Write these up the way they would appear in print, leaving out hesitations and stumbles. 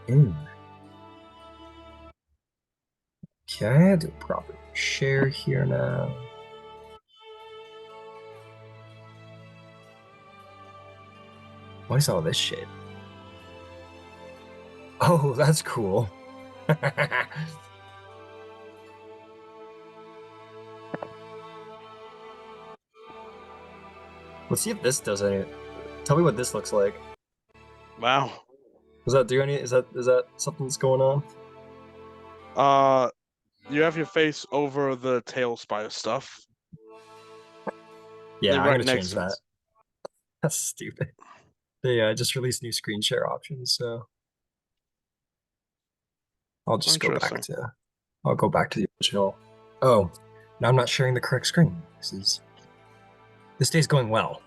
in. Okay, do a proper share here now. What is all this shit? Oh, that's cool. Let's see if this does any. Tell me what this looks like. Wow. Does that do any? Is that something that's going on? You have your face over the tail spire stuff. Yeah, I'm right gonna next change to that. it. That's stupid. They just released new screen share options, so I'll just go back Interesting. to. I'll go back to the original. Oh, now I'm not sharing the correct screen. This day's going well,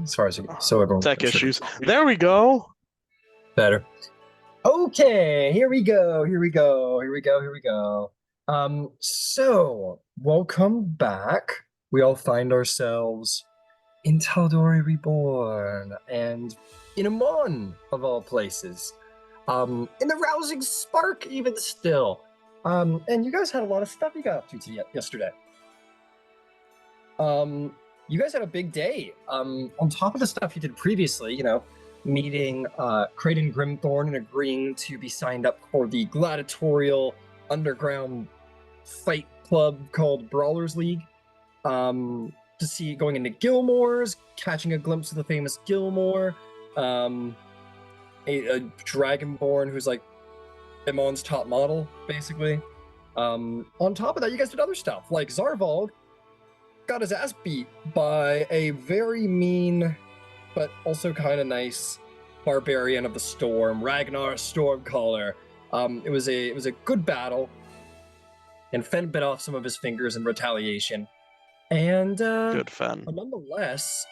as far as so everyone. Tech I'm sure issues. There we go. better. Okay, here we go. Here we go. Here we go. Here we go. So welcome back. We all find ourselves in Tal'Dorei Reborn, and in Emon, of all places. In the rousing spark, even still. And you guys had a lot of stuff you got up to yesterday. You guys had a big day. On top of the stuff you did previously, meeting Creighton Grimthorn and agreeing to be signed up for the gladiatorial underground fight club called Brawlers League. To see going into Gilmore's, catching a glimpse of the famous Gilmore, a Dragonborn who's like Emon's top model, basically. On top of that, you guys did other stuff, like Zarvolg got his ass beat by a very mean, but also kind of nice barbarian of the storm, Ragnar Stormcaller. It was a good battle, and Fen bit off some of his fingers in retaliation. And Good Fen. Nonetheless,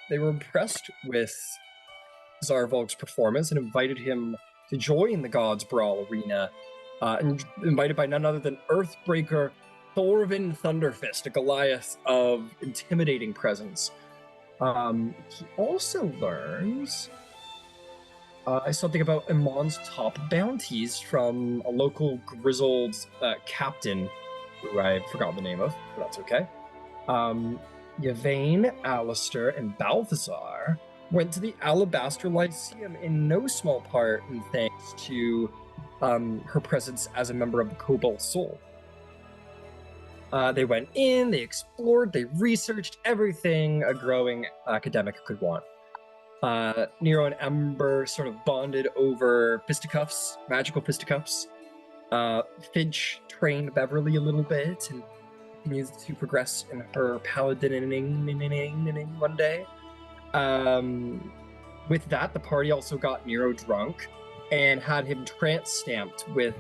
they were impressed with Zarvolg's performance and invited him to join the Gods Brawl arena, and invited by none other than Earthbreaker Thorvin Thunderfist, a Goliath of intimidating presence. He also learns something about Emon's top bounties from a local grizzled captain, who I've forgotten the name of, but that's okay. Yvain, Allister, and Balthazar went to the Alabaster Lyceum in no small part in thanks to her presence as a member of the Cobalt Soul. They went in, they explored, they researched everything a growing academic could want. Nero and Ember sort of bonded over fisticuffs, magical fisticuffs. Finch trained Beverly a little bit and continues to progress in her paladining one day. With that, the party also got Nero drunk and had him trance-stamped with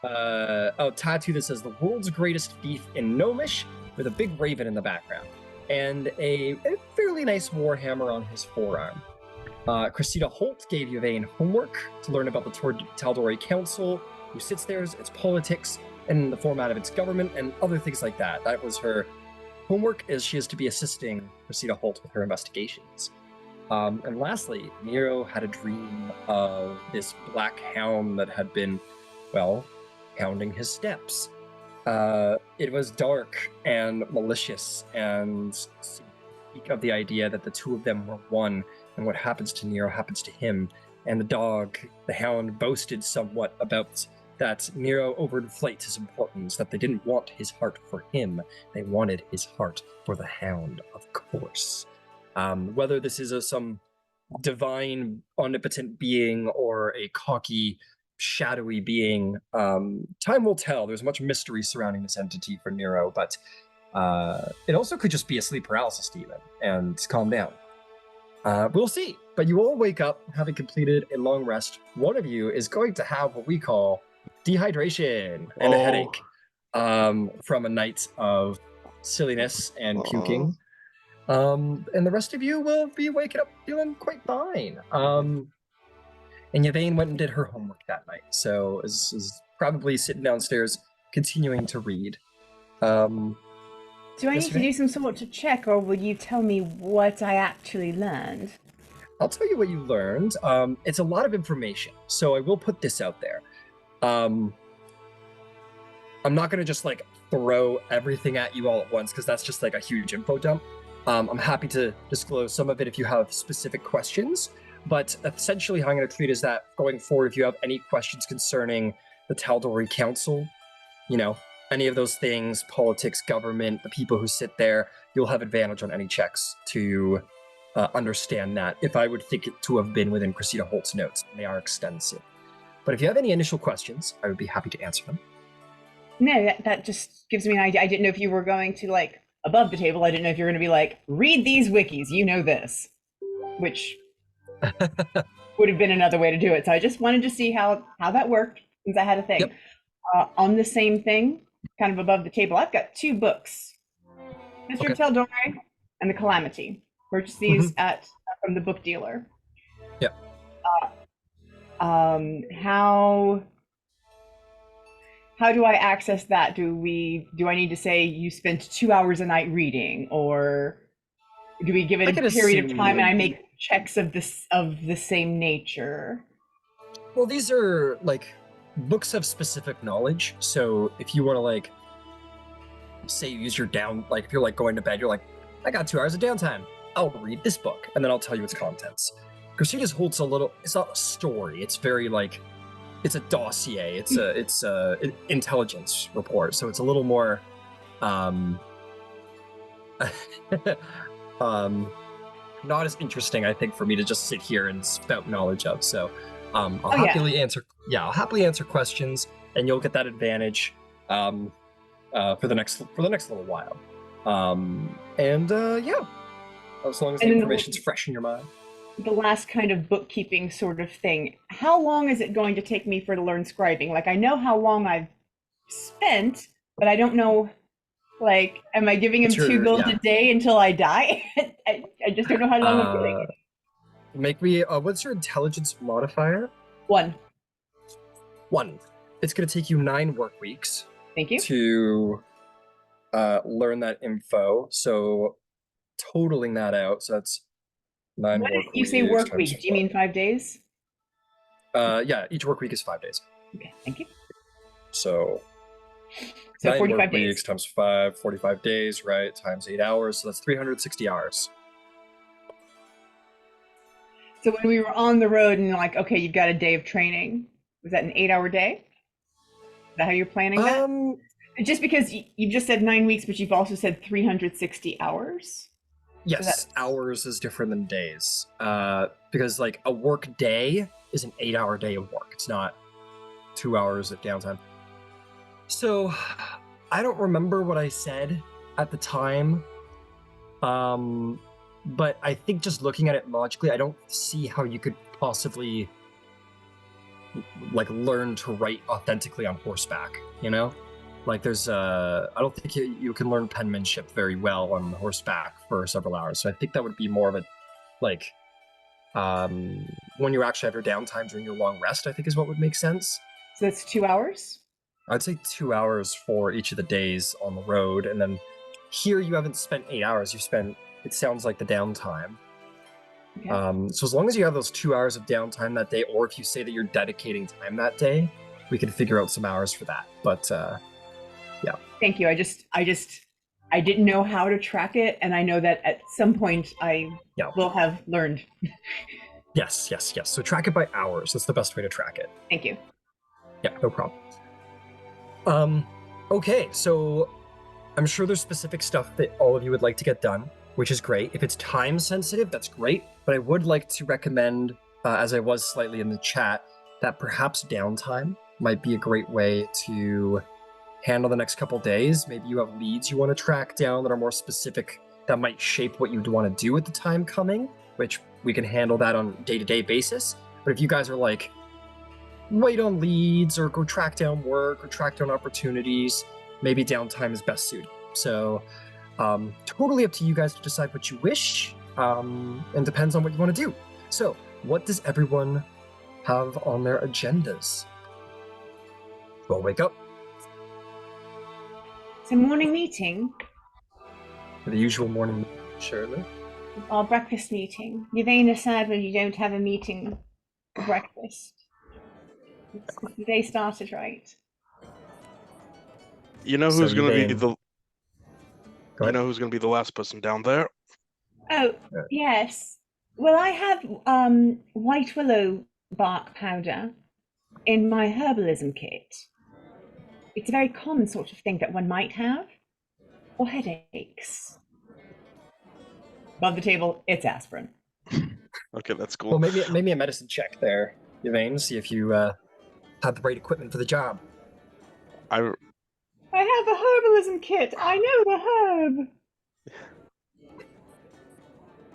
a tattoo that says the world's greatest thief in Gnomish with a big raven in the background and a fairly nice warhammer on his forearm. Cressida Holt gave Yvain homework to learn about the Tal'Dorei Council, who sits there, its politics, and the format of its government, and other things like that. That was her homework, as she is to be assisting Cressida Holt with her investigations. And lastly, Nero had a dream of this black hound that had been, well, hounding his steps. It was dark and malicious, and speak of the idea that the two of them were one, and what happens to Nero happens to him. And the hound, boasted somewhat about that Nero overinflates his importance, that they didn't want his heart for him, they wanted his heart for the hound, of course. Whether this is some divine, omnipotent being or a cocky, shadowy being, time will tell. There's much mystery surrounding this entity for Nero, but it also could just be a sleep paralysis demon, and calm down. We'll see. But you all wake up having completed a long rest. One of you is going to have what we call dehydration and a headache from a night of silliness and puking. And the rest of you will be waking up feeling quite fine. And Yvain went and did her homework that night, so is probably sitting downstairs continuing to read. Do I need to do some sort of check, or will you tell me what I actually learned? I'll tell you what you learned. It's a lot of information, so I will put this out there. I'm not going to just like throw everything at you all at once because that's just like a huge info dump. I'm happy to disclose some of it if you have specific questions, but essentially how I'm going to treat is that going forward, if you have any questions concerning the Tal'Dorei Council, you know, any of those things, politics, government, the people who sit there, you'll have advantage on any checks to understand that, if I would think it to have been within Cressida Holt's notes. They are extensive. But if you have any initial questions, I would be happy to answer them. No, that just gives me an idea. I didn't know if you were going to, like, above the table, I didn't know if you were going to be like, read these wikis, you know this, which would have been another way to do it. So I just wanted to see how that worked, since I had a thing. Yep. On the same thing, kind of above the table, I've got 2 books. Mr. Tal'Dorei and The Calamity. Purchase these from the book dealer. Yep. How do I access that? Do I need to say you spent 2 hours a night reading, or do we give it a period of time and I make checks of the same nature? Well, these are like books of specific knowledge. So if you want to like say you use your like if you're like going to bed, you're like, I got 2 hours of downtime. I'll read this book and then I'll tell you its contents. Cressida Holt's it's not a story. It's very like, it's a dossier. It's an intelligence report. So it's a little more, not as interesting, I think, for me to just sit here and spout knowledge of. So I'll happily answer questions, and you'll get that advantage for the next little while. As long as the information's fresh in your mind. The last kind of bookkeeping sort of thing. How long is it going to take me to learn scribing? Like, I know how long I've spent, but I don't know, like, am I giving him 2 gold a day until I die? I just don't know how long I'm doing it. Make me, what's your intelligence modifier? 1. 1. It's going to take you 9 work weeks. Thank you. To learn that info. So totaling that out, so that's 9 work weeks. You say work week, do you mean 5 days? Yeah, each work week is 5 days. Okay, thank you. So 45 work days. Weeks times 5, 45 days, right? Times 8 hours, so that's 360 hours. So when we were on the road and like, okay, you've got a day of training, was that an 8-hour day? Is that how you're planning that? Just because you just said 9 weeks, but you've also said 360 hours? Yes, hours is different than days. Because like a work day is an 8-hour day of work. It's not 2 hours of downtime. So I don't remember what I said at the time. But I think just looking at it logically, I don't see how you could possibly like learn to write authentically on horseback, you know? Like there's I don't think you can learn penmanship very well on horseback for several hours. So I think that would be more of a like when you actually have your downtime during your long rest, I think is what would make sense. So that's 2 hours? I'd say 2 hours for each of the days on the road. And then here you haven't spent 8 hours, you spent, it sounds like, the downtime. Okay. So as long as you have those 2 hours of downtime that day, or if you say that you're dedicating time that day, we can figure out some hours for that. But yeah. Thank you. I didn't know how to track it, and I know that at some point I will have learned. Yes. So track it by hours. That's the best way to track it. Thank you. Yeah, no problem. Okay, so I'm sure there's specific stuff that all of you would like to get done, which is great. If it's time sensitive, that's great. But I would like to recommend, as I was slightly in the chat, that perhaps downtime might be a great way to handle the next couple days. Maybe you have leads you want to track down that are more specific, that might shape what you'd want to do at the time coming, which we can handle that on a day-to-day basis. But if you guys are like, wait on leads or go track down work or track down opportunities, maybe downtime is best suited. So totally up to you guys to decide what you wish, and depends on what you want to do. So what does everyone have on their agendas? Well, wake up. It's a morning meeting. The usual morning, surely. Our breakfast meeting. Yvain is sad when you don't have a meeting for breakfast. It's the day started right. You know So who's gonna be Yvain- the Go you ahead. know who's gonna be the last person down there? Oh, yes. Well, I have white willow bark powder in my herbalism kit. It's a very common sort of thing that one might have. Or headaches. Above the table, it's aspirin. Okay, that's cool. Well, maybe a medicine check there, Yvain. See if you have the right equipment for the job. I have a herbalism kit. I know the herb.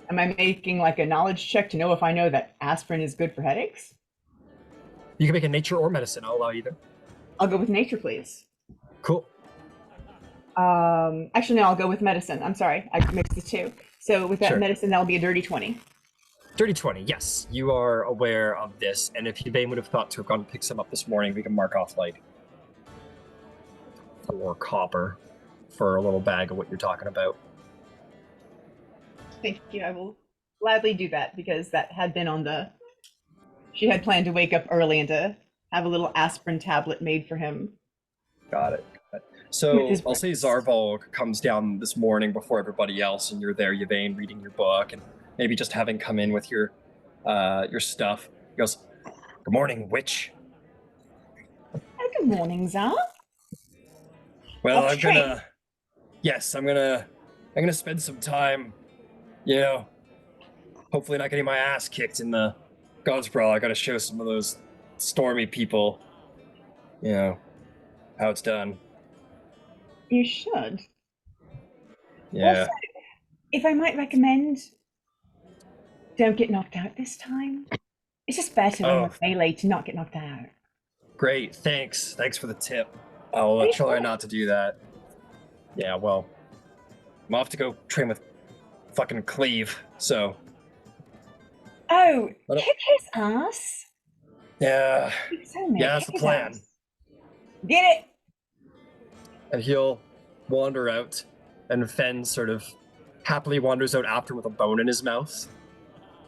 Am I making like a knowledge check to know if I know that aspirin is good for headaches? You can make a nature or medicine. I'll allow either. I'll go with nature, please. Cool. Actually, no, I'll go with medicine. I'm sorry, I mixed the two. So with that Sure. medicine, that'll be a dirty 20. Dirty 20, yes. You are aware of this, and if Yvain would have thought to have gone and picked some up this morning, we can mark off like 4 copper for a little bag of what you're talking about. Thank you. I will gladly do that because that had been on the. She had planned to wake up early and to have a little aspirin tablet made for him. Got it. So I'll say Zarvolg comes down this morning before everybody else, and you're there, Yvain, reading your book, and maybe just having come in with your stuff. He goes, "Good morning, witch." Good morning, Zar. Well, Off I'm train. gonna spend some time, hopefully not getting my ass kicked in the God's Brawl. I gotta show some of those stormy people, how it's done. You should. Yeah. Also, if I might recommend, don't get knocked out this time. It's just better when we're melee to not get knocked out. Great, thanks. Thanks for the tip. I'll try not to do that. Yeah, well, I'm off to go train with fucking Cleve, so. Oh, kick his ass? Yeah. Yeah, that's the plan. Get it? And he'll wander out, and Fen sort of happily wanders out after with a bone in his mouth.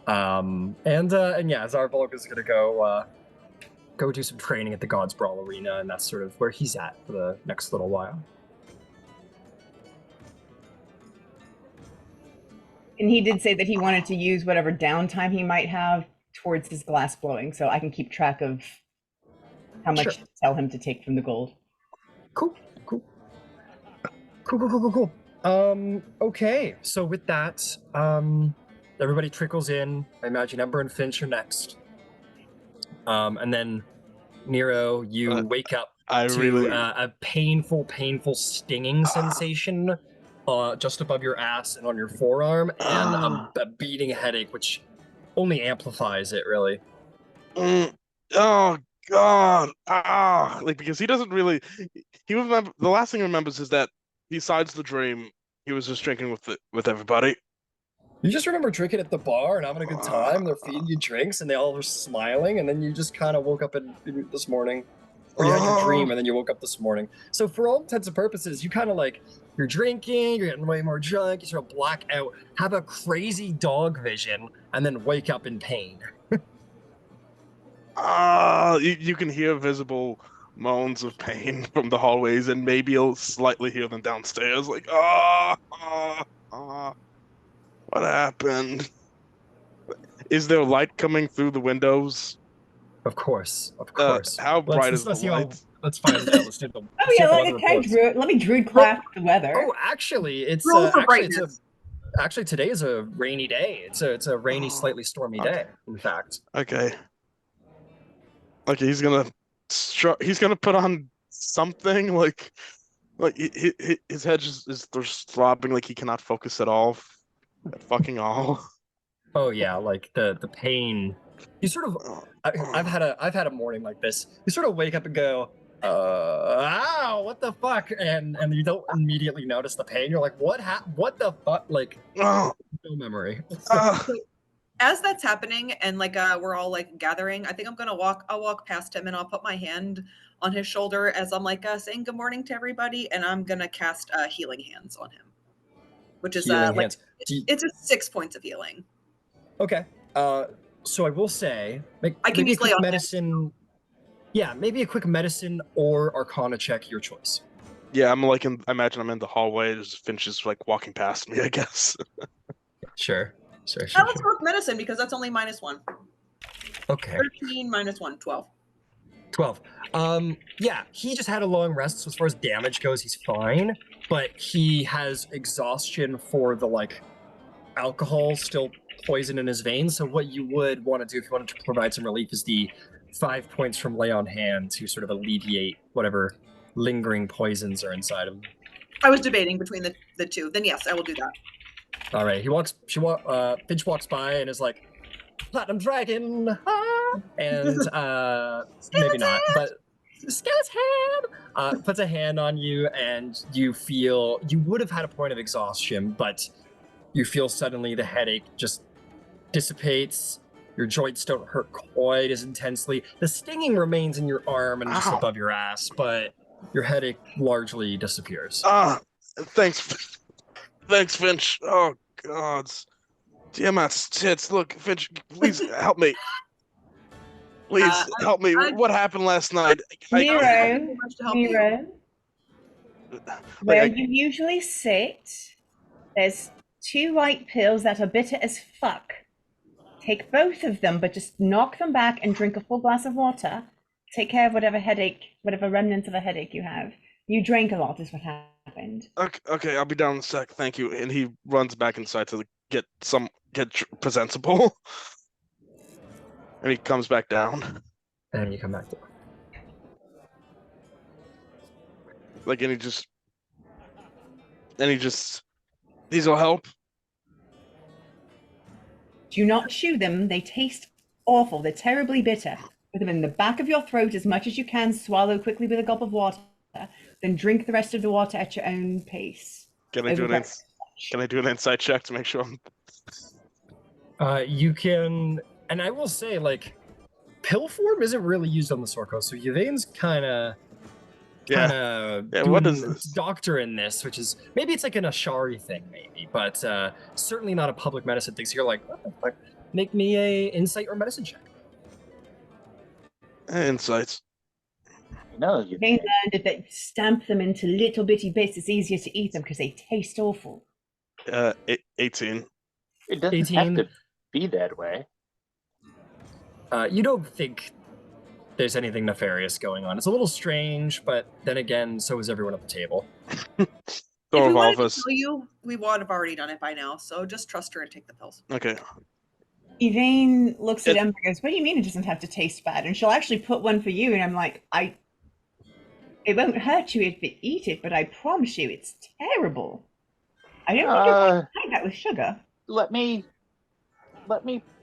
And yeah, Zarvolg is gonna go do some training at the God's Brawl Arena, and that's sort of where he's at for the next little while. And he did say that he wanted to use whatever downtime he might have towards his glass blowing, so I can keep track of how much to tell him to take from the gold. Cool. Okay, so with that, everybody trickles in. I imagine Ember and Finch are next. And then Nero, you wake up to a painful stinging sensation just above your ass and on your forearm, and a beating headache, which only amplifies it, really. Oh God! Because he doesn't really. He remember the last thing he remembers is that besides the dream, he was just drinking with everybody. You just remember drinking at the bar and having a good time. They're feeding you drinks, and they all were smiling, and then you just kind of woke up this morning. Or you had your dream, and then you woke up this morning. So for all intents and purposes, you kind of you're drinking, you're getting way more drunk, you sort of black out, have a crazy dog vision, and then wake up in pain. You can hear visible moans of pain from the hallways, and maybe you'll slightly hear them downstairs, like, what happened? Is there light coming through the windows? Of course. How bright is the light? Let's find out. Let's do the. Oh yeah, let me druid craft the weather. Oh, actually, it's actually today is a rainy day. It's a rainy, slightly stormy day. In fact. Okay, he's gonna put on something like his head is throbbing, like he cannot focus at all, fucking all. Oh yeah, like the pain. You sort of, I've had a morning like this. You sort of wake up and go, ow, what the fuck, and you don't immediately notice the pain. You're like, what the fuck, like, no memory. As that's happening, and we're all gathering, I think I'll walk past him, and I'll put my hand on his shoulder as I'm saying good morning to everybody, and I'm gonna cast healing hands on him. which is Healing like hands. it's a 6 points of healing. Okay. So I will say, I can maybe a use lay quick on medicine. Yeah, maybe a quick medicine or Arcana check, your choice. Yeah, I'm like I imagine I'm in the hallway. There's Finch is like walking past me, I guess. Sure. Let's go with medicine because that's only -1. Okay. 13 -1, 12. 12. Yeah, he just had a long rest, so as far as damage goes, he's fine. But he has exhaustion for the alcohol still poison in his veins. So what you would want to do if you wanted to provide some relief is the 5 points from lay on hand to sort of alleviate whatever lingering poisons are inside him. I was debating between the two. Then yes, I will do that. All right. Finch walks by and is like, "Platinum Dragon," and maybe not, but skeleton puts a hand on you, and you feel you would have had a point of exhaustion, but you feel suddenly the headache just dissipates. Your joints don't hurt quite as intensely. The stinging remains in your arm and just above your ass, but your headache largely disappears. Thanks, Finch. Oh God, damn my tits! Look, Finch, please help me. Please help me. What happened last night? Nero, where Like, you usually sit, there's 2 white pills that are bitter as fuck. Take both of them, but just knock them back and drink a full glass of water. Take care of whatever remnants of a headache you have. You drank a lot is what happened. Okay, I'll be down in a sec. Thank you. And he runs back inside to get presentable. And he comes back down. And you come back down. And he just, these will help. Do not chew them. They taste awful. They're terribly bitter. Put them in the back of your throat as much as you can. Swallow quickly with a gulp of water. Then drink the rest of the water at your own pace. Can I do an insight check to make sure You can, and I will say, pill form isn't really used on the Sorko, so Yvain's kind of what is this? doctor in this, which is maybe it's like an Ashari thing, maybe, but certainly not a public medicine thing. So you're like, what the fuck? Make me a insight or medicine check. Insights. No, They learned that they stamp them into little bitty bits. It's easier to eat them because they taste awful. 18. It doesn't 18. have to be that way. You don't think there's anything nefarious going on. It's a little strange, but then again, so is everyone at the table. If we wanted to kill you, we would have already done it by now. So just trust her and take the pills. Okay. Yvain looks at Ember and goes, "What do you mean it doesn't have to taste bad?" And she'll actually put one for you. And I'm like, it won't hurt you if you eat it, but I promise you it's terrible. I don't think you're like that with sugar. Let me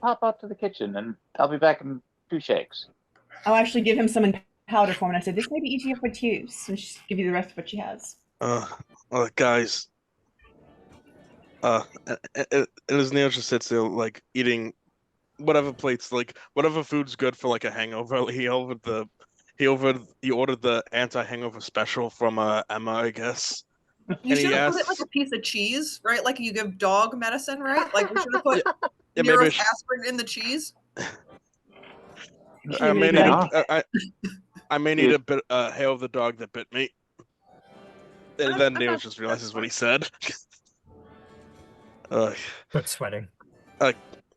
pop out to the kitchen and I'll be back in 2 shakes. I'll actually give him some in powder form, and I said, "This may be easier for use," and she'll give you the rest of what she has. Guys. And as Nero just sits there, eating whatever plates, whatever food's good for a hangover. He ordered the anti-hangover special from Emma, I guess. You should have put it like a piece of cheese, right? Like you give dog medicine, right? Like we should have put Nero's aspirin in the cheese. I may need a bit hair of the dog that bit me. And then Nero just realizes what he said. Quit sweating.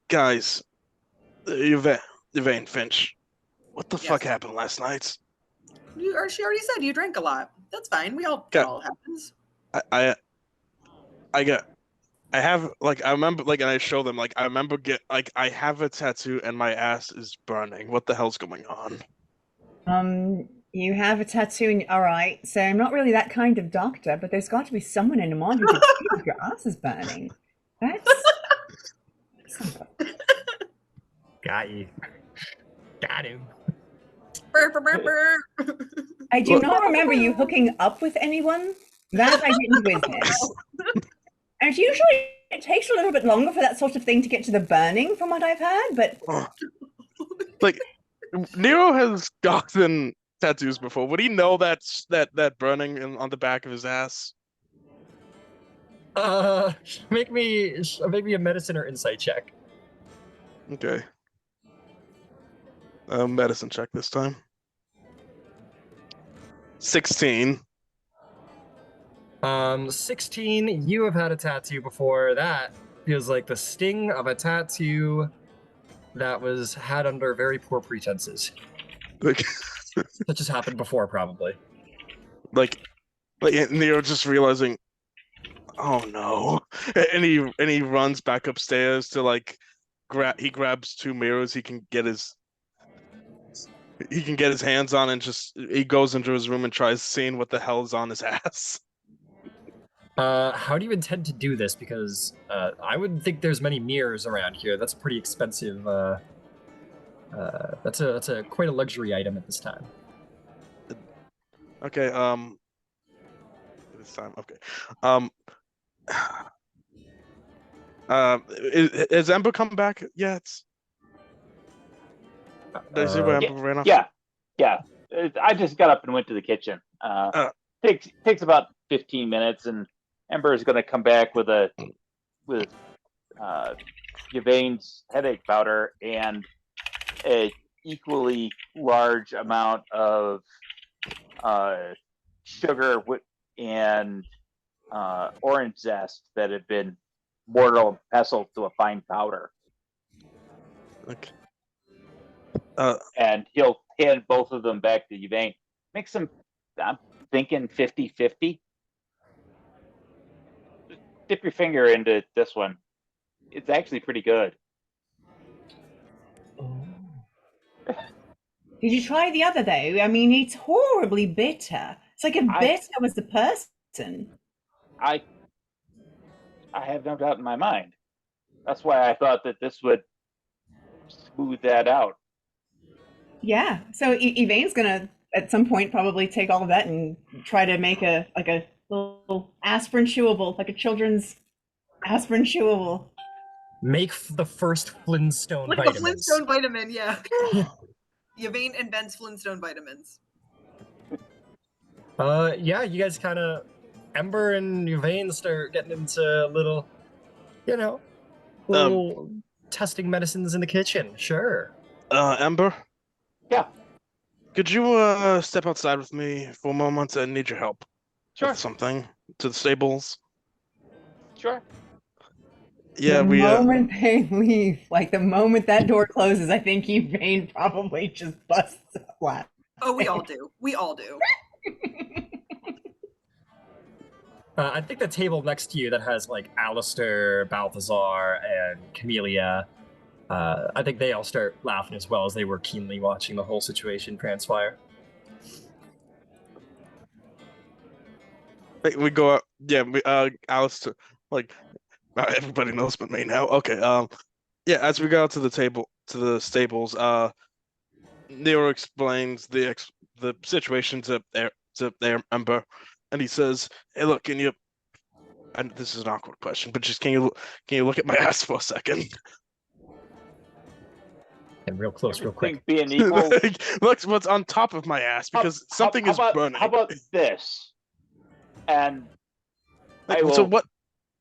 Guys, Yvain, Finch, what the fuck happened last night? She already said you drank a lot. That's fine. It all happens. I remember, and I show them, I remember I have a tattoo and my ass is burning. What the hell's going on? You have a tattoo, and all right. So I'm not really that kind of doctor, but there's got to be someone in Emon who can see if your ass is burning. That's Got you. Got him. I do not remember you hooking up with anyone. That I didn't witness. And usually it takes a little bit longer for that sort of thing to get to the burning, from what I've heard. But Nero has gotten tattoos before. Would he know that burning on the back of his ass? Make me a medicine or insight check. Okay. Medicine check this time. 16. 16. You have had a tattoo before. That feels like the sting of a tattoo that was had under very poor pretenses. Like, That just happened before, probably. like Nero just realizing, oh no, and he runs back upstairs to like he grabs 2 mirrors he can get his hands on, and just he goes into his room and tries seeing what the hell is on his ass. How do you intend to do this? Because I wouldn't think there's many mirrors around here. That's pretty expensive. That's a quite a luxury item at this time. Okay. This time. Okay. Has Ember come back yet? Did I see where Ember ran off? Yeah. I just got up and went to the kitchen. Takes about 15 minutes, and Ember is going to come back with Yvain's headache powder and a equally large amount of sugar and orange zest that had been mortal and pestled to a fine powder. Okay. And he'll hand both of them back to Yvain. Make some, I'm thinking 50-50. Dip your finger into this one. It's actually pretty good. Did you try the other though? I mean, it's horribly bitter. It's like if bitter was the person. I have no doubt in my mind. That's why I thought that this would smooth that out. Yeah. So Yvain's gonna at some point probably take all of that and try to make a little aspirin chewable, like a children's aspirin chewable. Make the first Flintstone Like vitamins. a Flintstone vitamin, yeah. Yvain invents Flintstone vitamins. Yeah, you guys kind of, Ember and Yvain start getting into little testing medicines in the kitchen. Sure. Ember? Yeah. Could you step outside with me for a moment? I need your help. Sure. With something to the stables. Sure. Yeah, the moment they leave, like the moment that door closes, I think Yvain probably just busts flat. Oh, we all do. We all do. I think the table next to you that has like Allister, Balthazar, and Camellia, I think they all start laughing as well as they were keenly watching the whole situation transpire. We go out. Yeah, Allister, like everybody knows but me now. Okay. Yeah, as we go out to the stables, Nero explains the situation to their Ember, and he says, "Hey, look, can you?" And this is an awkward question, but just can you look at my ass for a second? And real close, real quick. Being equal. Look what's on top of my ass, because something is burning. How about this? And what?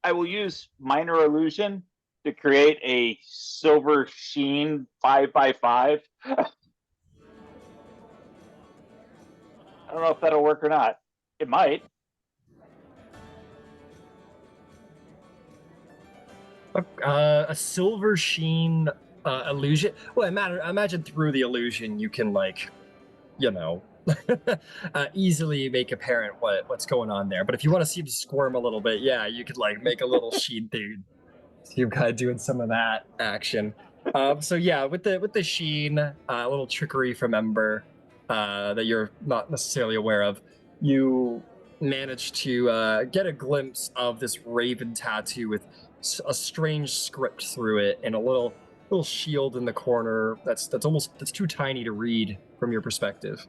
I will use minor illusion to create a silver sheen 5x5. I don't know if that'll work or not. It might. A silver sheen illusion. Well, imagine through the illusion you can easily make apparent what's going on there. But if you want to see him squirm a little bit, yeah, you could make a little sheen thing. So you're kind of doing some of that action. So yeah, with the sheen, a little trickery from Ember that you're not necessarily aware of, you manage to get a glimpse of this raven tattoo with a strange script through it and a little shield in the corner that's too tiny to read from your perspective.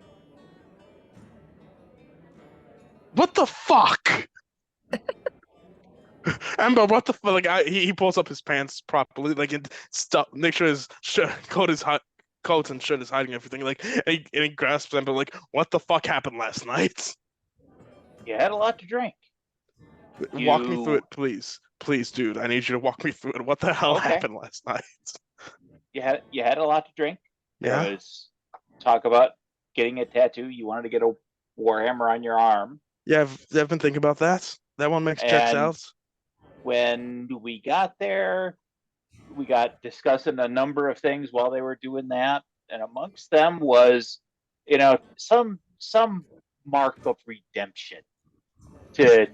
What the fuck? Ember, what the fuck? He pulls up his pants properly, and stuff. Make sure his coat and shirt is hiding everything. And he grasps Ember, what the fuck happened last night? You had a lot to drink. Walk me through You it, please. Please, dude. I need you to walk me through it. What the hell Okay. happened last night? you had a lot to drink. Yeah. There was talk about getting a tattoo. You wanted to get a warhammer on your arm. Yeah, I've been thinking about that. That one makes checks And out. when we got there, we got discussing a number of things while they were doing that, and amongst them was, some mark of redemption to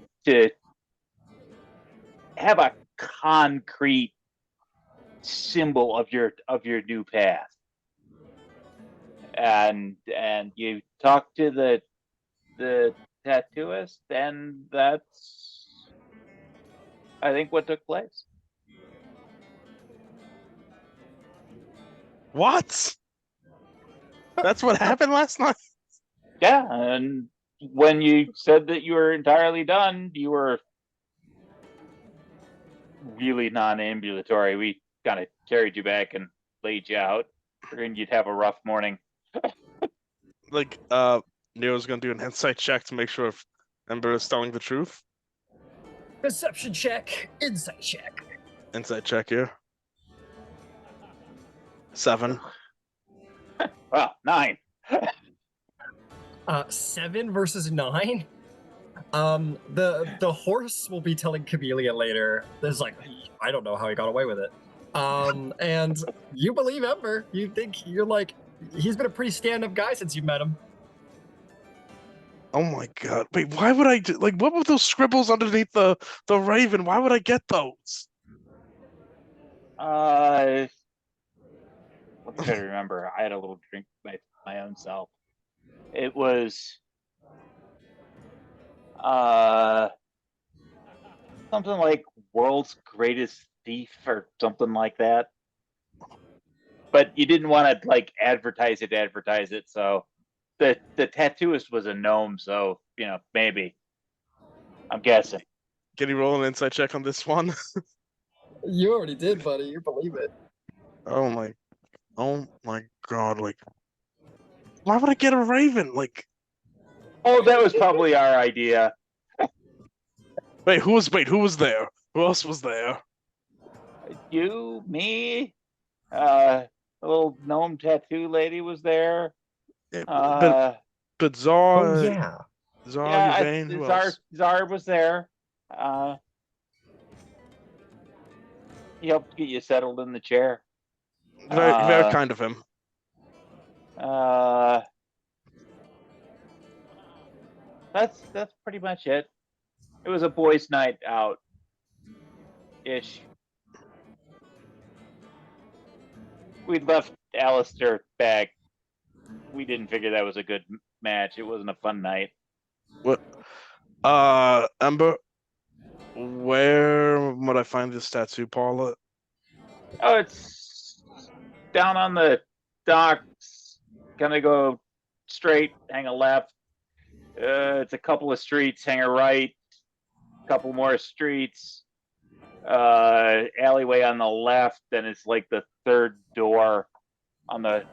have a concrete symbol of your new path. And you talk to the tattooist, and that's, I think, what took place. What? That's what happened last night? Yeah, and when you said that you were entirely done, you were really non-ambulatory. We kind of carried you back and laid you out, figuring you'd have a rough morning. Like, Nero's gonna do an insight check to make sure if Ember is telling the truth. Perception check, insight check. Insight check here. 7. Well, 9. 7 versus 9. The horse will be telling Camellia later. There's like, I don't know how he got away with it. And you believe Ember. You think you're like, he's been a pretty stand-up guy since you met him. Oh my god. Wait, why would I do, like, what were those scribbles underneath the raven? Why would I get those? I'm trying to remember. I had a little drink by my own self. It was something like world's greatest thief or something like that. But you didn't want to like advertise it. So the tattooist was a gnome, so maybe. I'm guessing. Can you roll an insight check on this one? You already did, buddy. You believe it. Oh my god, like, why would I get a raven? Like, Oh, that was probably our idea. wait, who was there? Who else was there? You, me, a little gnome tattoo lady was there. But Zar, Oh yeah. Zar, Yeah, Yvain, who else? Zar was there. He helped get you settled in the chair. Very kind of him. That's pretty much it. It was a boys' night out ish. We'd left Allister back. We didn't figure that was a good match. It wasn't a fun night. What? Ember, where would I find this tattoo parlor? Oh, it's down on the docks. Gonna go straight, hang a left. It's a couple of streets, hang a right. Couple more streets. Alleyway on the left, and it's like the third door on the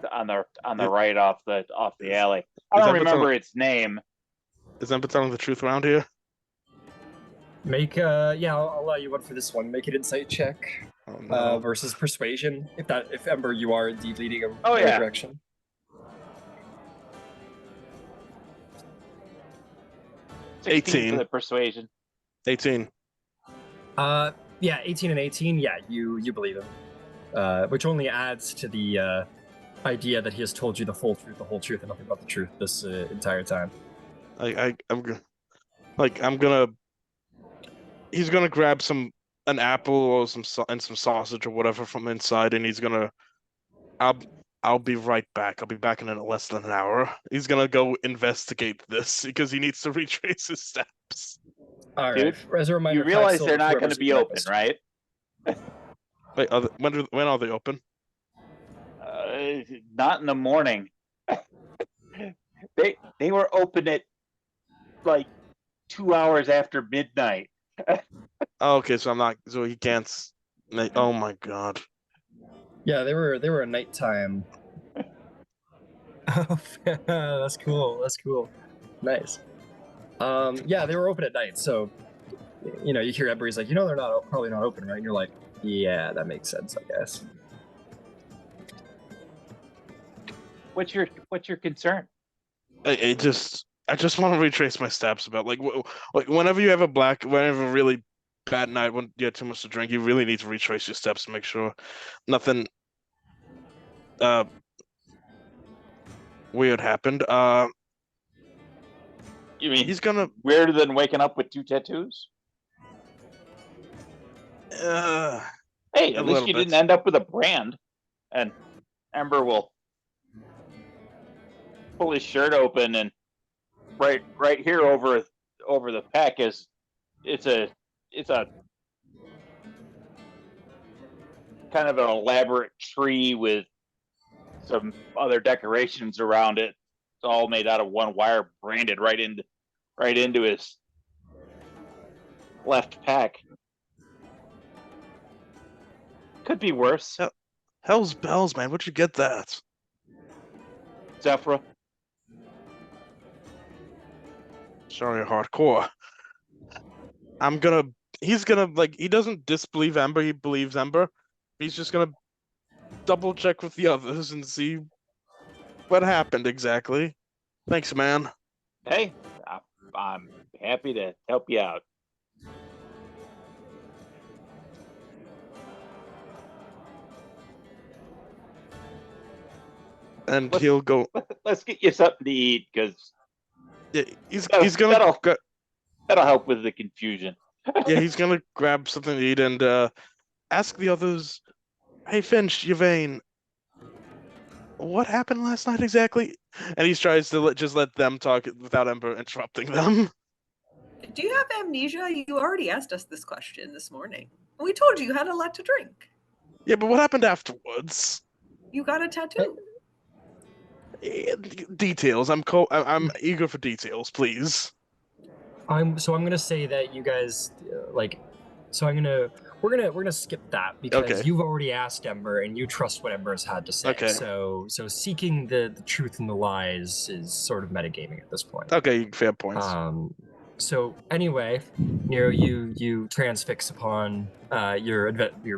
right off the alley. I don't remember its name. Is Ember telling the truth around here? Make I'll allow you one for this one. Make an insight check. Oh, no. Versus persuasion. If Ember, you are indeed leading a Oh, yeah. direction. 18 for the persuasion. 18. Yeah, 18 and 18. Yeah, you believe him. Which only adds to the idea that he has told you the full truth, and nothing but the truth this entire time. He's gonna grab an apple or some sausage or whatever from inside, and he's gonna. I'll be right back. I'll be back in less than an hour. He's gonna go investigate this because he needs to retrace his steps. All right. Dude, as a reminder, you realize they're not going whoever's to be open, breakfast. right? Wait, when are they open? Not in the morning. They were open at like 2 hours after midnight. Oh, okay, so he can't. Oh my god. Yeah, they were a nighttime. Oh, that's cool. Nice. Yeah, they were open at night, so you know, you hear Ember, he's like, they're probably not open, right? And you're like, yeah, that makes sense, I guess. What's your concern? I just want to retrace my steps about like whenever you have whenever a really bad night when you have too much to drink, you really need to retrace your steps to make sure nothing weird happened. You mean he's gonna weirder than waking up with 2 tattoos? Hey, at least you didn't end up with a brand. And Ember will pull his shirt open, and right here over the pec it's a kind of an elaborate tree with some other decorations around it. It's all made out of one wire, branded right into his left pec. Could be worse. Hell's bells, man! Where'd you get that? Zephyra. Sorry, hardcore. He's gonna like, he doesn't disbelieve Ember, he believes Ember. He's just gonna double check with the others and see what happened exactly. Thanks, man. Hey, I'm happy to help you out. And he'll go. Let's get you something to eat, because Yeah, he's gonna. That'll help with the confusion. Yeah, he's gonna grab something to eat and ask the others. Hey, Finch, Yvain, what happened last night exactly? And he tries to just let them talk without Ember interrupting them. Do you have amnesia? You already asked us this question this morning. We told you had a lot to drink. Yeah, but what happened afterwards? You got a tattoo. Details. I'm eager for details, please. I'm gonna say that you guys we're gonna skip that because you've already asked Ember and you trust what Ember has had to say. Okay. So seeking the truth and the lies is sort of metagaming at this point. Okay, fair points. So anyway, Nero, you transfix upon your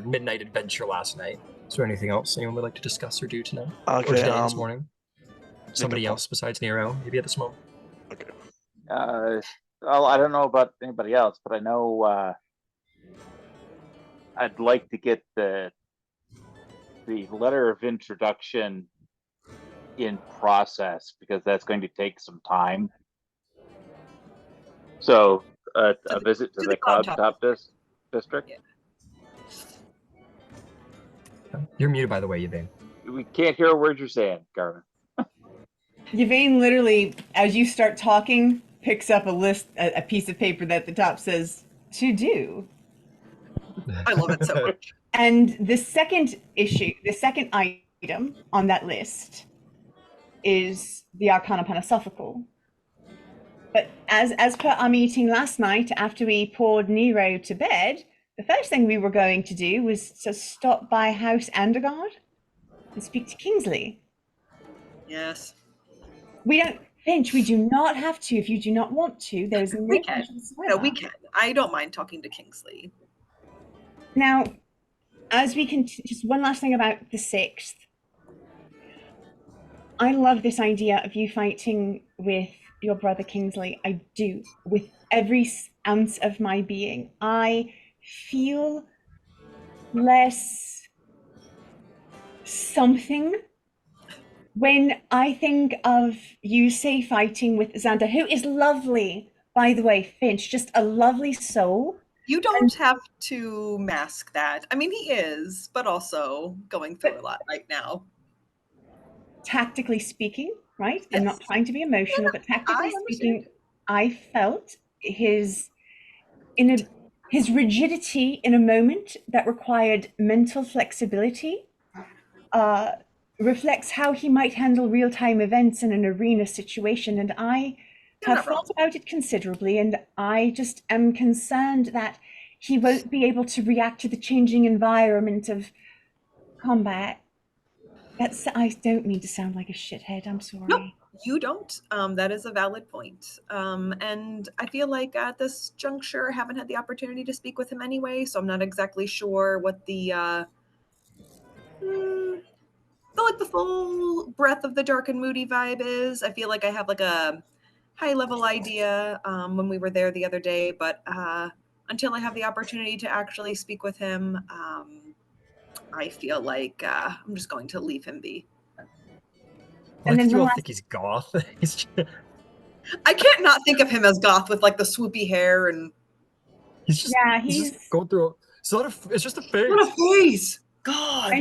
midnight adventure last night. Is there anything else anyone would like to discuss or do tonight? Okay, or today, this morning? Somebody else besides Nero, maybe at this moment? Okay. Well, I don't know about anybody else, but I know I'd like to get the letter of introduction in process, because that's going to take some time. So a visit to the Cloud Top district. Yeah. You're muted, by the way, Yvain. We can't hear a word you're saying, Garvin. Yvain literally, as you start talking, picks up a piece of paper that at the top says, "To do." I love it so much. And the second item on that list is the Arcana Panasophical. But as per our meeting last night, after we poured Nero to bed, the first thing we were going to do was to stop by House Andergard and speak to Kingsley. Yes. Finch, we do not have to if you do not want to. There's no We can. No, we can. I don't mind talking to Kingsley. Now, as we can, just one last thing about the 6th. I love this idea of you fighting with your brother Kingsley. I do, with every ounce of my being. I feel less something when I think of you, say, fighting with Xander, who is lovely, by the way, Finch, just a lovely soul. You don't have to mask that. I mean, he is, but also going through a lot right now. Tactically speaking, right? Yes. I'm not trying to be emotional, but tactically speaking, I felt his rigidity in a moment that required mental flexibility reflects how he might handle real-time events in an arena situation. And I have thought about it considerably, and I just am concerned that he won't be able to react to the changing environment of combat. I don't mean to sound like a shithead, I'm sorry. Nope. You don't. That is a valid point. And I feel like at this juncture, I haven't had the opportunity to speak with him anyway, so I'm not exactly sure what the the full breadth of the dark and moody vibe is. I feel like I have like a high level idea when we were there the other day, but until I have the opportunity to actually speak with him, I feel like I'm just going to leave him be. Why did you all think he's goth? He's just, I can't not think of him as goth with like the swoopy hair and. he's just he's just going through. It's just a phase. What a face! God,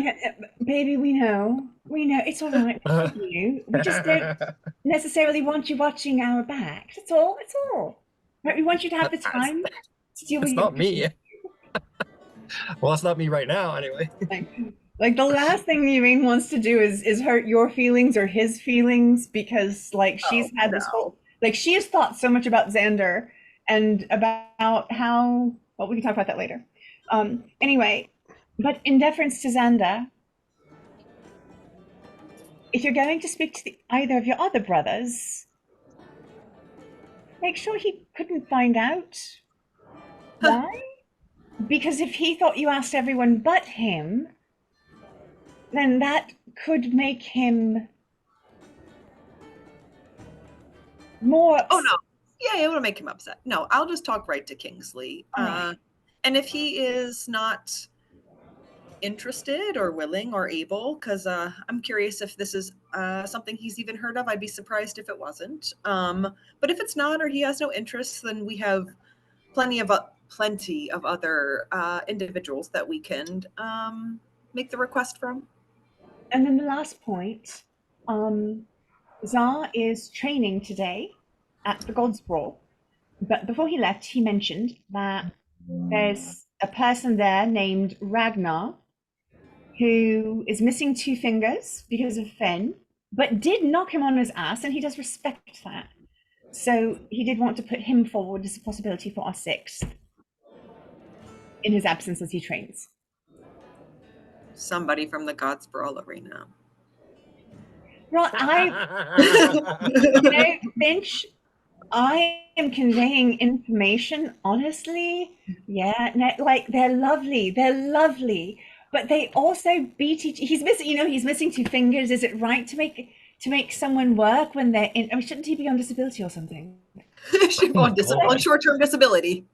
baby, we know, it's all right. We just don't necessarily want you watching our backs. It's all. Right? We want you to have the time to deal with. It's not me. Well, that's not me right now, anyway. Like the last thing Irene wants to do is hurt your feelings or his feelings, because like she's had this whole, like she has thought so much about Xander and about how, well, we can talk about that later. Anyway, but in deference to Xander, if you're going to speak to either of your other brothers, make sure he couldn't find out. Why? Because if he thought you asked everyone but him, then that could make him more. Oh no! Yeah, it will make him upset. No, I'll just talk right to Kingsley. Right. And if he is not interested or willing or able, because I'm curious if this is something he's even heard of. I'd be surprised if it wasn't. But if it's not, or he has no interest, then we have plenty of other individuals that we can make the request from. And then the last point, Zar is training today at the God's Brawl, but before he left, he mentioned that there's a person there named Ragnar who is missing 2 fingers because of Fen, but did knock him on his ass, and he does respect that. So he did want to put him forward as a possibility for our 6th in his absence as he trains. Somebody from the God's Brawl arena. Right, Finch, I am conveying information honestly. Yeah, no, like they're lovely, but they also beat each. He's missing 2 fingers. Is it right to make someone work when they're in? I mean, shouldn't he be on disability or something? Should go on short-term disability.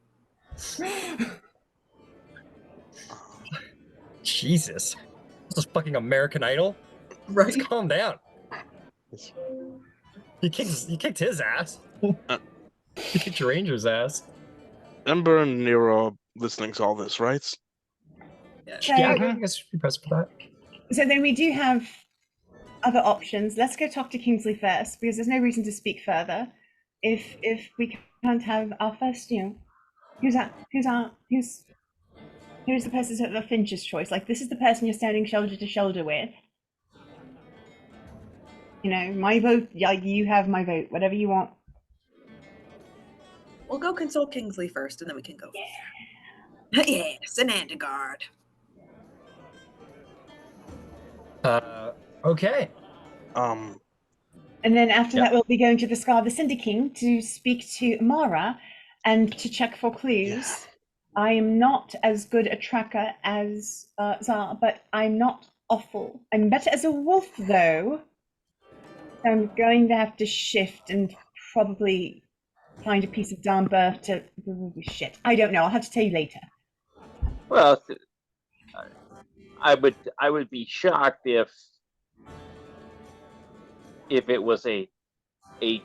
Jesus, this is fucking American Idol. Right. Let's calm down. He kicked his ass. He kicked your Ranger's ass. Ember and Nero are listening to all this, right? Yeah, I guess we press for that. So then we do have other options. Let's go talk to Kingsley first, because there's no reason to speak further if we can't have our first, who's the person of Finch's choice. Like, this is the person you're standing shoulder to shoulder with. My vote. Yeah, you have my vote. Whatever you want. We'll go consult Kingsley first, and then we can go. Yeah. Yes, an Andegard. Okay. And then after that, we'll be going to the Scar of the Cinder King to speak to Mara and to check for clues. Yeah. I am not as good a tracker as Zar, but I'm not awful. I'm better as a wolf, though. I'm going to have to shift and probably find a piece of Darnbur to. Shit, I don't know. I'll have to tell you later. Well, I would be shocked if it was a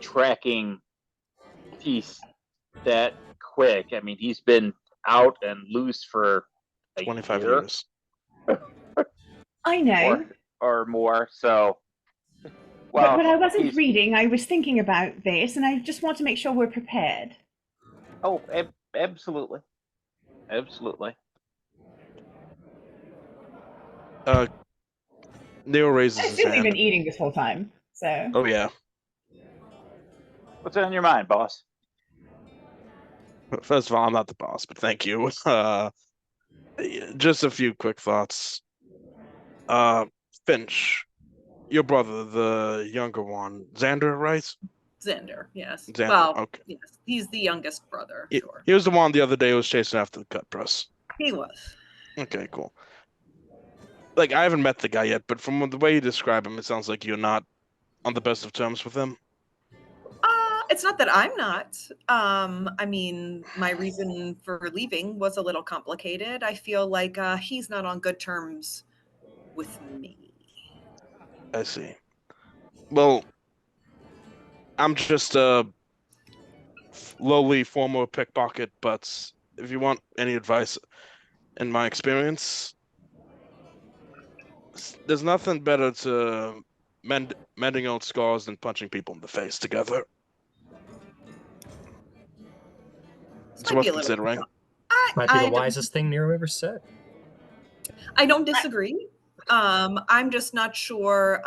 tracking piece that quick. I mean, he's been out and loose for 25 years. I know. Or more. So. Well, but I wasn't reading. I was thinking about this, and I just want to make sure we're prepared. Oh, absolutely. Absolutely. Nero raises his hand. We've been eating this whole time, so. Oh, yeah. What's on your mind, boss? First of all, I'm not the boss, but thank you. Just a few quick thoughts. Finch, your brother, the younger one, Xander, right? Xander, yes. Xander, Well, okay. yes, he's the youngest brother. He, Sure, he was the one the other day who was chasing after the cut press. he was. Okay, cool. Like, I haven't met the guy yet, but from the way you describe him, it sounds like you're not on the best of terms with him. It's not that I'm not. I mean, my reason for leaving was a little complicated. I feel like he's not on good terms with me. I see. Well, I'm just a lowly former pickpocket, but if you want any advice, in my experience, there's nothing better to mending old scars than punching people in the face together. It's worth considering. Might be the wisest thing Nero ever said. I don't disagree. I'm just not sure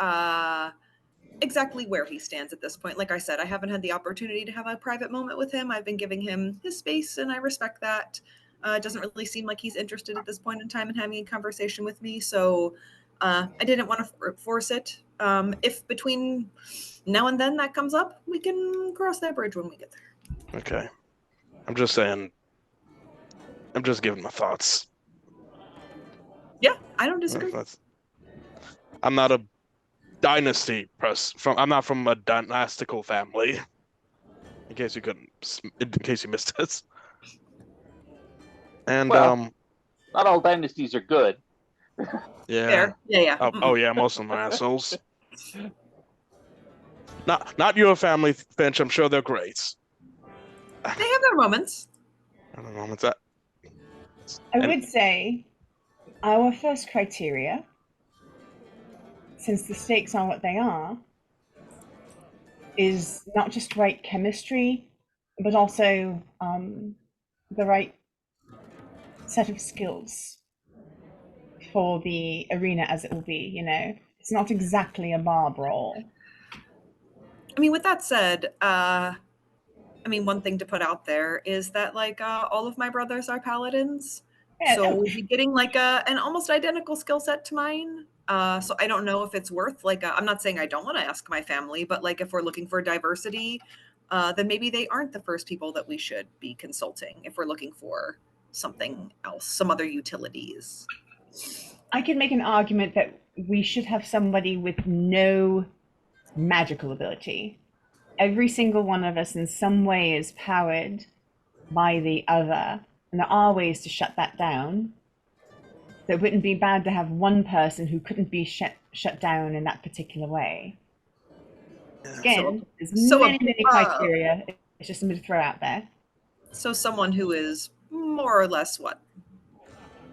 exactly where he stands at this point. Like I said, I haven't had the opportunity to have a private moment with him. I've been giving him his space, and I respect that. It doesn't really seem like he's interested at this point in time in having a conversation with me, so I didn't want to force it. If between now and then that comes up, we can cross that bridge when we get there. Okay. I'm just saying. I'm just giving my thoughts. Yeah, I don't disagree. I'm not a dynasty I'm not from a dynastical family. In case you missed it. And Well, not all dynasties are good. yeah. Fair. Yeah. Oh yeah, most of them are assholes. Not your family, Finch. I'm sure they're great. They have their moments. I don't know. I would say our first criteria, since the stakes are what they are, is not just right chemistry, but also the right set of skills for the arena as it will be, you know? It's not exactly a bar brawl. I mean, with that said, one thing to put out there is that all of my brothers are paladins. Yeah, so we'll be getting an almost identical skill set to mine. So I don't know if it's worth I'm not saying I don't want to ask my family, but if we're looking for diversity, then maybe they aren't the first people that we should be consulting if we're looking for something else, some other utilities. I could make an argument that we should have somebody with no magical ability. Every single one of us in some way is powered by the other, and there are ways to shut that down. So it wouldn't be bad to have one person who couldn't be shut down in that particular way. Again, there's many criteria. It's just something to throw out there. So someone who is more or less what?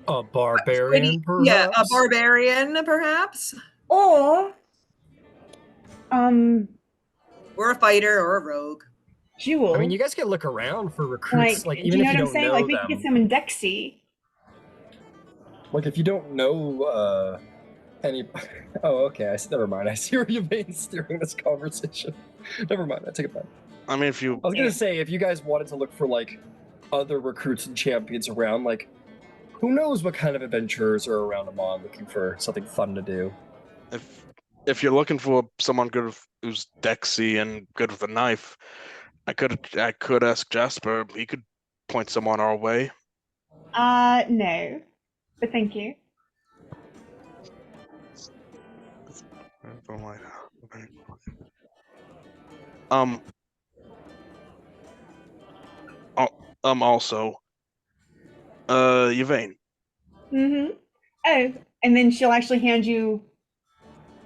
A barbarian, perhaps? Yeah, a barbarian, perhaps. Or or a fighter or a rogue. Jewel. I mean, you guys can look around for recruits, even do you know if you what I'm don't saying? know Like, we them. could get someone Dexy. If you don't know any... Oh, okay, never mind. I see where you've been steering this conversation. Never mind, I take it back. I mean, if you... I was gonna say, if you guys wanted to look for, other recruits and champions around, who knows what kind of adventurers are around Emon looking for something fun to do. If you're looking for someone good who's Dexy and good with a knife, I could ask Jasper. He could point someone our way. No. But thank you. Also, Yvain. Mm-hmm. Oh, and then she'll actually hand you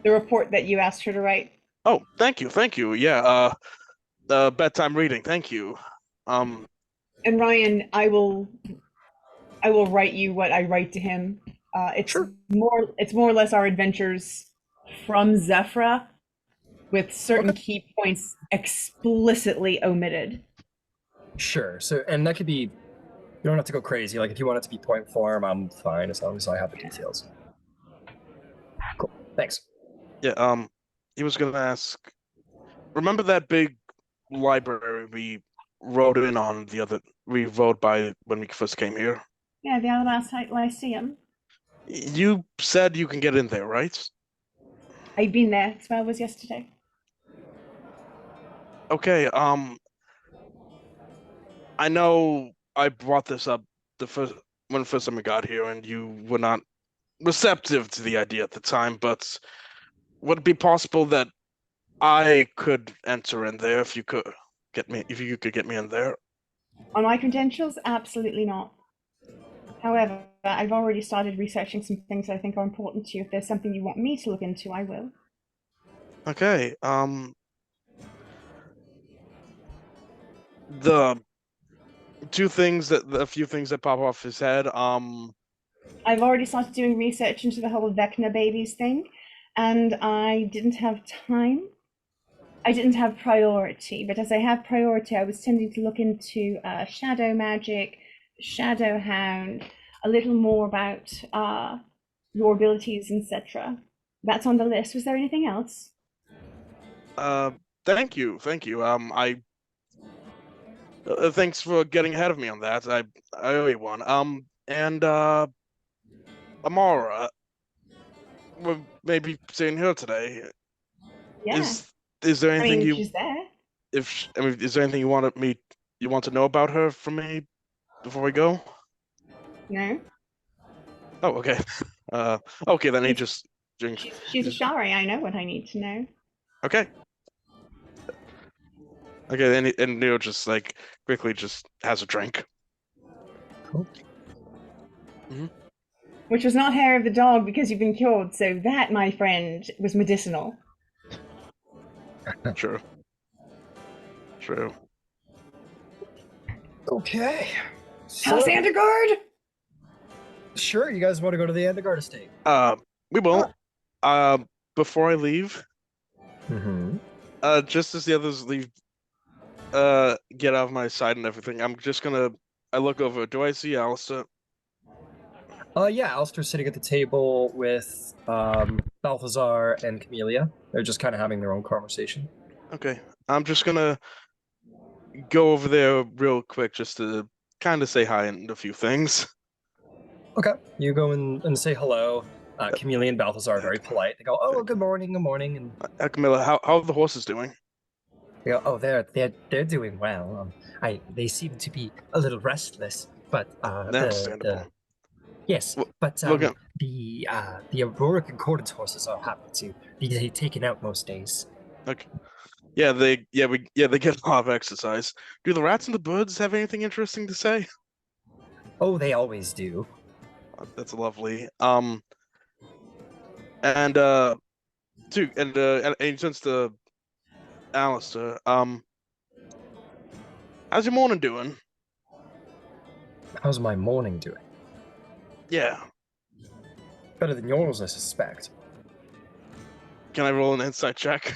the report that you asked her to write. Oh, thank you. Yeah, bedtime reading. Thank you. And Ryan, I will write you what I write to him. It's Sure. more or less our adventures from Zephyra, with certain key points explicitly omitted. Sure. So, and that could be, you don't have to go crazy. If you want it to be point form, I'm fine as long as I have the details. Cool. Thanks. Yeah. He was gonna ask. Remember that big library we rode in on we rode by when we first came here? Yeah, the Lyceum. You said you can get in there, right? I've been there. That's where I was yesterday. Okay, I know I brought this up when the first time we got here, and you were not receptive to the idea at the time, but would it be possible that I could enter in there if you could if you could get me in there? On my credentials, absolutely not. However, I've already started researching some things I think are important to you. If there's something you want me to look into, I will. Okay, the a few things that pop off his head, I've already started doing research into the whole Vecna babies thing, and I didn't have time. I didn't have priority, but as I have priority, I was tending to look into shadow magic, shadow hound, a little more about your abilities, etc. That's on the list. Was there anything else? thank you. Thanks for getting ahead of me on that. I owe you one. And Amara, we're maybe seeing her today. Yeah. Is there anything she's there. is there anything you want to know about her from me before we go? No. Oh, okay. Okay, then he just She's a Shari. I know what I need to know. Okay. Okay, then and Nero just like quickly just has a drink. Cool. Which was not hair of the dog because you've been cured, so that, my friend, was medicinal. True. Okay. House Andergard? Sure, you guys want to go to the Andergard estate? We will. Before I leave, just as the others leave, get out of my sight and everything, I look over. Do I see Allister? Yeah, Allister's sitting at the table with Balthazar and Camellia. They're just kind of having their own conversation. Okay, I'm just gonna go over there real quick just to kind of say hi and a few things. Okay, you go and say hello. Camellia and Balthazar are very polite. They go, "Oh, good morning, good morning." And Camilla, how are the horses doing? they go, "Oh, they're doing well. They seem to be a little restless, but Understandable. Yes, Well, but look the Aurora Concordant horses are happy to be taken out most days. Okay. Yeah, they get a lot of exercise. Do the rats and the birds have anything interesting to say? Oh, they always do. That's lovely. And since the Allister, how's your morning doing? How's my morning doing? Yeah. Better than yours, I suspect. Can I roll an insight check?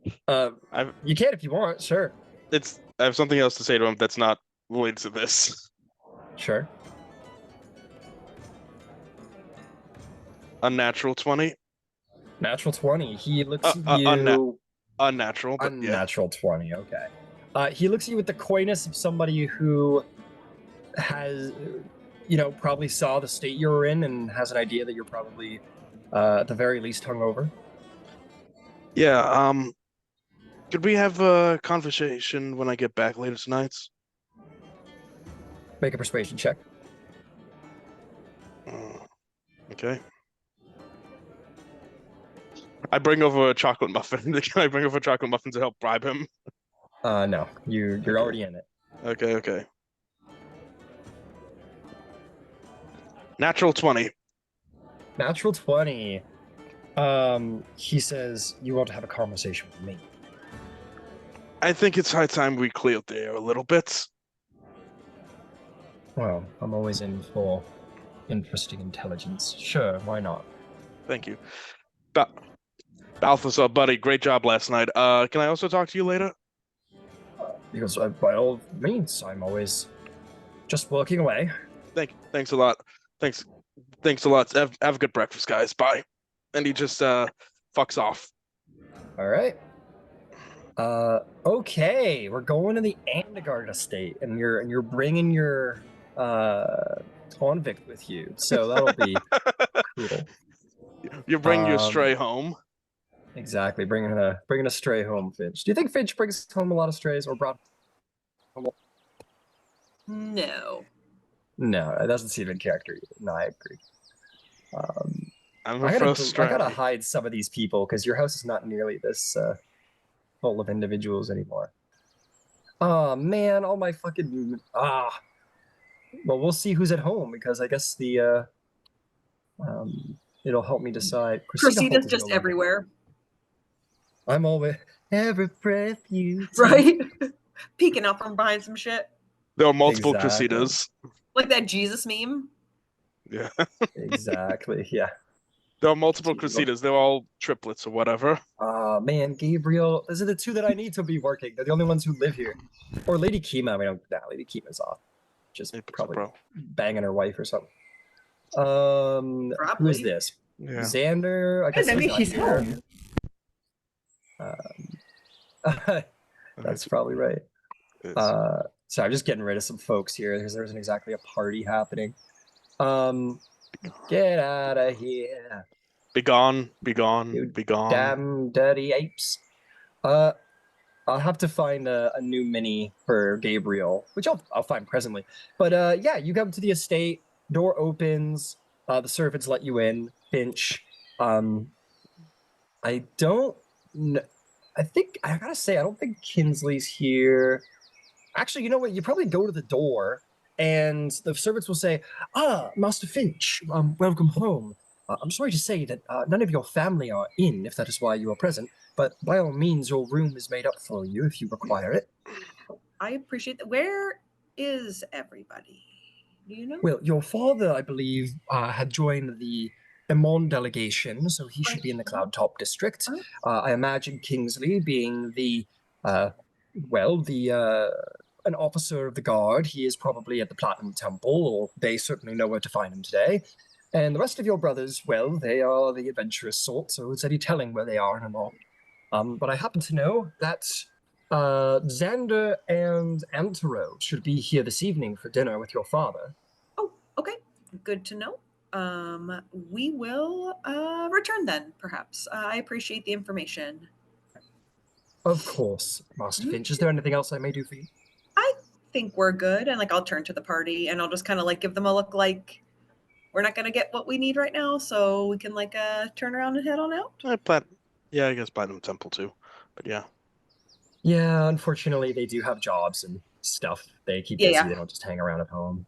You can if you want, sure. I have something else to say to him that's not related to this. Sure. Unnatural 20. Natural 20. He looks at you. Unnatural, but Unnatural 20, okay. He looks at you with the coyness of somebody who has, probably saw the state you were in and has an idea that you're probably, at the very least, hungover. Yeah, could we have a conversation when I get back later tonight? Make a persuasion check. Okay. I bring over a chocolate muffin. Can I bring over a chocolate muffin to help bribe him? No. You're Okay. already in it. Okay. Natural 20. Natural 20. He says, you want to have a conversation with me. I think it's high time we cleared the air a little bit. Well, I'm always in for interesting intelligence. Sure, why not? Thank you. Balthazar, buddy, great job last night. Can I also talk to you later? Because by all means, I'm always just working away. Thanks a lot. Thanks a lot. Have a good breakfast, guys. Bye. And he just fucks off. All right. Okay, we're going to the Andergard estate, and you're bringing your convict with you, so that'll be cool. You bring your stray home. Exactly, bringing a stray home, Finch. Do you think Finch brings home a lot of strays or brought home? No. No, it doesn't seem in character either. No, I agree. I'm I a gotta first hide some of these people because your house is not nearly this full of individuals anymore. Oh man, all my fucking Well, we'll see who's at home because I guess the it'll help me decide. Cressida's just everywhere. I'm always every breath you take. Right? Peeking out from behind some shit. There are multiple Exactly. Cressidas. Like that Jesus meme. Yeah. Exactly. Yeah. There are multiple Cressidas. They're all triplets or whatever. Man, Gabriel, those are the two that I need to be working. They're the only ones who live here. Or Lady Kima. I mean, Lady Kima's off. Just probably banging her wife or something. Who is this? Yeah. Xander. I guess Maybe she's here. home. That's probably right. So I'm just getting rid of some folks here because there isn't exactly a party happening. Get out of here. Be gone, be gone, You be gone. damn dirty apes. I'll have to find a new mini for Gabriel, which I'll find presently. But yeah, you come to the estate, door opens, the servants let you in, Finch. I don't know. I gotta say, I don't think Kinsley's here. Actually, you know what? You probably go to the door, and the servants will say, Master Finch, welcome home. I'm sorry to say that none of your family are in, if that is why you are present, but by all means, your room is made up for you if you require it. I appreciate that. Where is everybody? Do you know? Well, your father, I believe, had joined the Emon delegation, so he should be in the Cloudtop district. I imagine Kingsley being an officer of the guard. He is probably at the Platinum Temple, or they certainly know where to find him today. And the rest of your brothers, well, they are the adventurous sort, so it's any telling where they are in Emon. But I happen to know that Xander and Antero should be here this evening for dinner with your father. Oh, okay. Good to know. We will return then, perhaps. I appreciate the information. Of course, Master Finch. Is there anything else I may do for you? I think we're good. And I'll turn to the party and I'll just kind of give them a look like we're not going to get what we need right now. So we can turn around and head on out. Yeah, I guess Platinum Temple too. But yeah. Yeah, unfortunately, they do have jobs and stuff. They keep busy. They don't just hang around at home.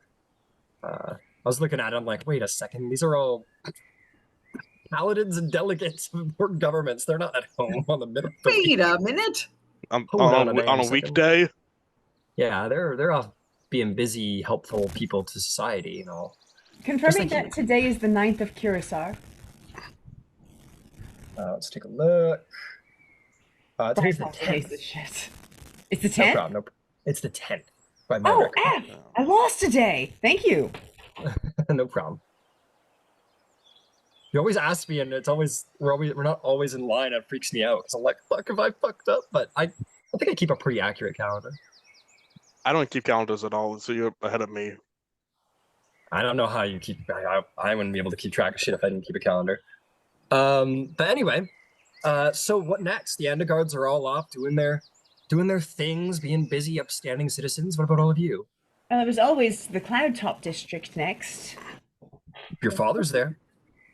I was looking at it. I'm like, wait a second. These are all paladins and delegates of important governments. They're not at home on the middle. Wait a minute. On a weekday? Yeah, they're off being busy, helpful people to society and all. Confirming that today is the 9th of Curacao. Let's take a look. Today's the 10th. It's the 10th? No problem. Nope. It's the 10th. By my record. F! I lost today. Thank you. No problem. You always ask me, and we're not always in line. It freaks me out. So I'm like, fuck, have I fucked up? But I think I keep a pretty accurate calendar. I don't keep calendars at all, so you're ahead of me. I don't know how you keep. I wouldn't be able to keep track of shit if I didn't keep a calendar. But anyway, so what next? The Enderguards are all off doing their things, being busy, upstanding citizens. What about all of you? It was always the Cloudtop district next. Your father's there.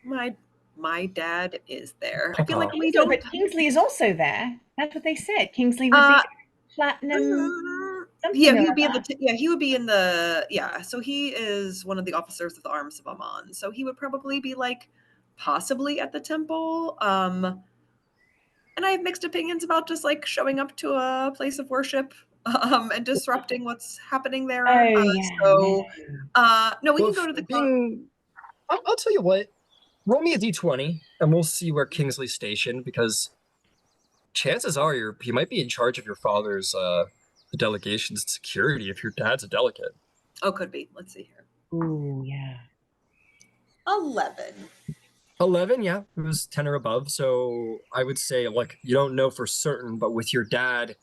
My dad is there. Papa. I feel like we don't. But Kingsley is also there. That's what they said. Kingsley would be platinum. Yeah, he would be in the. He would be in the. Yeah, so he is one of the officers of the arms of Emon. So he would probably be possibly at the temple. And I have mixed opinions about just showing up to a place of worship. And disrupting what's happening there. No, we can go to the. I'll tell you what. Roll me a d20, and we'll see where Kingsley's stationed, because chances are you might be in charge of your father's the delegation's security if your dad's a delegate. Oh, could be. Let's see here. Ooh, yeah. 11. 11, yeah. It was 10 or above, so I would say, you don't know for certain, but with your dad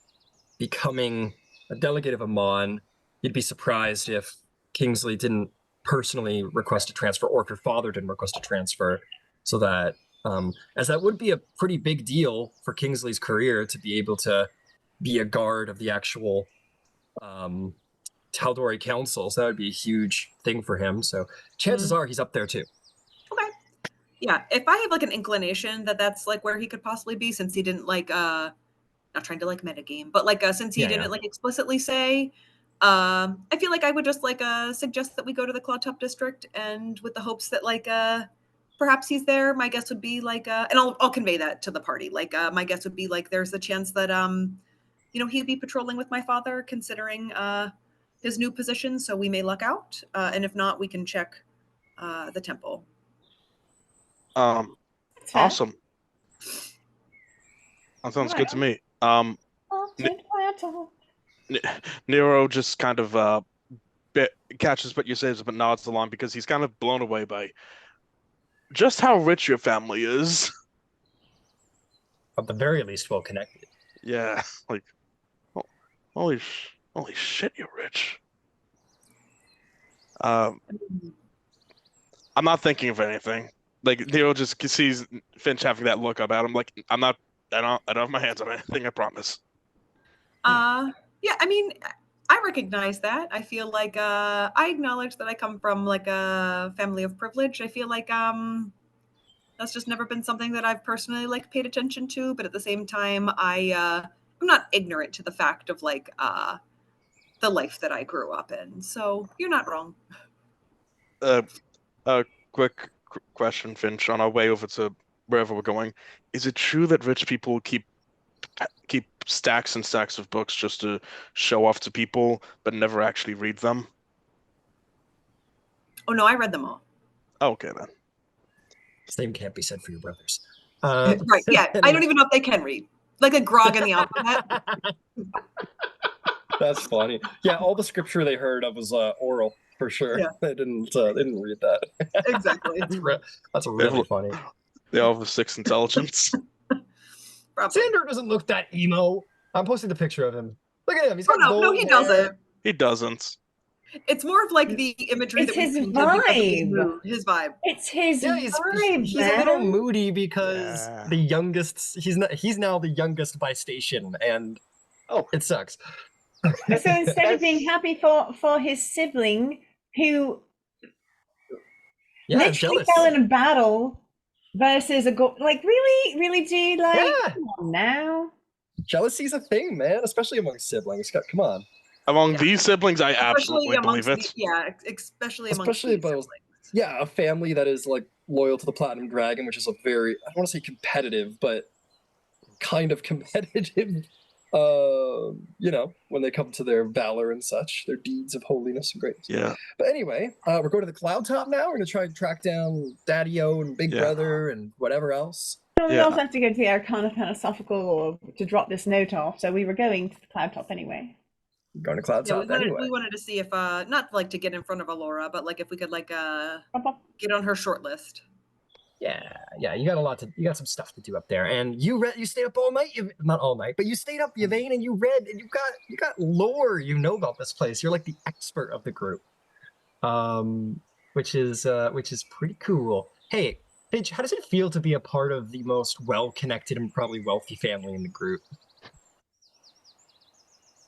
becoming a delegate of Emon, you'd be surprised if Kingsley didn't personally request a transfer, or if your father didn't request a transfer, so that as that would be a pretty big deal for Kingsley's career to be able to be a guard of the actual Tal'Dorei Council. So that would be a huge thing for him. So chances are he's up there too. Okay. Yeah, if I have like an inclination that that's like where he could possibly be, since he didn't like not trying to like metagame, but like since he didn't like explicitly say, I feel like I would just like suggest that we go to the Clawtop district, and with the hopes that like perhaps he's there. My guess would be like and I'll convey that to the party. Like my guess would be like there's a chance that you know, he'd be patrolling with my father, considering his new position, so we may luck out. And if not, we can check the temple. Awesome. That sounds good to me. Nero just kind of catches what you say, but nods along because he's kind of blown away by just how rich your family is. At the very least, well connected. Yeah, like, holy shit, you're rich. I'm not thinking of anything. Like, Nero just sees Finch having that look up at him. Like, I don't have my hands on anything. I promise. Yeah, I mean, I recognize that. I feel like I acknowledge that I come from like a family of privilege. I feel like that's just never been something that I've personally like paid attention to. But at the same time, I'm not ignorant to the fact of like the life that I grew up in. So you're not wrong. Quick question, Finch. On our way over to wherever we're going, is it true that rich people keep stacks and stacks of books just to show off to people, but never actually read them? Oh no, I read them all. Okay then. Same can't be said for your brothers. Right? Yeah, I don't even know if they can read. Like a grog in the alphabet. That's funny. Yeah, all the scripture they heard of was oral for sure. Yeah. They didn't read that. Exactly. That's really funny. They all have 6 intelligence. Cinder doesn't look that emo. I'm posting the picture of him. Look at him. He's got no, he doesn't. He doesn't. It's more of like the imagery It's that his we painted because of his vibe. mood, his vibe. It's his vibe. He's a little moody because the youngest. He's now the youngest by station, and it sucks. So instead of being happy for his sibling who literally fell in a battle versus a like really dude, like come on now. Jealousy's a thing, man, especially among siblings. Come on. Among these siblings, I absolutely believe it. Especially about siblings. Yeah, a family that is like loyal to the Platinum Dragon, which is a very, I don't want to say competitive, but kind of competitive. You know, when they come to their valor and such, their deeds of holiness and greatness. Yeah. But anyway, we're going to the cloud top now. We're gonna try and track down Daddy-O and Big Brother and whatever else. We also have to go to the Arcana Philosophical to drop this note off. So we were going to the cloud top anyway. Going to cloud top anyway. We wanted to see if not like to get in front of Aurora, but like if we could like get on her short list. Yeah, you got some stuff to do up there, and you stayed up all night. Not all night, but you stayed up, Yvain, and you read, and you got lore. You know about this place. You're like the expert of the group, which is pretty cool. Hey, Finch, how does it feel to be a part of the most well-connected and probably wealthy family in the group?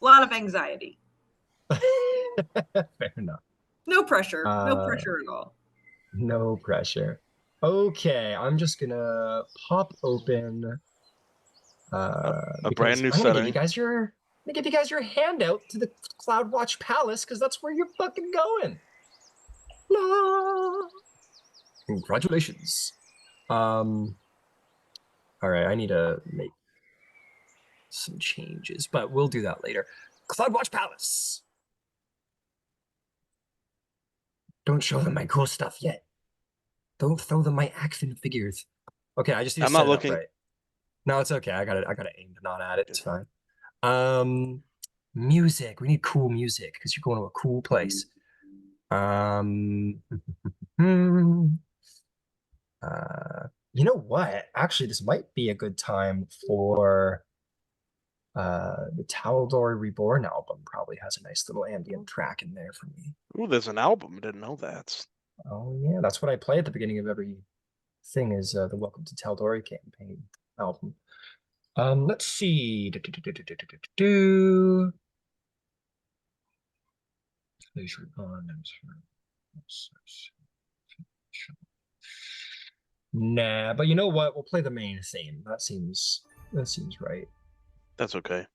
A lot of anxiety. Fair enough. No pressure. No pressure at all. No pressure. Okay, I'm just gonna pop open a brand new setting. I'm gonna give you guys your handout to the Cloudwatch Palace, because that's where you're fucking going. La! Congratulations. All right, I need to make some changes, but we'll do that later. Cloudwatch Palace. Don't show them my cool stuff yet. Don't throw them my action figures. Okay, I just need to set it up right. No, it's okay. I got it aimed not at it. It's fine. Music. We need cool music because you're going to a cool place. You know what? Actually, this might be a good time for the Tal'Dorei Reborn album. Probably has a nice little ambient track in there for me. Ooh, there's an album. I didn't know that. Oh yeah, that's what I play at the beginning of every thing is the Welcome to Tal'Dorei campaign album. Let's see. Nah, but you know what? We'll play the main theme. That seems right. That's okay.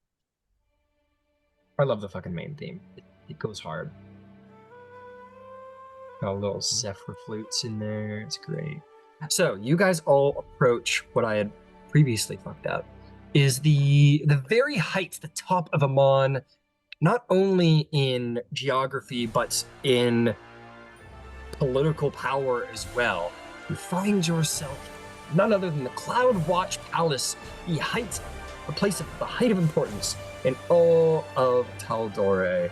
I love the fucking main theme. It goes hard. Got little zephyr flutes in there. It's great. So you guys all approach what I had previously fucked up. Is the very height, the top of Emon, not only in geography but in political power as well. You find yourself none other than the Cloud Watch Palace, the place of the height of importance in all of Tal'Dorei.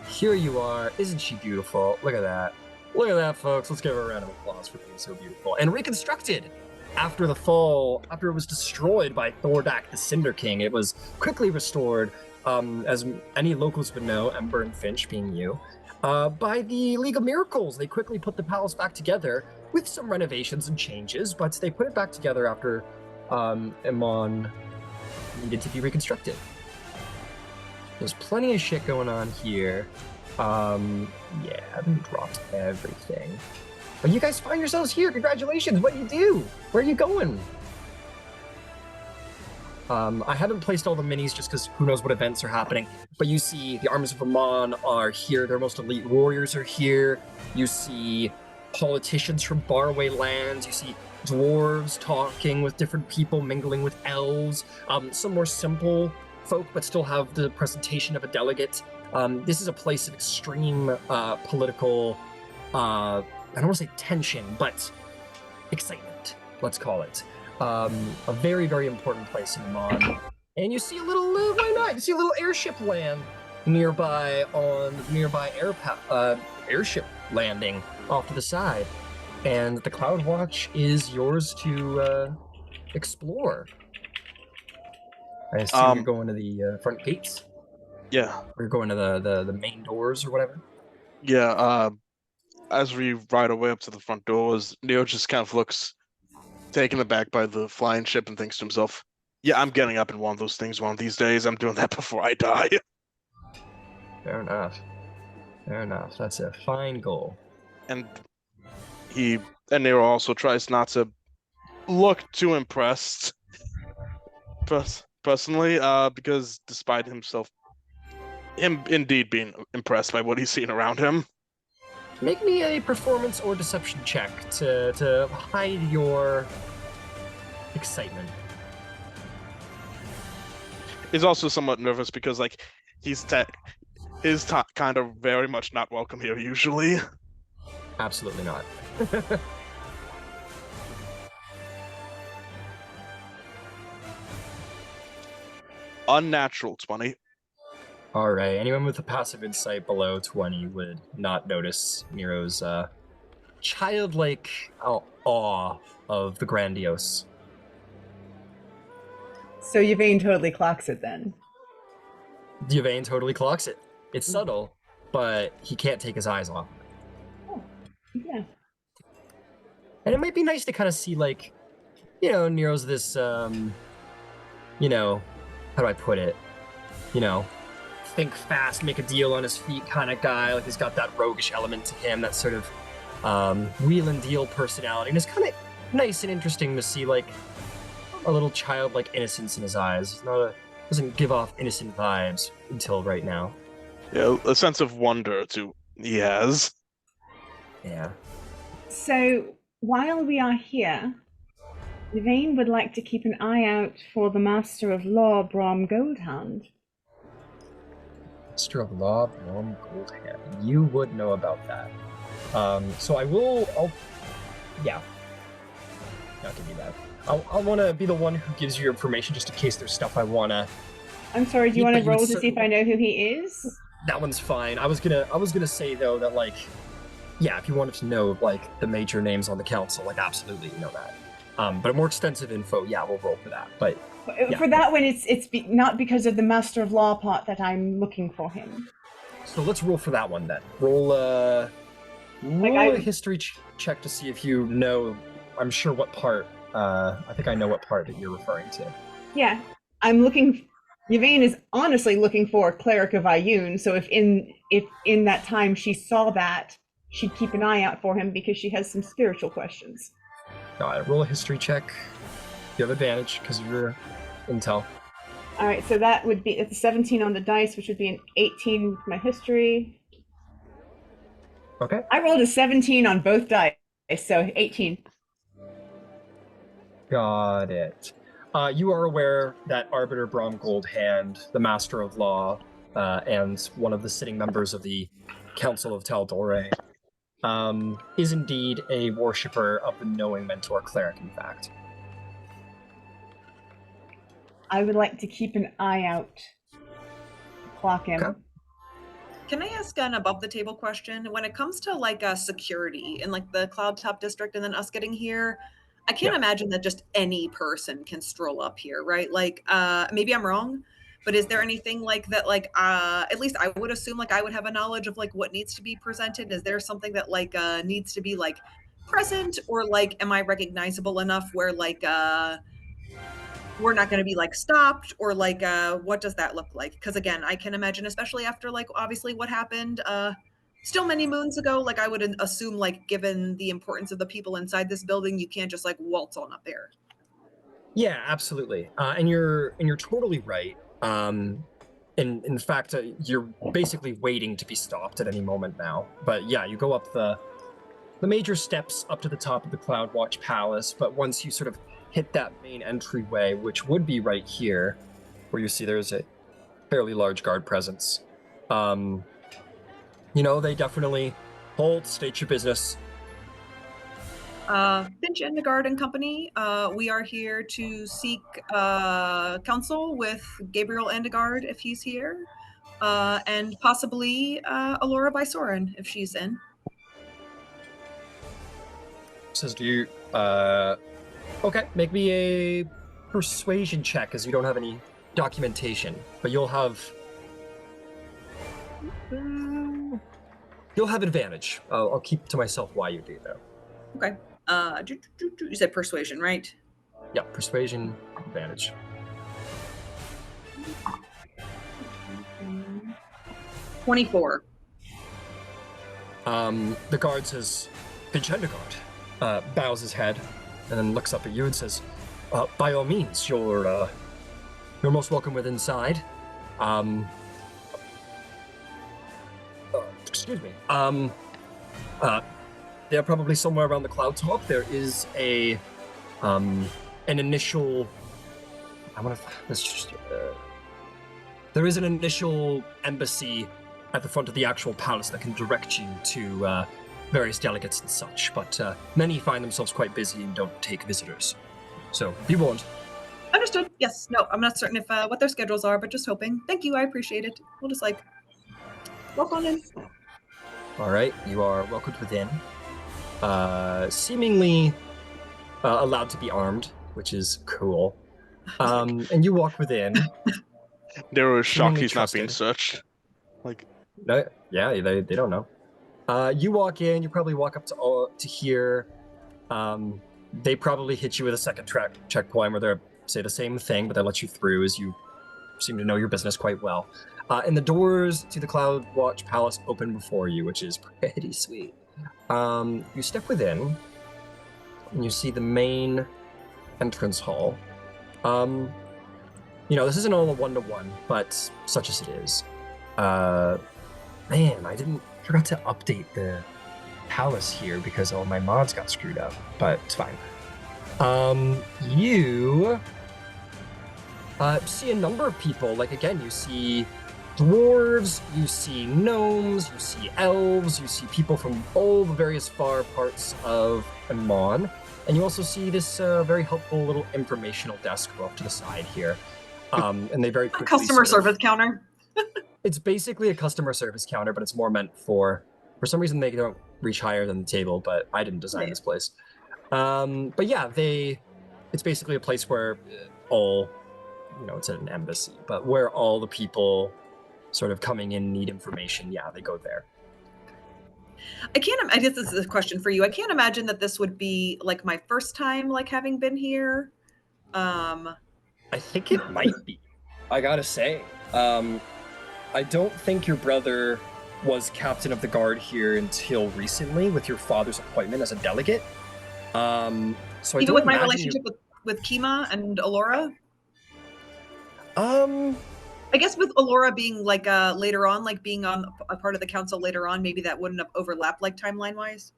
Here you are. Isn't she beautiful? Look at that. Look at that, folks. Let's give her a round of applause for being so beautiful. And reconstructed after the fall, after it was destroyed by Thordak, the Cinder King. It was quickly restored, as any locals would know, Ember and Finch being you, by the League of Miracles. They quickly put the palace back together with some renovations and changes, but they put it back together after Emon needed to be reconstructed. There's plenty of shit going on here. Yeah, I haven't dropped everything. But you guys find yourselves here. Congratulations. What do you do? Where are you going? I haven't placed all the minis just because who knows what events are happening. But you see the armies of Emon are here. Their most elite warriors are here. You see politicians from faraway lands. You see dwarves talking with different people, mingling with elves. Some more simple folk, but still have the presentation of a delegate. This is a place of extreme political, I don't want to say tension, but excitement, let's call it. A very, very important place in Emon. And you see a little, why not? You see a little airship land nearby on the nearby airship landing off to the side. And the Cloud Watch is yours to explore. I assume you're going to the front gates? Yeah. Or you're going to the main doors or whatever? Yeah, as we ride our way up to the front doors, Nero just kind of looks taken aback by the flying ship and thinks to himself, yeah, I'm getting up in one of those things one of these days. I'm doing that before I die. Fair enough. Fair enough. That's a fine goal. And Nero also tries not to look too impressed personally, because despite him indeed being impressed by what he's seen around him. Make me a performance or deception check to hide your excitement. He's also somewhat nervous because, like, he's kind of very much not welcome here usually. Absolutely not. Unnatural 20. All right. Anyone with a passive insight below 20 would not notice Nero's childlike awe of the grandiose. So Yvain totally clocks it then. Yvain totally clocks it. It's subtle, but he can't take his eyes off. Oh, yeah. And it might be nice to kind of see, like, Nero's this, how do I put it? Think fast, make a deal on his feet kind of guy. Like, he's got that roguish element to him, that sort of wheel and deal personality. And it's kind of nice and interesting to see, like, a little childlike innocence in his eyes. Doesn't give off innocent vibes until right now. Yeah, a sense of wonder too. He has. Yeah. So while we are here, Yvain would like to keep an eye out for the Master of Law, Brom Goldhand. Master of Law, Brom Goldhand. You would know about that. So I'll give you that. I'll want to be the one who gives you your information just in case there's stuff I want to... I'm sorry, do you want to roll to see if I know who he is? That one's fine. I was gonna say, though, that, like, yeah, if you wanted to know, like, the major names on the council, like, absolutely, you know that. But more extensive info, yeah, we'll roll for that. But yeah. For that one, it's not because of the Master of Law part that I'm looking for him. So let's roll for that one, then. Roll a history check to see if you know I'm sure what part. I think I know what part that you're referring to. Yeah, I'm looking. Yvain is honestly looking for a cleric of Ioun. So if in that time she saw that, she'd keep an eye out for him because she has some spiritual questions. Roll a history check. You have advantage because of your intel. All right, so that would be it's a 17 on the dice, which would be an 18 with my history. Okay. I rolled a 17 on both dice, so 18. Got it. You are aware that Arbiter Brom Goldhand, the Master of Law, and one of the sitting members of the Council of Tal'Dorei, is indeed a worshipper of the Knowing Mentor Cleric, in fact. I would like to keep an eye out. Clock him. Okay. Can I ask an above the table question? When it comes to like security in like the Cloud Top district and then us getting here, I can't imagine that just any person can stroll up here, right? Like maybe I'm wrong, but is there anything like that, like at least I would assume like I would have a knowledge of like what needs to be presented? Is there something that like needs to be like present, or like am I recognizable enough where like we're not going to be like stopped, or like what does that look like? Because again, I can imagine, especially after like obviously what happened still many moons ago, like I would assume like given the importance of the people inside this building, you can't just like waltz on up there. Yeah, absolutely. And you're totally right. In fact, you're basically waiting to be stopped at any moment now. But yeah, you go up the major steps up to the top of the Cloud Watch Palace, but once you sort of hit that main entryway, which would be right here, where you see there's a fairly large guard presence, they definitely hold, state your business. Finch and the guard and company, we are here to seek counsel with Gabriel Endegard if he's here, and possibly Aurora Visorin if she's in. Says, do you, okay, make me a persuasion check, as you don't have any documentation, but you'll have advantage. I'll keep to myself why you do, though. Okay. You said persuasion, right? Yeah, persuasion, advantage. 24. The guard says, Finch Endegard, bows his head, and then looks up at you and says, by all means, you're most welcome within inside. Excuse me. They're probably somewhere around the cloud top. There is an initial. There is an initial embassy at the front of the actual palace that can direct you to various delegates and such. But many find themselves quite busy and don't take visitors. So be warned. Understood. Yes. No, I'm not certain if what their schedules are, but just hoping. Thank you. I appreciate it. We'll just like walk on in. All right, you are welcomed within. Seemingly allowed to be armed, which is cool. And you walk within. Nero is shocked Seemingly he's not being trusted. searched. Like, No, yeah, they don't know. You walk in. You probably walk up to here. They probably hit you with a second checkpoint where they say the same thing, but they let you through as you seem to know your business quite well. And the doors to the Cloud Watch Palace open before you, which is pretty sweet. You step within, and you see the main entrance hall. This isn't all a one-to-one, but such as it is. Man, forgot to update the palace here because all my mods got screwed up, but it's fine. You see a number of people. Like, again, you see dwarves, you see gnomes, you see elves, you see people from all the various far parts of Emon, and you also see this very helpful little informational desk off to the side here. And they very quickly Customer service counter. It's basically a customer service counter, but it's more meant for some reason they don't reach higher than the table, but I didn't design this place. But yeah, it's basically a place where all, it's an embassy, but where all the people sort of coming in need information, yeah, they go there. I guess this is a question for you. I can't imagine that this would be like my first time like having been here. I think it might be. I gotta say. I don't think your brother was captain of the guard here until recently with your father's appointment as a delegate. So I even don't with my imagine relationship with Kima and Aurora. you... I guess with Aurora being like later on, like being on a part of the council later on, maybe that wouldn't have overlapped like timeline wise.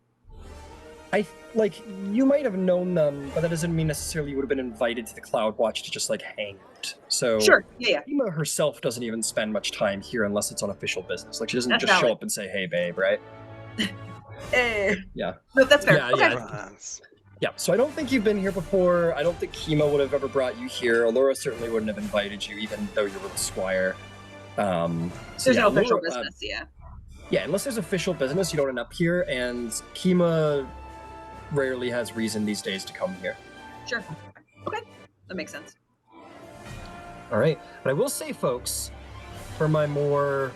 You might have known them, but that doesn't mean necessarily you would have been invited to the Cloud Watch to just like hang out. So Sure, yeah. Kima herself doesn't even spend much time here unless it's on official business. Like she doesn't That's just show valid. up and say, "Hey, babe," right? Yeah, Yeah. that's fair. Yeah, Okay. yeah. Yeah, so I don't think you've been here before. I don't think Kima would have ever brought you here. Aurora certainly wouldn't have invited you, even though you were the squire. There's no official business, Yeah, unless there's official business, you don't end up here, and Kima rarely has reason these days to come here. Sure. Okay, that makes sense. All right, but I will say, folks, for my more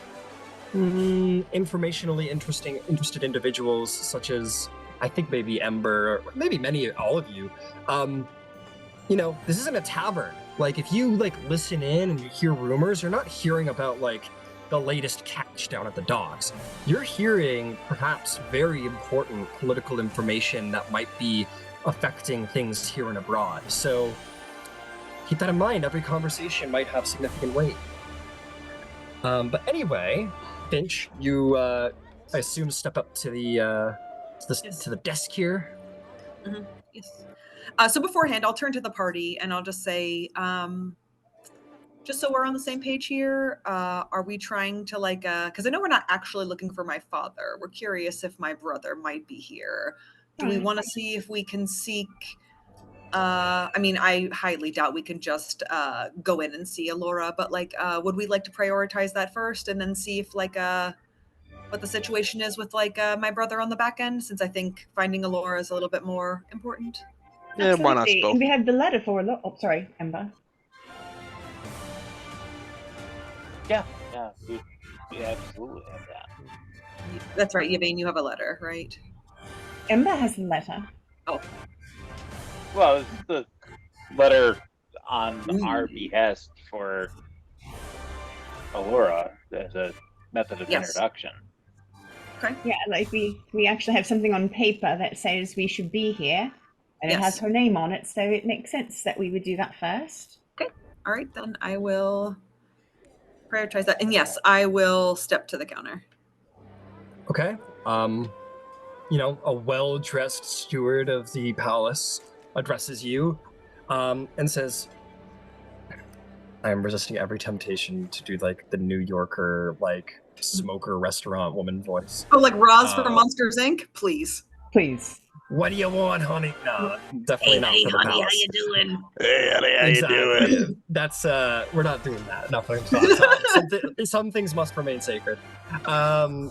informationally interested individuals, such as I think maybe Ember, or maybe all of you, this isn't a tavern. Like, if you listen in and you hear rumors, you're not hearing about the latest catch down at the docks. You're hearing perhaps very important political information that might be affecting things here and abroad. So keep that in mind. Every conversation might have significant weight. But anyway, Finch, you I assume step up to the to the desk here. Mm-hmm. Yes. So beforehand, I'll turn to the party and I'll just say, just so we're on the same page here, are we trying to because I know we're not actually looking for my father. We're curious if my brother might be here. Do we want to see if we can seek? I mean, I highly doubt we can just go in and see Aurora, but would we like to prioritize that first and then see if what the situation is with my brother on the back end, since I think finding Aurora is a little bit more important. Yeah, why not Absolutely. both? And we have the letter for Aurora. Oh, sorry, Ember. Yeah, we absolutely have that. That's right, Yvain, you have a letter, right? Ember has the letter. Oh. Well, it's the letter on our behest for Aurora as a method of introduction. Okay. Yeah, we actually have something on paper that says we should be here, and it has her name on it, so it makes sense that we would do that first. Okay. All right, then I will prioritize that. And yes, I will step to the counter. Okay. A well-dressed steward of the palace addresses you and says, I am resisting every temptation to do the New Yorker smoker restaurant woman voice. Oh, like Roz from Monsters Inc? Please. What do you want, honey? No, definitely not for the honey, palace. how you doing? Hey, honey, how you doing? That's we're not doing that. Nothing. Some things must remain sacred.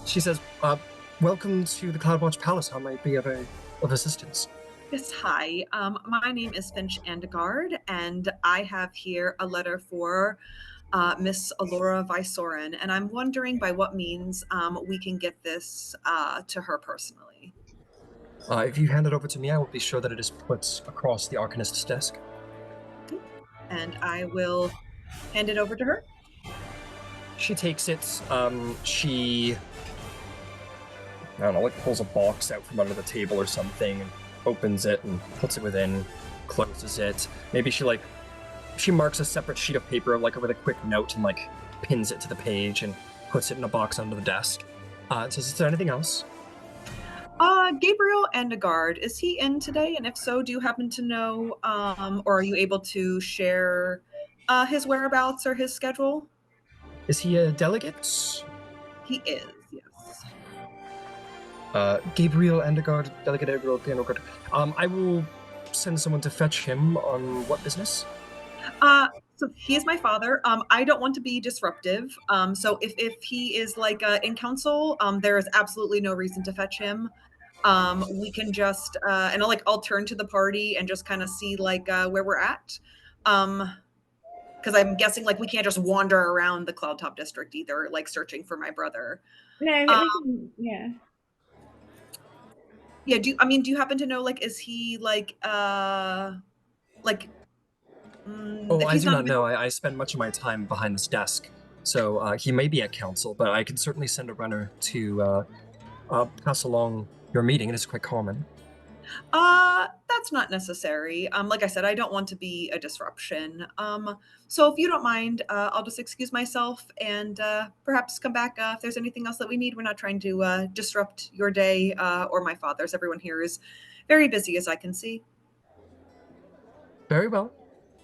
She says, welcome to the Cloudwatch Palace. How might I be of assistance? Yes, hi. My name is Finch Andegard, and I have here a letter for Miss Aurora Vysoren, and I'm wondering by what means we can get this to her personally. If you hand it over to me, I will be sure that it is put across the Arcanist's desk. Okay. And I will hand it over to her. She takes it. She, I don't know, pulls a box out from under the table or something, and opens it and puts it within, closes it. Maybe she marks a separate sheet of paper with a quick note and pins it to the page and puts it in a box under the desk. And says, is there anything else? Gabriel Andegard, is he in today? And if so, do you happen to know, or are you able to share his whereabouts or his schedule? Is he a delegate? He is, yes. Gabriel Andegard, Delegate Gabriel Andegard. I will send someone to fetch him on what business? So he is my father. I don't want to be disruptive. So if he is in council, there is absolutely no reason to fetch him. We can just and I'll turn to the party and just kind of see where we're at. Because I'm guessing we can't just wander around the Cloudtop district either, searching for my brother. No, yeah. Yeah, do you happen to know, like, is he like like Oh, if I he's do not not know. I spend much of my time behind this desk, so he may be at council, but I can certainly send a runner to pass along your meeting. It is quite common. that's not necessary. Like I said, I don't want to be a disruption. So if you don't mind, I'll just excuse myself and perhaps come back if there's anything else that we need. We're not trying to disrupt your day or my father's. Everyone here is very busy, as I can see. Very well.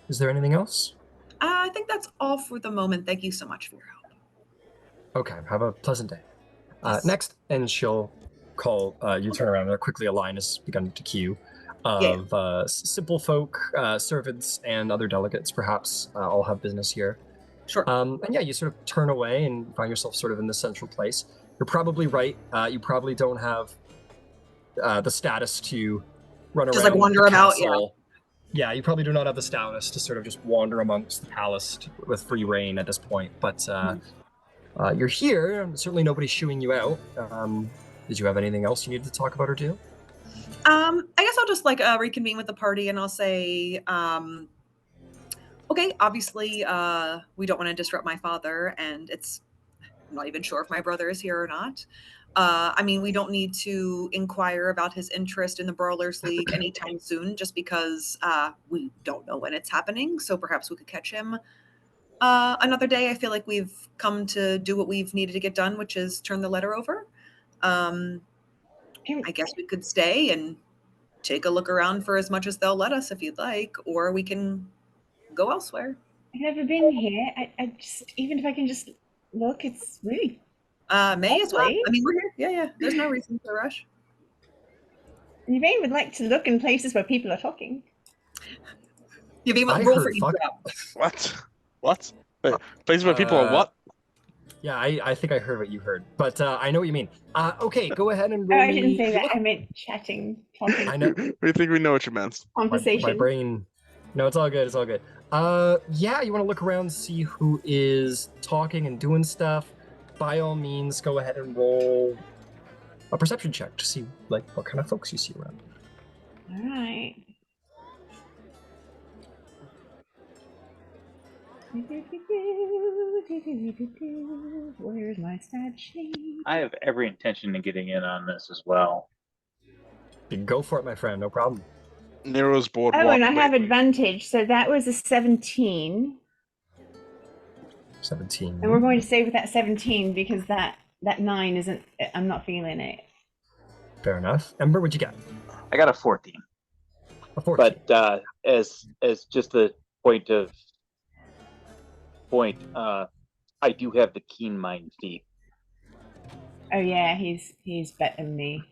Is there anything else? I think that's all for the moment. Thank you so much for your help. Okay, have a pleasant day. Yes. Next, and she'll call, you turn around, and quickly a line has begun to queue of simple folk, servants, and other delegates, perhaps, all have business here. Sure. And yeah, you sort of turn away and find yourself sort of in the central place. You're probably right. You probably don't have the status to run Just, around like, wander the about, castle. Yeah, you probably do not have the status to sort of just wander amongst the palace with free reign at this point. But you're here, and certainly nobody's shooing you out. Did you have anything else you needed to talk about or do? I guess I'll just like reconvene with the party and I'll say, okay, obviously we don't want to disrupt my father, and I'm not even sure if my brother is here or not. I mean, we don't need to inquire about his interest in the Brawlers League anytime soon, just because we don't know when it's happening. So perhaps we could catch him another day. I feel like we've come to do what we've needed to get done, which is turn the letter over. I guess we could stay and take a look around for as much as they'll let us if you'd like, or we can go elsewhere. I've never been here. I just, even if I can just look, it's really May as well. lovely. I mean, we're here. Yeah. There's no reason to rush. Yvain would like to look in places where people are talking. Yvain, I roll heard for fuck. eavesdrop. What? Wait, places where people are what? Yeah, I think I heard what you heard, but I know what you mean. Okay, go ahead and roll Oh, I didn't me. say if you that. look- I meant chatting, talking, I know. We think we know what you meant. conversation. My brain. No, it's all good. It's all good. Yeah, you want to look around, see who is talking and doing stuff. By all means, go ahead and roll a perception check to see like what kind of folks you see around. All right. Where's my stat sheet? I have every intention of getting in on this as well. You can go for it, my friend. No problem. Nero's board. Oh, and I have wait. advantage, so that was a 17. 17. And we're going to stay with that 17 because that 9 isn't. I'm not feeling it. Fair enough. Ember, what'd you get? I got a 14. A 14. But as just a point, I do have the keen mind feat. Oh yeah, he's better than me.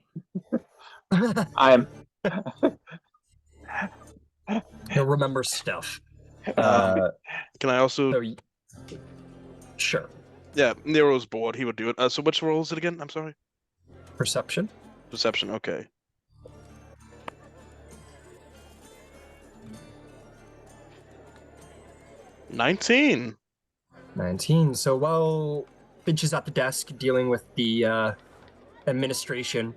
I'm He'll remember stuff. Can I also? So, sure. Yeah, Nero's board. He would do it. So which roll is it again? I'm sorry. Perception. Perception. Okay. $19. 19. So while Finch is at the desk dealing with the administration,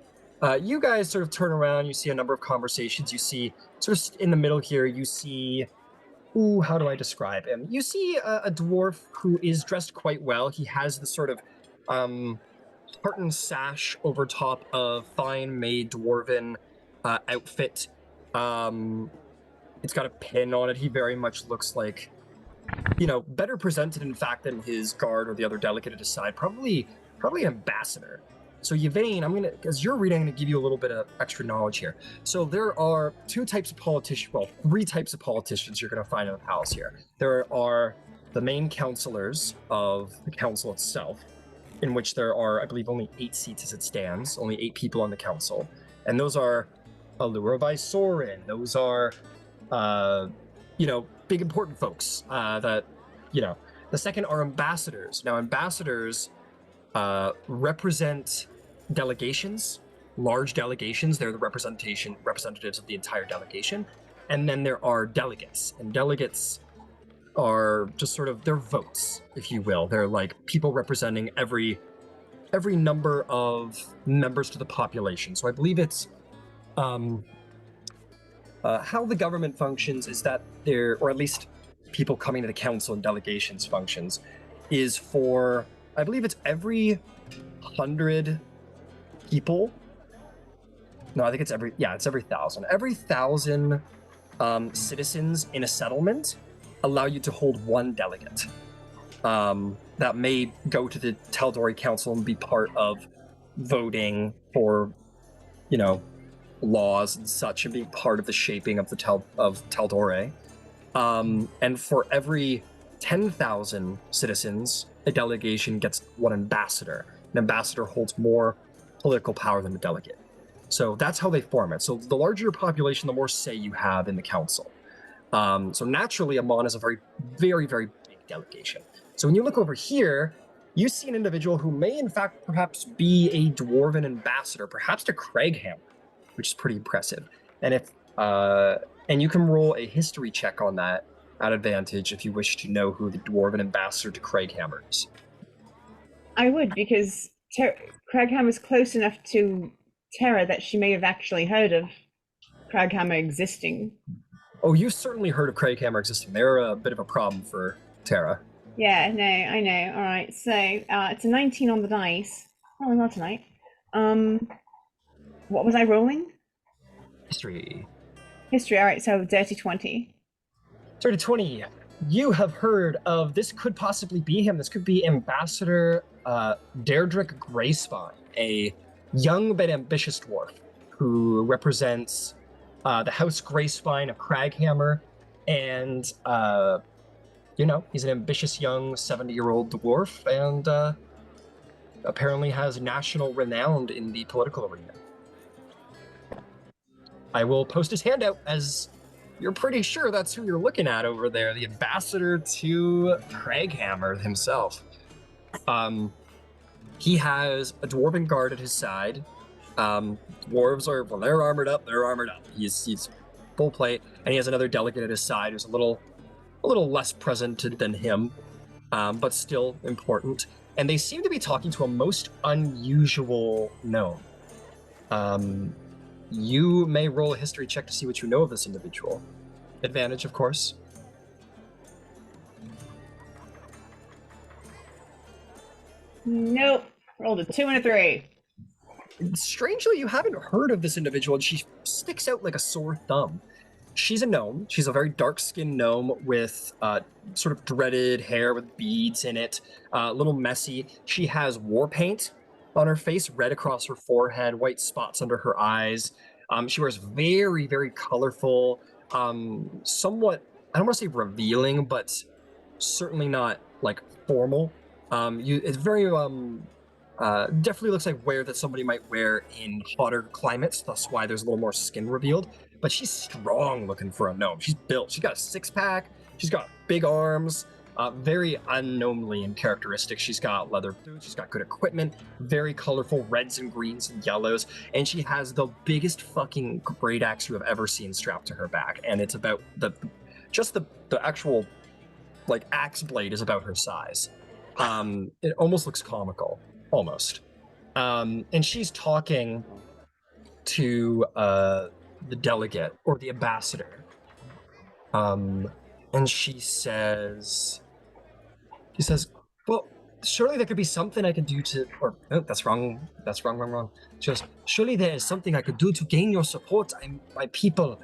you guys sort of turn around. You see a number of conversations. You see sort of in the middle here, you see, ooh, how do I describe him? You see a dwarf who is dressed quite well. He has the sort of tartan sash over top of fine made dwarven outfit. It's got a pin on it. He very much looks like, you know, better presented in fact than his guard or the other delegate at his side. Probably an ambassador. So Yvain, as you're reading, I'm gonna give you a little bit of extra knowledge here. So there are three types of politicians you're gonna find in the palace here. There are the main councilors of the council itself, in which there are, I believe, only 8 seats as it stands, only 8 people on the council. And those are Allura Visorin. Those are, big important folks that, the second are ambassadors. Now, ambassadors represent delegations, large delegations. They're the representatives of the entire delegation. And then there are delegates, and delegates are just sort of their votes, if you will. They're like people representing every number of members to the population. So I believe it's How the government functions is that or at least people coming to the council and delegations functions, is for, I believe it's every 100 people. No, I think it's every 1,000. Every 1,000 citizens in a settlement allow you to hold one delegate. That may go to the Tal'Dorei Council and be part of voting for, laws and such, and being part of the shaping of Tal'Dorei. And for every 10,000 citizens, a delegation gets one ambassador. An ambassador holds more political power than a delegate. So that's how they form it. So the larger your population, the more say you have in the council. So naturally, Emon is a very, very, very big delegation. So when you look over here, you see an individual who may, in fact, perhaps be a dwarven ambassador, perhaps to Craighammer, which is pretty impressive. And and you can roll a history check on that at advantage if you wish to know who the dwarven ambassador to Craighammer is. I would, because Craighammer's close enough to Terra that she may have actually heard of Craighammer existing. Oh, you certainly heard of Craighammer existing. They're a bit of a problem for Terra. Yeah, no, I know. All right, so it's a 19 on the dice. Oh, not tonight. What was I rolling? History. History, all right, so dirty 20. Dirty 20. You have heard of, this could possibly be him. This could be Ambassador Deirdrick Greyspine, a young but ambitious dwarf who represents the House Greyspine of Craighammer, and he's an ambitious young 70-year-old dwarf, and apparently has national renown in the political arena. I will post his handout, as you're pretty sure that's who you're looking at over there, the ambassador to Craighammer himself. He has a dwarven guard at his side. Dwarves are, when they're armored up, they're armored up. He's full plate, and he has another delegate at his side who's a little less presented than him, but still important. And they seem to be talking to a most unusual gnome. You may roll a history check to see what you know of this individual. Advantage, of course. Nope. Rolled a 2 and a 3. Strangely, you haven't heard of this individual, and she sticks out like a sore thumb. She's a gnome. She's a very dark-skinned gnome with sort of dreaded hair with beads in it, a little messy. She has war paint on her face, red across her forehead, white spots under her eyes. She wears very, very colorful, somewhat, I don't want to say revealing, but certainly not like formal. It's very, definitely looks like wear that somebody might wear in hotter climates. That's why there's a little more skin revealed. But she's strong looking for a gnome. She's built. She's got a six-pack. She's got big arms. Very unknownly in characteristics. She's got leather boots. She's got good equipment. Very colorful reds and greens and yellows. And she has the biggest fucking great axe you have ever seen strapped to her back. And it's about the actual like axe blade is about her size. It almost looks comical. Almost. And she's talking to the delegate or the ambassador. And she says, well, surely there could be something I could do to, or no, that's wrong. Just, surely there is something I could do to gain your support. My people,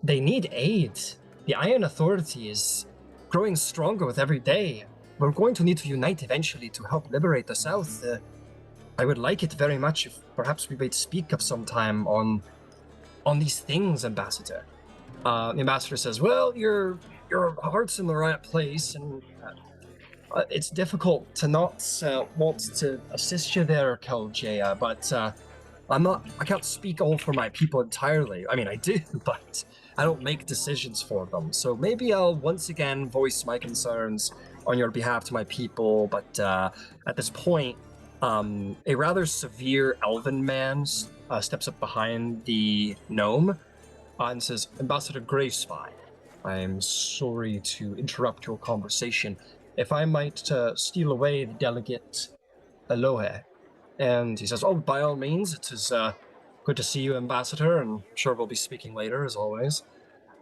they need aid. The Iron Authority is growing stronger with every day. We're going to need to unite eventually to help liberate the South. I would like it very much if perhaps we might speak of some time on these things, Ambassador. The Ambassador says, well, your heart's in the right place, and it's difficult to not want to assist you there, Keljaya, but I can't speak all for my people entirely. I mean, I do, but I don't make decisions for them. So maybe I'll once again voice my concerns on your behalf to my people, but at this point, a rather severe elven man steps up behind the gnome and says, Ambassador Greyspine, I am sorry to interrupt your conversation. If I might steal away the delegate Alohe. And he says, oh, by all means, it is Good to see you, Ambassador, and I'm sure we'll be speaking later, as always.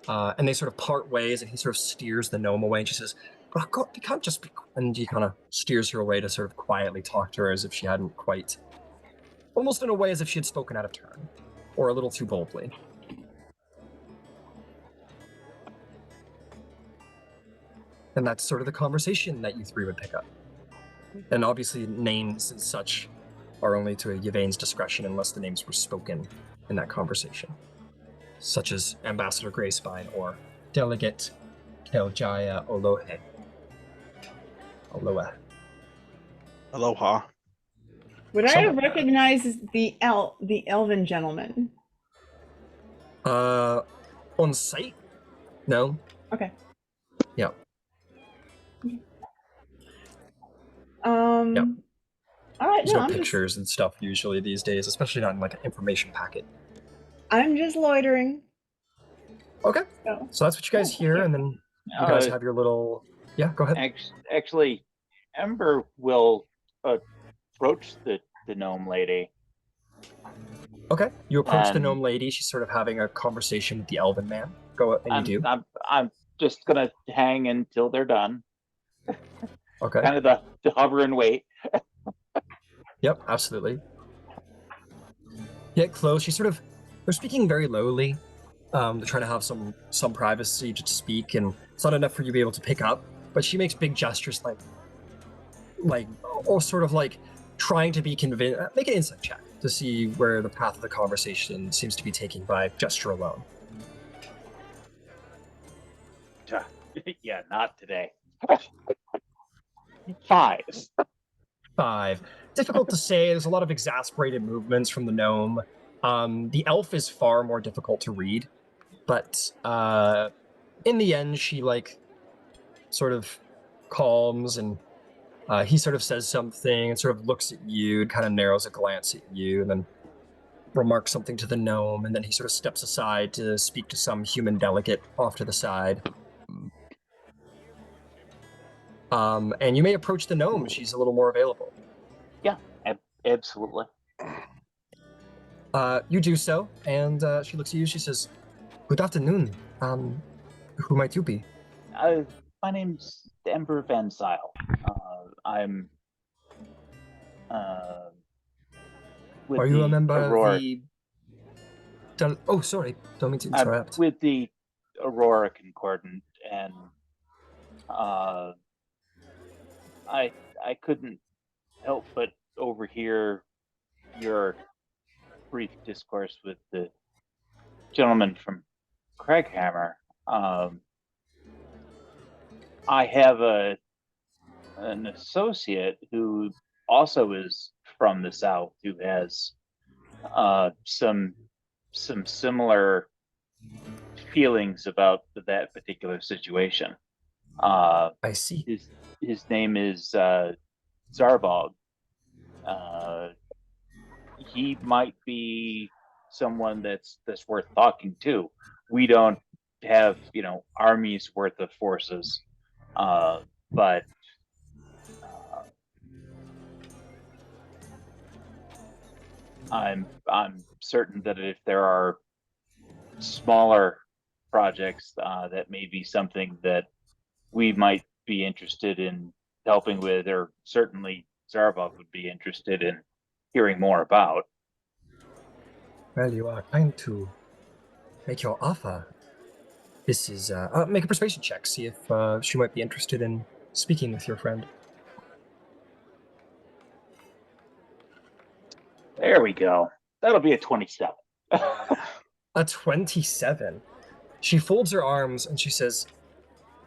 And they sort of part ways, and he sort of steers the gnome away, and she says, "But God, you can't just be..." And he kind of steers her away to sort of quietly talk to her as if she hadn't quite... Almost in a way as if she had spoken out of turn, or a little too boldly. And that's sort of the conversation that you three would pick up. And obviously names and such are only to Yvain's discretion unless the names were spoken in that conversation. Such as Ambassador Greyspine or Delegate Keljaya Olohe. Aloha. Aloha. Would I Somewhat. recognize the elven gentleman? On sight? No. Okay. Yeah. All right. There's No, no I'm pictures and stuff usually these days, especially not in like an information packet. I'm just loitering. Okay. So that's what you guys hear, and then you guys have your little... Yeah, go ahead. Actually, Ember will approach the gnome lady. Okay. You approach the And- gnome lady. She's sort of having a conversation with the elven man. Go and you do. I'm just gonna hang until they're done. Okay. Kind of the hover and wait. Yep, absolutely. Get close. They're speaking very lowly. They're trying to have some privacy to speak, and it's not enough for you to be able to pick up. But she makes big gestures, or sort of like trying to be convinced. Make an insight check to see where the path of the conversation seems to be taking by gesture alone. Yeah, not today. 5. 5. Difficult to say. There's a lot of exasperated movements from the gnome. The elf is far more difficult to read, but in the end, she sort of calms, and he sort of says something and sort of looks at you and kind of narrows a glance at you, and then remarks something to the gnome, and then he sort of steps aside to speak to some human delegate off to the side. And you may approach the gnome. She's a little more available. Yeah, absolutely. You do so, and she looks at you. She says, "Good afternoon. Who might you be?" My name's Ember Van Zyle. I'm with Are you a member Aurora, of the... Oh, sorry. Don't mean to interrupt. with the Aurora Concordant, and I couldn't help but overhear your brief discourse with the gentleman from Craighammer. I have an associate who also is from the South, who has some similar feelings about that particular situation. I see. His name is Zarvolg. He might be someone that's worth talking to. We don't have armies worth of forces, but I'm certain that if there are smaller projects, that may be something that we might be interested in helping with, or certainly Zarvolg would be interested in hearing more about. Well, you are kind to make your offer. This is... make a persuasion check. See if she might be interested in speaking with your friend. There we go. That'll be a 27. A 27. She folds her arms and she says,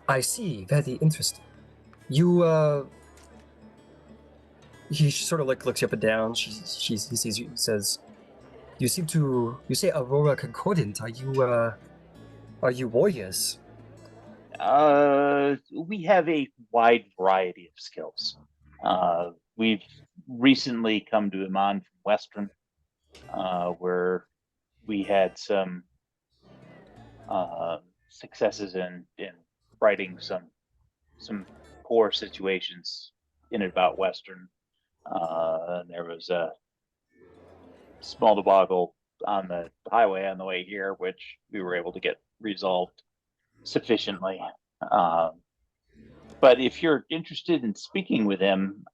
"I see. Very interesting. You, He sort of looks you up and down. He sees you and says, You say Aurora Concordant. Are you warriors?" We have a wide variety of skills. We've recently come to Emon from Western, where we had some successes in righting some poor situations in and about Western. There was a small debacle on the highway on the way here, which we were able to get resolved sufficiently. But if you're interested in speaking with him,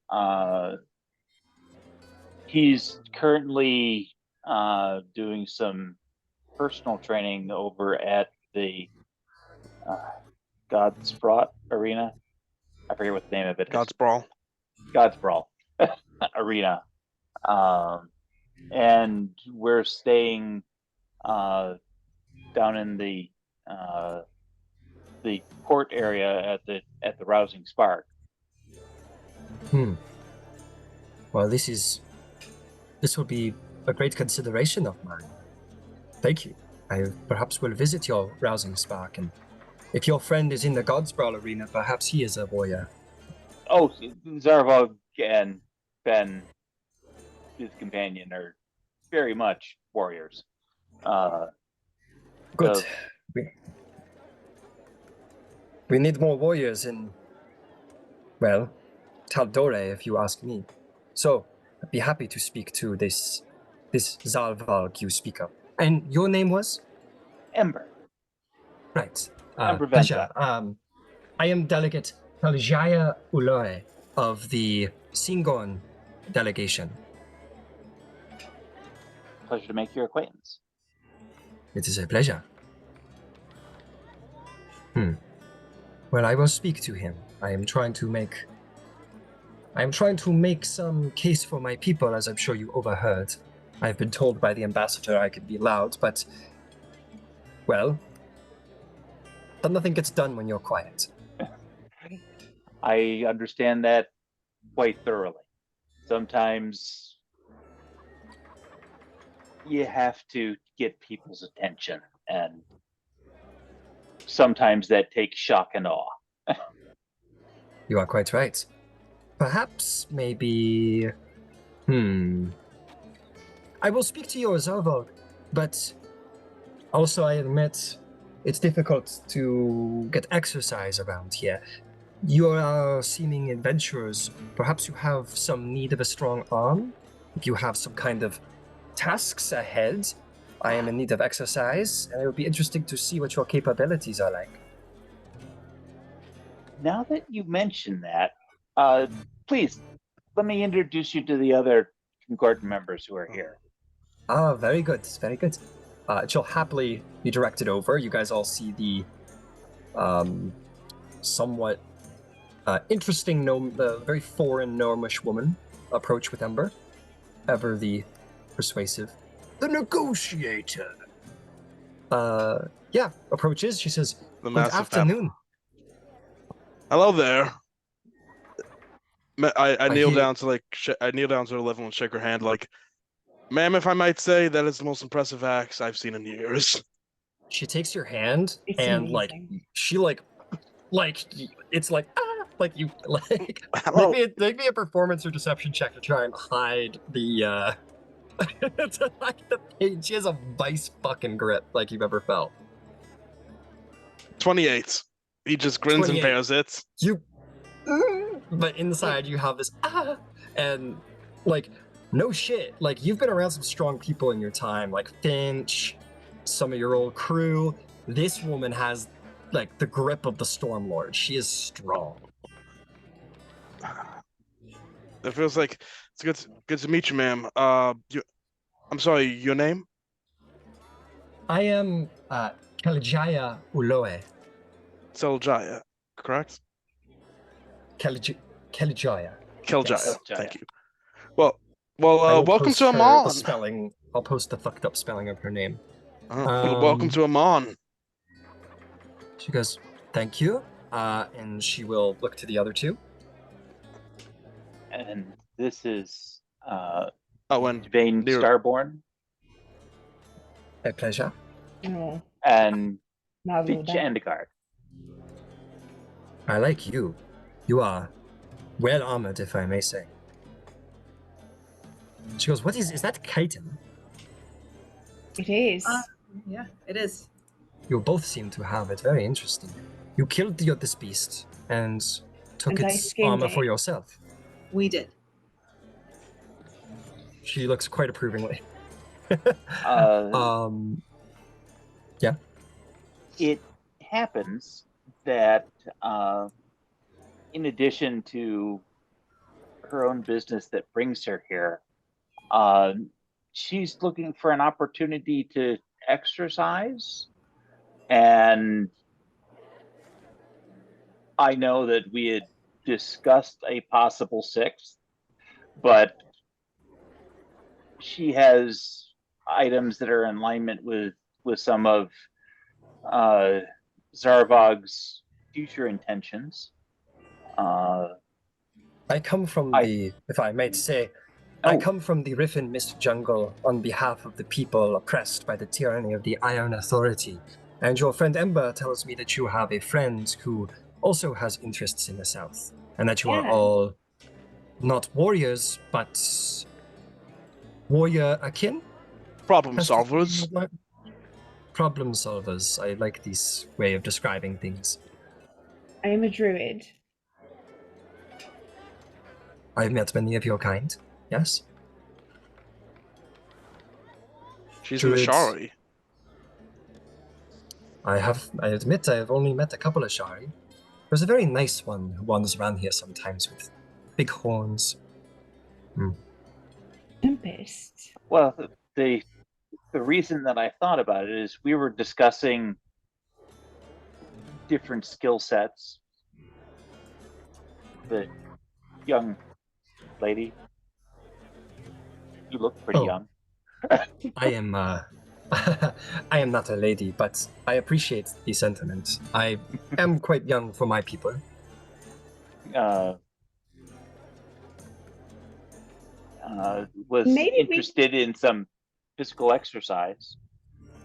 he's currently doing some personal training over at the God's Brought Arena. I forget what the name of it is. God's Brawl. God's Brawl Arena. And we're staying down in the port area at the Rousing Spark. Well, this will be a great consideration of mine. Thank you. I perhaps will visit your Rousing Spark, and if your friend is in the God's Brawl Arena, perhaps he is a warrior. Oh, Zarvolg and Ben, his companion, are very much warriors. Good. So, We need more warriors in, well, Tal'Dorei, if you ask me. So, I'd be happy to speak to this Zarvolg you speak of. And your name was? Ember. Right. Ember Pleasure. I am Delegate Taljaya Ulore of the Singon delegation. Pleasure to make your acquaintance. It is a pleasure. Well, I will speak to him. I am trying to make some case for my people, as I'm sure you overheard. I've been told by the ambassador I could be loud, but, well, nothing gets done when you're quiet. I understand that quite thoroughly. Sometimes you have to get people's attention, and sometimes that takes shock and awe. You are quite right. Perhaps, maybe... I will speak to you, Zarvolg, but also I admit it's difficult to get exercise around here. You are seeming adventurers. Perhaps you have some need of a strong arm? If you have some kind of tasks ahead, I am in need of exercise, and it would be interesting to see what your capabilities are like. Now that you mention that, please let me introduce you to the other Concordant members who are here. Ah, very good, very good. She'll happily be directed over. You guys all see the somewhat interesting, very foreign gnomish woman approach with Ember. Ever the persuasive, the negotiator. Yeah, approaches. She says, The "Good massive afternoon." Hello there. I kneel hear- down to I kneel down to her level and shake her hand like, ma'am, if I might say, that is the most impressive axe I've seen in years. She takes your hand It's and amazing. she it's like you Hello. make me a performance or deception check to try and hide the to hide the pain. She has a vice fucking grip like you've ever felt. 28. He just grins 28. and bears it. But inside you have this and no shit. Like, you've been around some strong people in your time, like Finch, some of your old crew. This woman has the grip of the Stormlord. She is strong. It feels like it's good to meet you, ma'am. I'm sorry, your name? I am Kalijaya Uloe. Seljaya, correct? Kalijaya. Keljaya. Yes. Thank you. Well, I will welcome post to the Emon. spelling. I'll post the fucked up spelling of her name. Welcome to Emon. She goes, "Thank you," and she will look to the other two. And this is And Vane Nero. Starborn A pleasure. Oh, and not Finch Endegard. I like you. You are well armored, if I may say. She goes, "What is that chitin?" It is. Yeah, it is. You both seem to have it. Very interesting. You killed this beast and took And I its skinned armor it. for yourself. We did. She looks quite approvingly. Uh, Yeah. it happens that in addition to her own business that brings her here, uh, she's looking for an opportunity to exercise. And I know that we had discussed a possible sixth, but she has items that are in alignment with some of Zarvolg's future intentions. I come from I the, if I might say, I oh come from the Riffin Mist Jungle on behalf of the people oppressed by the tyranny of the Iron Authority. And your friend Ember tells me that you have a friend who also has interests in the south, and that you are Yeah. all not warriors, but warrior akin? Problem Has to be solvers. what- Problem solvers. I like this way of describing things. I am a druid. I've met many of your kind, yes? She's an Druids. Ashari. I admit I have only met a couple of Shari. There's a very nice one who wanders around here sometimes with big horns. Tempest. well, the reason that I thought about it is we were discussing different skill sets. The young lady, you look pretty Oh. young. I am I am not a lady, but I appreciate the sentiment. I am quite young for my people. Was Maybe we- interested in some physical exercise.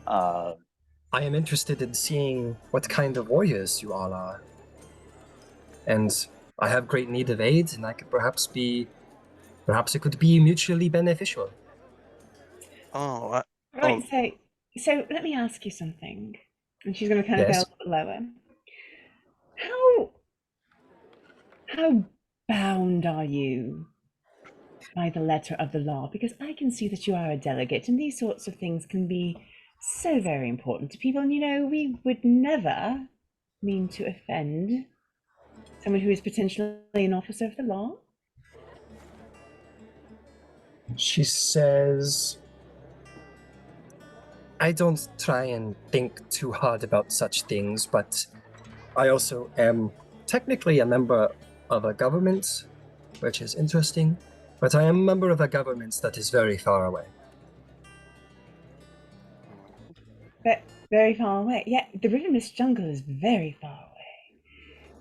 I am interested in seeing what kind of warriors you all are. And I have great need of aid, and I could perhaps it could be mutually beneficial. Oh, Right, so let me ask you something. And she's gonna kind of Yes. go a little lower. How bound are you by the letter of the law? Because I can see that you are a delegate, and these sorts of things can be so very important to people. And you know, we would never mean to offend someone who is potentially an officer of the law. She says, I don't try and think too hard about such things, but I also am technically a member of a government, which is interesting, but I am a member of a government that is very far away. But very far away. Yeah, the Rivermist jungle is very far away.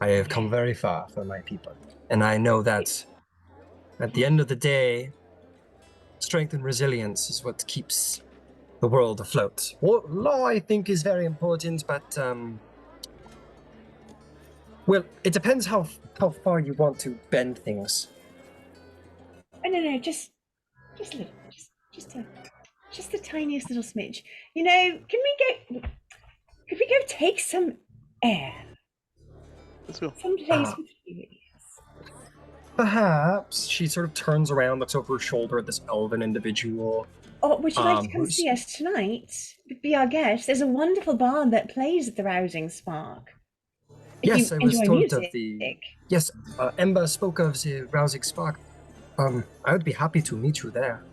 I have come very far for my people, and I know that at the end of the day, strength and resilience is what keeps the world afloat. Law, I think, is very important, but well, it depends how far you want to bend things. Oh, no, just a little, just the tiniest little smidge. You know, could we go take some air? let's go. Someplace with trees. Perhaps she sort of turns around, looks over her shoulder at this elven individual. Or would you like to come who's- see us tonight? Be our guest. There's a wonderful bard that plays at the Rousing Spark. If Yes, you I was enjoy told music. of the. Yes, Ember spoke of the rousing spark. I would be happy to meet you there.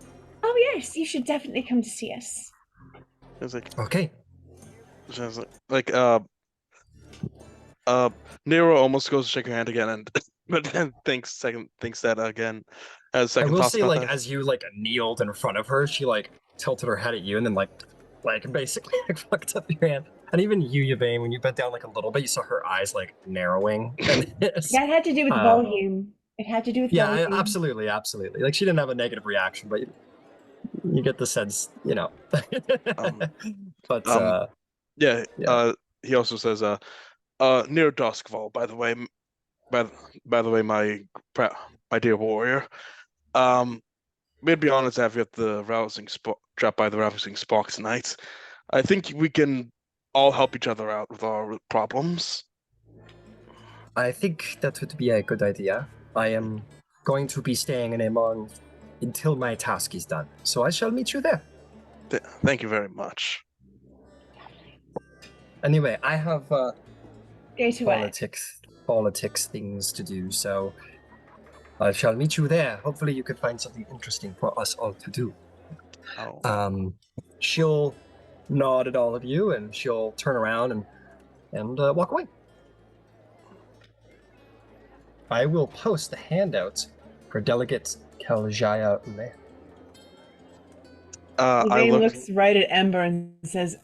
Oh yes, you should definitely come to see us. It's like, Okay. it's like, Nero almost goes to shake her hand again, and but then thinks that again, has I second will thoughts say, about like, that. as you kneeled in front of her, she tilted her head at you, and then basically fucked up your hand. And even you, Yvain, when you bent down a little bit, you saw her eyes narrowing. And That had to do with volume. It had to do with yeah, volume. absolutely. Like, she didn't have a negative reaction, but you get the sense, But Yeah. yeah. He also says, near Duskfall, by the way, my dear warrior. We'd be honored to have you at the rousing spot, dropped by the rousing spark tonight. I think we can all help each other out with our problems. I think that would be a good idea. I am going to be staying in Emon until my task is done, so I shall meet you there. Thank you very much. Anyway, I have Go to politics things to do, so I shall meet you there. Hopefully you can find something interesting for us all to do. Oh. She'll nod at all of you, and she'll turn around and walk away. I will post the handouts for Delegate Kaljaya Ule. Yvain looks right at Ember and says,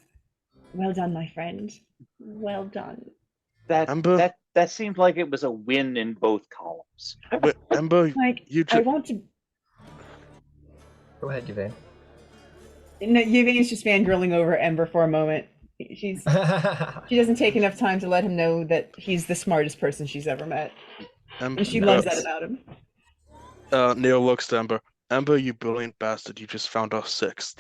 "Well done, my friend. Well done." Ember? That seemed like it was a win in both columns. Ember, I want to. Go ahead, Yvain. No, Yvain's just fangirling over Ember for a moment. She doesn't take enough time to let him know that he's the smartest person she's ever met, and she loves that about him. Nero looks to Ember. Ember, you brilliant bastard! You just found our 6th,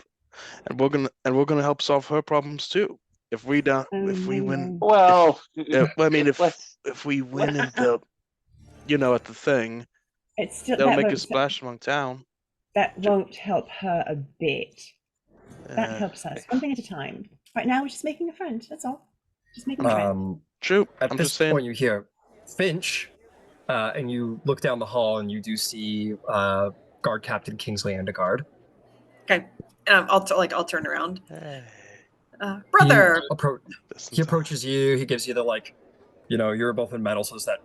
and we're gonna help solve her problems too. If we win, well, if we win in the, at the thing, it's still that'll make a splash among town. That won't help her a bit. That helps us one thing at a time. Right now, we're just making a friend. That's all. Just making a friend. True. At this point, you hear Finch, and you look down the hall, and you do see Guard Captain Kingsley Endegard. Okay, I'll turn around. Brother. He approaches you. He gives you the you're both in metal, so it's that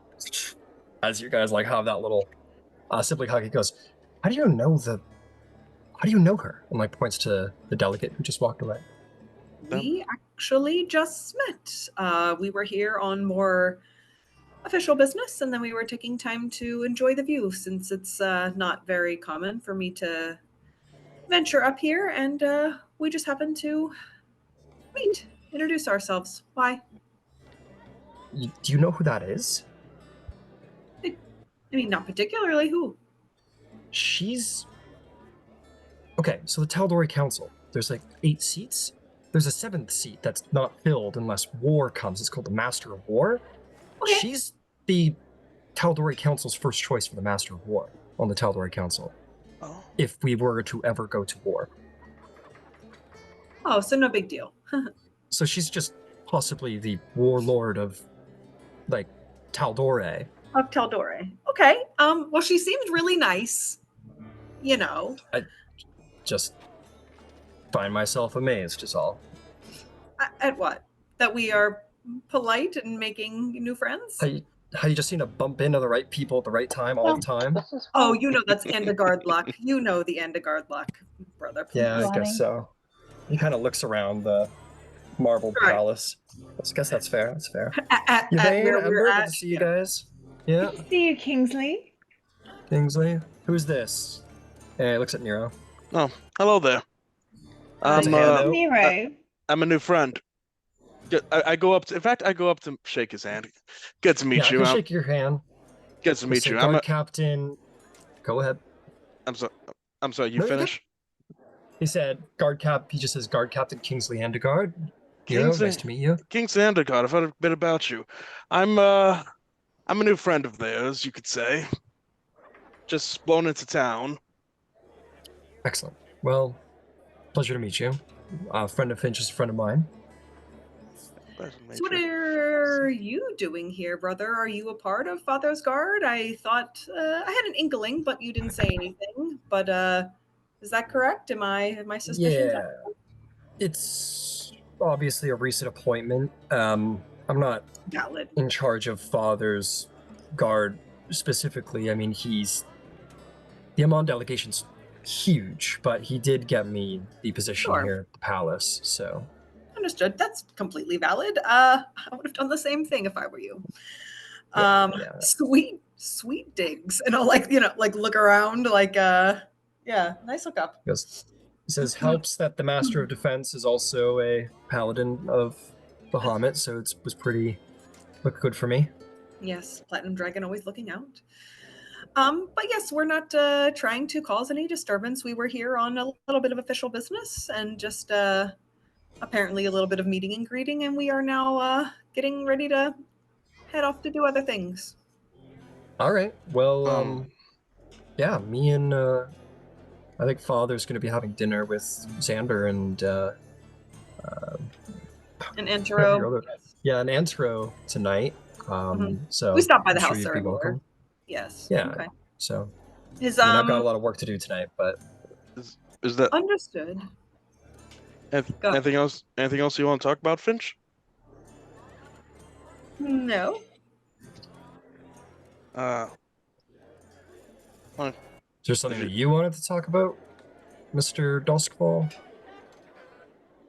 as you guys have that little sibling hug. He goes, How do you know her? And points to the delegate who just walked away. We actually just met. We were here on more official business, and then we were taking time to enjoy the view, since it's not very common for me to venture up here, and we just happened to meet, introduce ourselves. Why? Do you know who that is? I mean, not particularly. Who? She's... Okay, so the Tal'Dorei Council, there's 8 seats. There's a 7th seat that's not filled unless war comes. It's called the Master of War. Okay. She's the Tal'Dorei Council's first choice for the Master of War on the Tal'Dorei Council. Oh. If we were to ever go to war. Oh, so no big deal. So she's just possibly the warlord of, Tal'Dorei. Of Tal'Dorei. Okay. Well, she seemed really nice. I just find myself amazed, is all. At what? That we are polite and making new friends? How you just seem to bump into the right people at the right time all the time? Oh, that's Endegard luck. You know the Endegard luck, brother. Please. Yeah, I guess so. He kind of looks around the marble palace. I guess that's fair. That's fair. Yvain, Ember, good to see you guys. Yeah. Good to see you, Kingsley. Kingsley? Who's this? He looks at Nero. Oh, hello there. Nero. I'm a new friend. I go up to shake his hand. Good to meet you. I can shake your hand. Good to meet you. I'm a captain. Go ahead. I'm sorry. You finish? He said he just says Guard Captain Kingsley Endegard. Nice to meet you. Kingsley Endegard, I've heard a bit about you. I'm a new friend of theirs, you could say. Just blown into town. Excellent. Well, pleasure to meet you. A friend of Finch is a friend of mine. So what are you doing here, brother? Are you a part of Father's Guard? I thought I had an inkling, but you didn't say anything. But is that correct? Am my suspicions? Yeah, it's obviously a recent appointment. I'm not valid in charge of Father's Guard specifically. I mean, the Emon delegation's huge, but he did get me the position here at the palace, so. Understood. That's completely valid. I would have done the same thing if I were you. Sweet digs. And I'll look around nice look up. He says helps that the Master of Defense is also a paladin of Bahamut, so it looked good for me. Yes, Platinum Dragon always looking out. But yes, we're not trying to cause any disturbance. We were here on a little bit of official business and just apparently a little bit of meeting and greeting, and we are now getting ready to head off to do other things. All right. Well, yeah, me and I think Father's going to be having dinner with Xander and An your intro. other- yeah, an Antro tonight. So We stopped by the I'm sure house you'd be earlier. welcome. Yes. Yeah. Okay. So His I mean, I've got a lot of work to do tonight, but Is that understood. Go. anything else? Anything else you want to talk about, Finch? No. is there something that you wanted to talk about, Mr. Duskfall?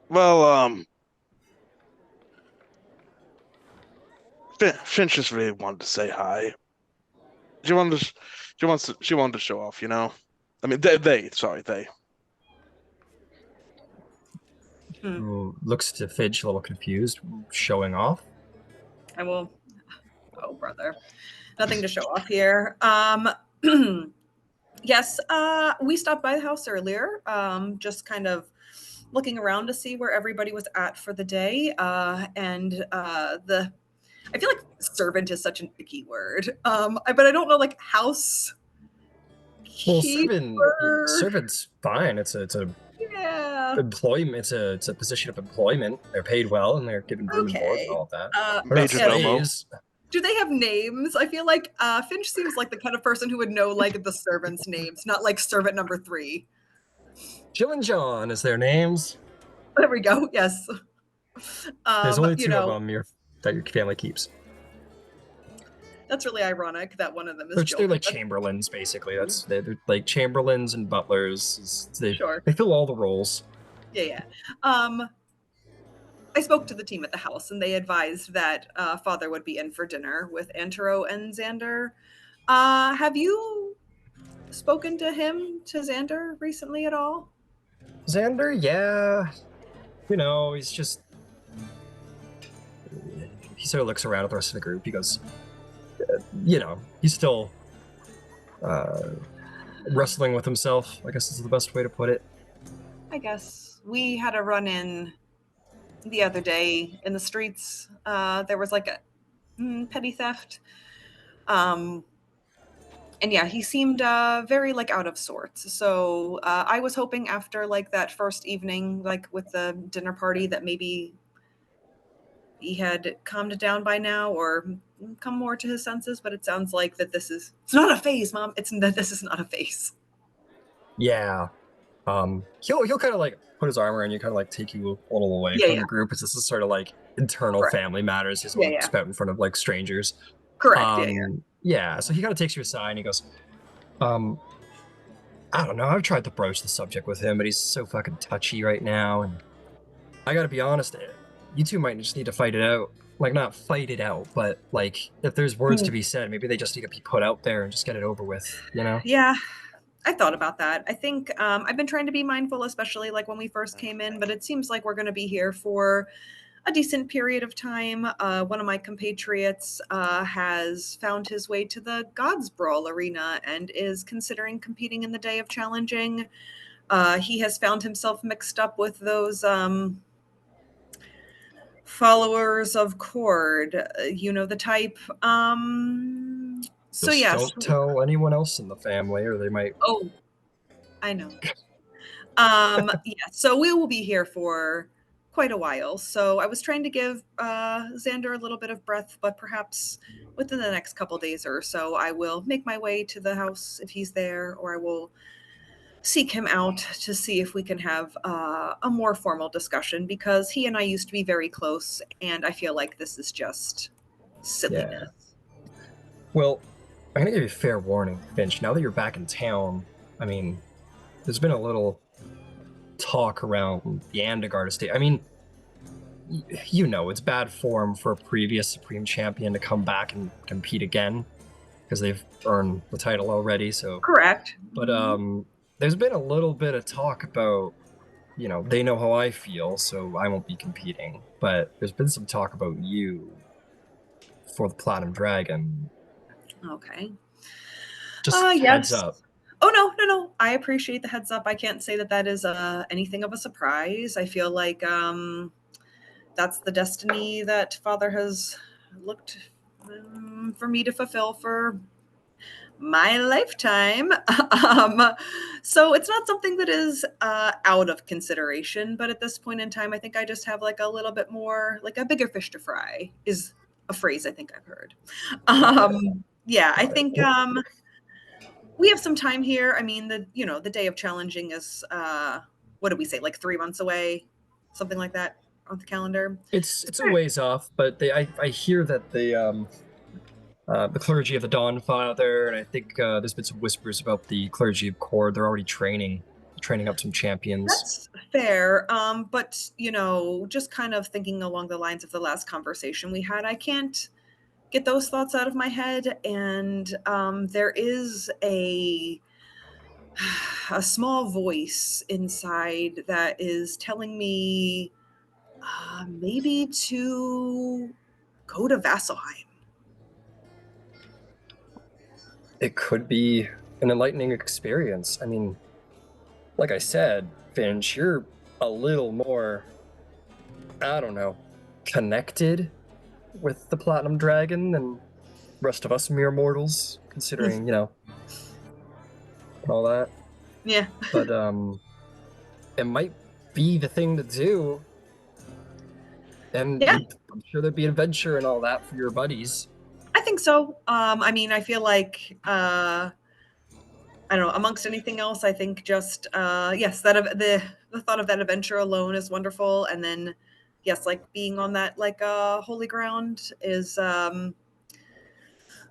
Well, Finch just really wanted to say hi. She wanted to show off, you know. I mean, they. Who looks to Fidge a little confused, showing off. I will. Oh, brother. Nothing to show off here. Yes, we stopped by the house earlier, just kind of looking around to see where everybody was at for the day. I feel like servant is such an icky word. But I don't know, like, house Well, keeper. servant's fine. It's a Yeah. employment. It's a position of employment. They're paid well and they're given room and board and all of that. They're not Major domo. slaves. Do they have names? I feel like Finch seems like the kind of person who would know, like, the servants' names, not like servant number 3. Jill and John is their names. There we go. Yes. There's only two you of know, them that your family keeps. that's really ironic that one of them is They're Jill. like chamberlains, basically. They're like chamberlains and butlers. They fill all the roles. Yeah. I spoke to the team at the house, and they advised that Father would be in for dinner with Antero and Xander. Have you spoken to Xander, recently at all? Xander, yeah. You know, he sort of looks around at the rest of the group. He goes, you know, he's still wrestling with himself, I guess is the best way to put it. I guess. We had a run-in the other day in the streets. There was like a petty theft. And yeah, he seemed very like out of sorts. So I was hoping after like that first evening, like with the dinner party, that maybe he had calmed down by now or come more to his senses. But it sounds like that it's not a phase, Mom. This is not a phase. Yeah. He'll kind of like put his armor and you kind of like take you a little away from the group, because this is sort of like internal family matters. He's not spout in front of like strangers. Correct. Yeah. So he kind of takes you aside and he goes, I don't know. I've tried to broach the subject with him, but he's so fucking touchy right now. And I gotta be honest, you two might just need to fight it out. Like, not fight it out, but like, if there's words to be said, maybe they just need to be put out there and just get it over with, you know? Yeah. I thought about that. I think I've been trying to be mindful, especially like when we first came in, but it seems like we're going to be here for a decent period of time. One of my compatriots has found his way to the Gods Brawl arena and is considering competing in the Day of Challenging. He has found himself mixed up with those followers of Cord, you know, the type. So yes. Don't tell anyone else in the family, or they might. Oh, I know. Yeah. So we will be here for quite a while. So I was trying to give Xander a little bit of breath, but perhaps within the next couple days or so, I will make my way to the house if he's there, or I will seek him out to see if we can have a more formal discussion, because he and I used to be very close, and I feel like this is just silliness. Yeah. Well, I'm gonna give you a fair warning, Finch. Now that you're back in town, I mean, there's been a little talk around the Andegard estate. I mean, you know, it's bad form for a previous Supreme Champion to come back and compete again, because they've earned the title already. So correct. But there's been a little bit of talk about, you know, they know how I feel, so I won't be competing. But there's been some talk about you for the Platinum Dragon. Okay. Just heads up. Oh, no. I appreciate the heads up. I can't say that is anything of a surprise. I feel like that's the destiny that Father has looked for me to fulfill for my lifetime. So it's not something that is out of consideration, but at this point in time, I think I just have like a little bit more, like a bigger fish to fry is a phrase I think I've heard. Yeah, I think we have some time here. I mean, the day of challenging is what do we say, like 3 months away, something like that on the calendar. It's a ways off, but I hear that the clergy of the Dawnfather, and I think there's been some whispers about the clergy of Cord. They're already training up some champions. That's fair. But just kind of thinking along the lines of the last conversation we had, I can't get those thoughts out of my head. And there is a small voice inside that is telling me maybe to go to Vasselheim. It could be an enlightening experience. I mean, like I said, Finch, you're a little more, I don't know, connected with the Platinum Dragon than the rest of us mere mortals, considering, all that. Yeah. But it might be the thing to do. And yeah. I'm sure there'd be adventure and all that for your buddies. I think so. I mean, I feel like I don't know, amongst anything else, I think just yes, that the thought of that adventure alone is wonderful. And then yes, like being on that like holy ground is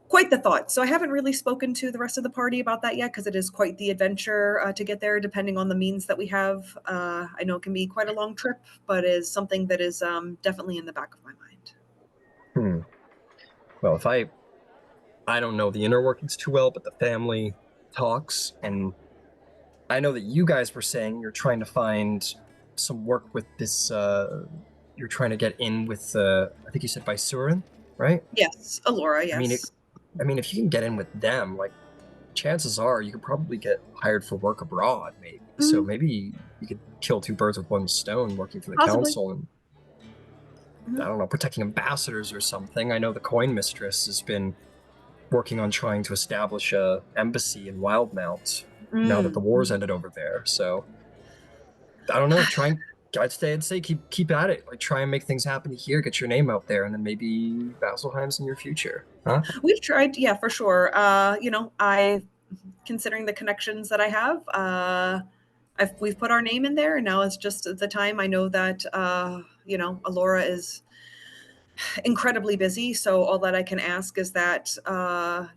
quite the thought. So I haven't really spoken to the rest of the party about that yet because it is quite the adventure to get there, depending on the means that we have. I know it can be quite a long trip, but is something that is definitely in the back of my mind. Well, if I don't know the inner workings too well, but the family talks, and I know that you guys were saying you're trying to find some work with this, you're trying to get in with, I think you said Vysurin, right? Yes, Aurora, yes. I mean, if you can get in with them, like, chances are you could probably get hired for work abroad, maybe. Mm-hmm. So maybe you could kill two birds with one stone working for the council and, I don't know, protecting ambassadors or something. I know the Coin Mistress has been working on trying to establish a embassy in Wildmount now that the war's ended over there. So, I don't know, I'd say keep at it. Like, try and make things happen here, get your name out there, and then maybe Vasselheim's in your future. Huh? We've tried, yeah, for sure. Considering the connections that I have, we've put our name in there, and now it's just the time. I know that, Aurora is incredibly busy, so all that I can ask is that,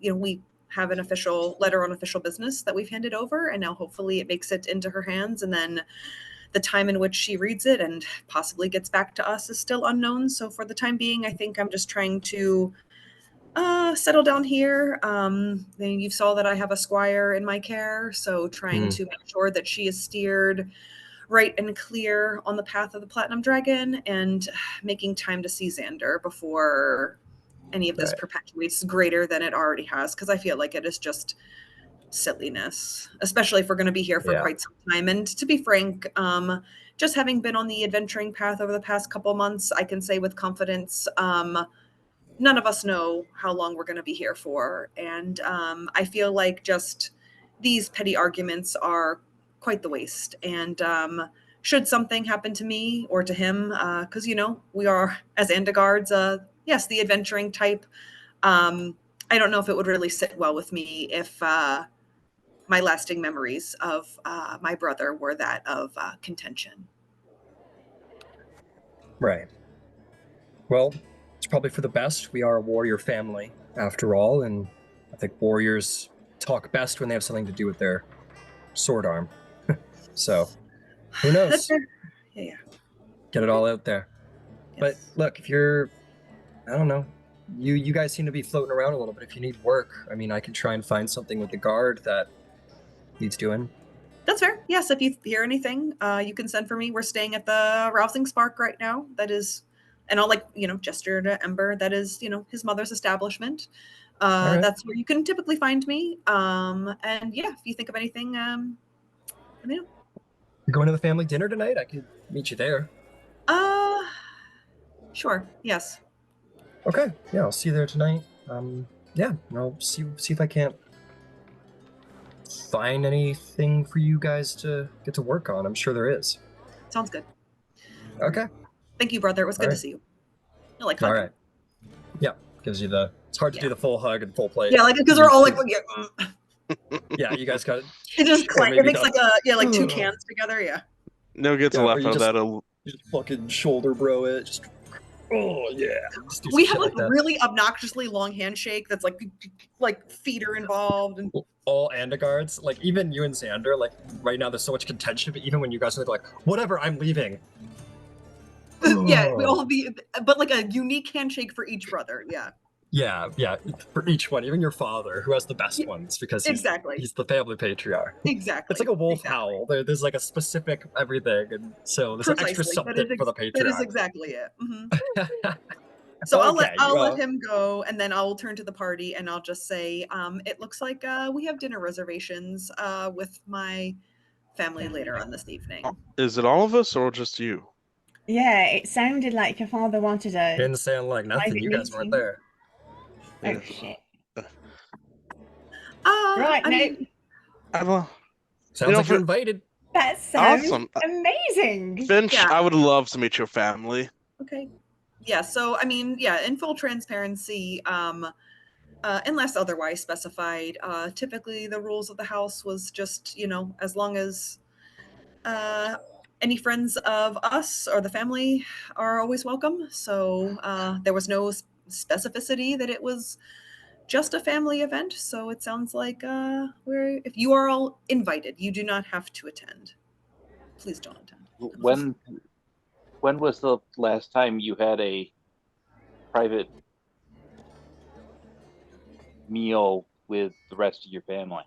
we have an official letter on official business that we've handed over, and now hopefully it makes it into her hands, and then the time in which she reads it and possibly gets back to us is still unknown. So for the time being, I think I'm just trying to settle down here. Then you saw that I have a squire in my care, so trying to make sure that she is steered right and clear on the path of the Platinum Dragon, and making time to see Xander before any of this perpetuates greater than it already has, because I feel like it is just silliness, especially if we're going to be here for quite some time. And to be frank, just having been on the adventuring path over the past couple months, I can say with confidence, none of us know how long we're going to be here for. And I feel like just these petty arguments are quite the waste. And should something happen to me or to him, because, we are, as Andegards, yes, the adventuring type, I don't know if it would really sit well with me if my lasting memories of my brother were that of contention. Right. Well, it's probably for the best. We are a warrior family, after all, and I think warriors talk best when they have something to do with their sword arm. So, who knows? That's fair. Yeah. Get it all out there. Yes. But look, if you're, I don't know, you guys seem to be floating around a little bit. If you need work, I mean, I can try and find something with the guard that needs doing. That's fair. Yes, if you hear anything, you can send for me. We're staying at the Rousing Spark right now. That is, and I'll gesture to Ember. That is, his mother's establishment. Right. That's where you can typically find me. And yeah, if you think of anything, let me know. You're going to the family dinner tonight? I could meet you there. Sure. Yes. Okay. Yeah, I'll see you there tonight. Yeah, and I'll see if I can't find anything for you guys to get to work on. I'm sure there is. Sounds good. Okay. Thank you, brother. It was good to Alright. see you. I like All hugging. right. Yeah. Gives you the. It's hard to do Yeah. the full hug and full plate. Yeah, like because we're all like, Yeah, you guys got. it just Or maybe it makes not. like two cans together. Yeah. No gets Yeah, a or laugh you out of just- that. You just fucking shoulder bro it. Just. Oh yeah. Just do some We shit have like that. really obnoxiously long handshake that's like feet are involved and All Andagards, like even you and Xander, like right now there's so much contention, but even when you guys are like, whatever, I'm leaving. yeah, we all be but like a unique handshake for each brother. Yeah. Yeah, for each one, even your father, who has the best Yeah, ones, because exactly. he's the family patriarch. Exactly. It's like a wolf exactly. howl. There's like a specific everything, and so there's an extra Precisely. something for the That is patriarch. exactly it. So Okay, I'll let him go, and then I'll turn to the party, and I'll just say, it looks like we have dinner reservations with my family later on this evening. Is it all of us or just you? Yeah, it sounded like your father wanted a. Didn't sound like nothing. Private You guys weren't meeting. there. Oh Yeah. shit! Right, I no, mean, Well, Sounds know, like you're for- invited. that sounds Awesome. amazing. Finch, Yeah. I would love to meet your family. okay. Yeah, so I mean, yeah, in full transparency, unless otherwise specified, typically the rules of the house was just, as long as any friends of us or the family are always welcome. So there was no specificity that it was just a family event. So it sounds like if you are all invited, you do not have to attend. Please don't attend. When was the last time you had a private meal with the rest of your family?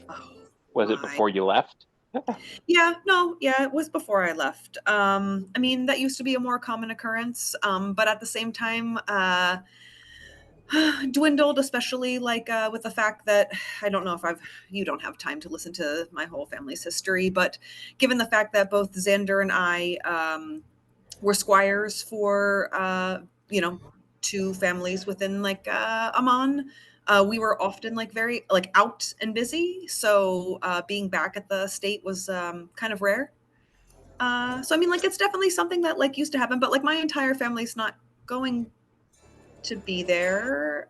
Oh, Was it my. before you left? Yeah, no, yeah, it was before I left. I mean, that used to be a more common occurrence, but at the same time, dwindled, especially like with the fact that I don't know if you don't have time to listen to my whole family's history, but given the fact that both Xander and I were squires for two families within like Emon. We were often like very like out and busy, so being back at the state was kind of rare. So I mean, like it's definitely something that like used to happen, but like my entire family's not going to be there.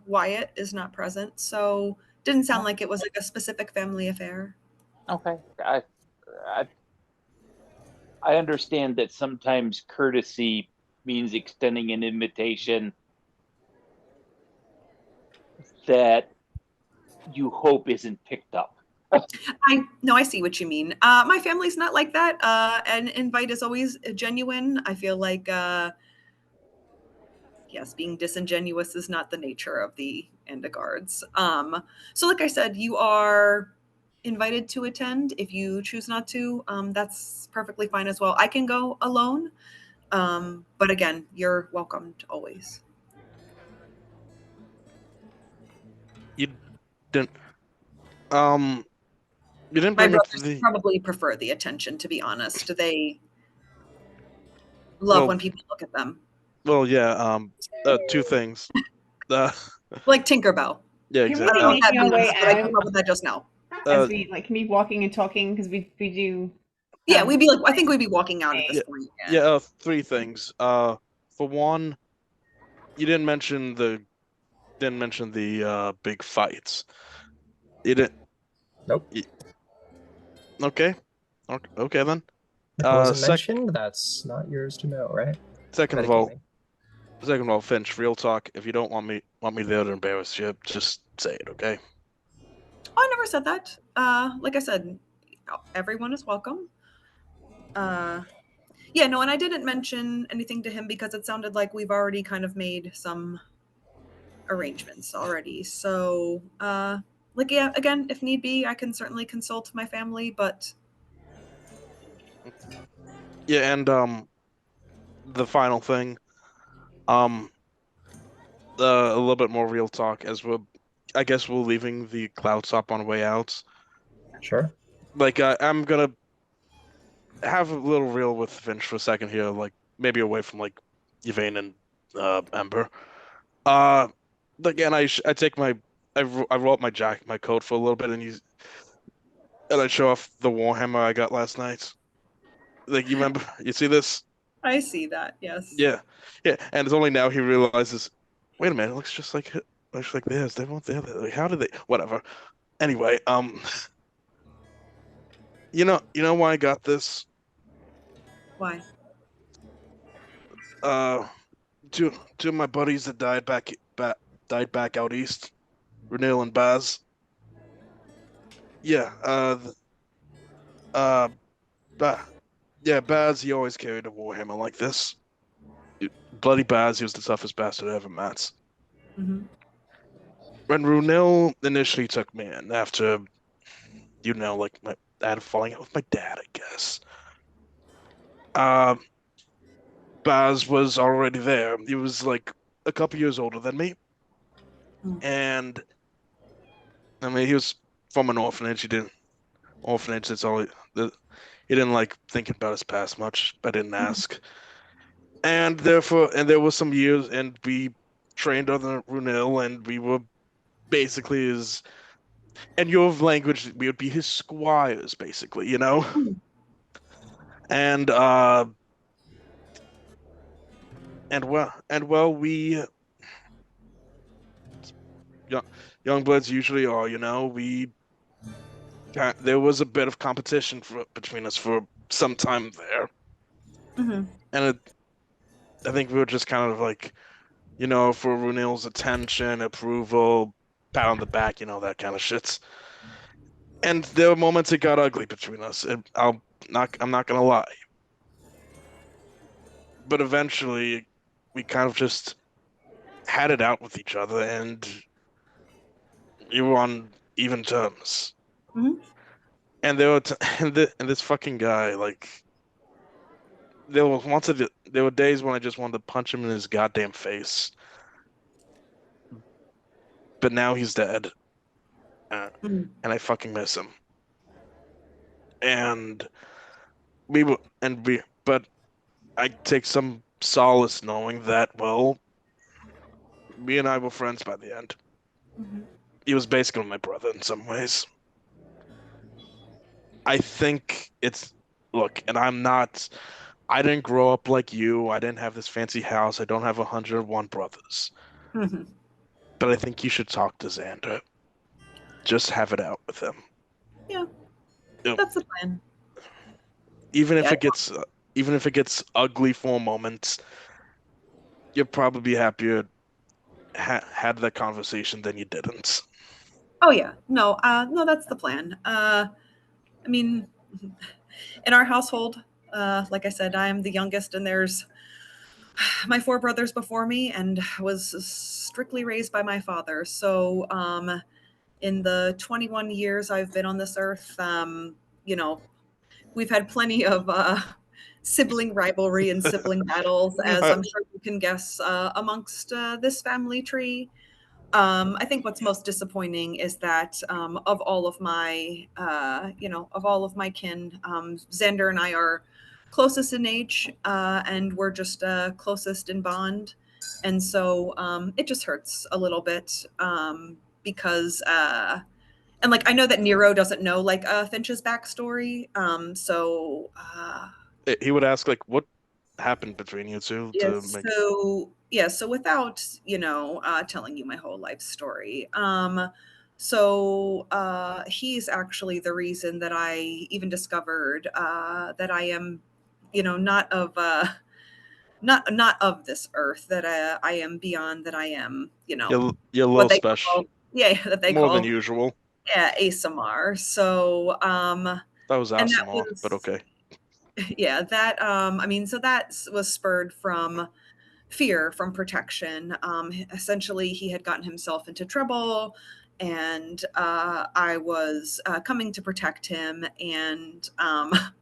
Wyatt is not present, so didn't sound like it was like a specific family affair. Okay. I understand that sometimes courtesy means extending an invitation that you hope isn't picked up. I see what you mean. My family's not like that. An invite is always genuine. I feel like yes, being disingenuous is not the nature of the Endagards. So like I said, you are invited to attend. If you choose not to, that's perfectly fine as well. I can go alone. But again, you're welcomed always. You didn't. You didn't My bring up brothers probably prefer the attention, to be honest. They love Well- when people look at them. Well, yeah. Two things. Like Tinkerbell. Yeah, Can we exactly. be making our way I came out up with that just now. as we like me walking and talking because we do. Yeah, we'd be like, I think we'd be walking out at this point. Yeah. Three things. For one, you didn't mention the big fights. You didn't. Nope. Okay. Okay then. If it wasn't mentioned, that's not yours to know, right? Second of all, Metagaming. Finch, real talk. If you don't want me there to embarrass you, just say it, okay? Oh, I never said that. Like I said, everyone is welcome. Yeah, no, and I didn't mention anything to him because it sounded like we've already kind of made some arrangements already. So, like, yeah, again, if need be, I can certainly consult my family, but Yeah, and the final thing, a little bit more real talk as I guess we're leaving the cloud top on the way out. Sure. Like, I'm gonna have a little real with Finch for a second here, like maybe away from like Yvain and Ember. Again, I take my I roll up my coat for a little bit, and I show off the warhammer I got last night. Like, you remember? You see this? I see that. Yes. Yeah, yeah. And it's only now he realizes, wait a minute, it looks like theirs. They weren't there. Like, how did they? Whatever. Anyway, you know why I got this? Why? Uh, two of my buddies that died back out east, Renil and Baz. Yeah. Uh, ba yeah, Baz. He always carried a warhammer like this. Bloody Baz. He was the toughest bastard I ever met. Mm-hmm. When Runil initially took me in after, like my dad falling out with my dad, I guess. Baz was already there. He was like a couple years older than me. And I mean, he was from an orphanage. That's all he didn't like thinking about his past much. I didn't ask. And there was some years, and we trained under Runil, and we were basically his, in your language, we would be his squires, basically, And we young bloods usually are, there was a bit of competition between us for some time there. Mm-hmm. And I think we were just kind of like, for Runil's attention, approval, pat on the back, that kind of shit. And there were moments it got ugly between us. I'm not gonna lie. But eventually, we kind of just had it out with each other, and we were on even terms. Mm-hmm. And and this fucking guy, like, there were days when I just wanted to punch him in his goddamn face. But now he's dead, and I fucking miss him. But I take some solace knowing that, well, me and I were friends by the end. Mm-hmm. He was basically my brother in some ways. I think look, and I didn't grow up like you. I didn't have this fancy house. I don't have 101 brothers. Mm-hmm. But I think you should talk to Xander. Just have it out with him. Yeah, that's the plan. Even if it gets ugly for a moment, you'll probably be happier had that conversation than you didn't. Oh yeah, no, that's the plan. I mean, in our household, like I said, I am the youngest, and there's my 4 brothers before me, and was strictly raised by my father. So, in the 21 years I've been on this earth, we've had plenty of sibling rivalry and sibling battles, as I'm sure you can guess, amongst this family tree. I think what's most disappointing is that of all of my kin, Xander and I are closest in age, and we're just closest in bond, and so it just hurts a little bit, because and like I know that Nero doesn't know like Finch's backstory, so he would ask, like, what happened between you two to make. So without telling you my whole life story, he's actually the reason that I even discovered that I am not of this earth, that I am beyond, that I am You're a little what they special. that they More call than usual. ASMR. So That was ASMR, but okay. Yeah, that so that was spurred from fear, from protection. Essentially, he had gotten himself into trouble, and I was coming to protect him. And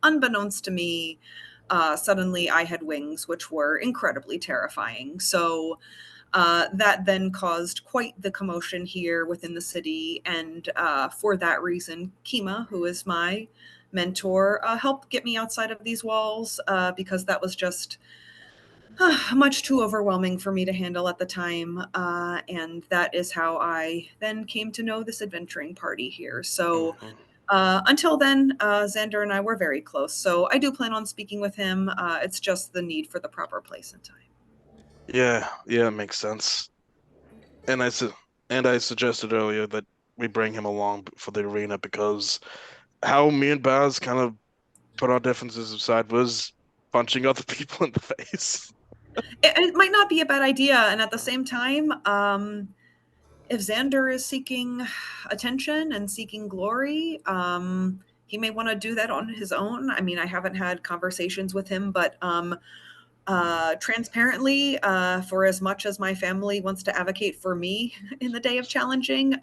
unbeknownst to me, suddenly I had wings, which were incredibly terrifying. So that then caused quite the commotion here within the city. And for that reason, Kima, who is my mentor, helped get me outside of these walls, because that was just much too overwhelming for me to handle at the time. And that is how I then came to know this adventuring party here. So until then, Xander and I were very close. So I do plan on speaking with him. It's just the need for the proper place and time. Yeah, it makes sense. And I suggested earlier that we bring him along for the arena because how me and Baz kind of put our differences aside was punching other people in the face. It might not be a bad idea. And at the same time, if Xander is seeking attention and seeking glory, he may want to do that on his own. I mean, I haven't had conversations with him, but transparently, for as much as my family wants to advocate for me in the day of challenging,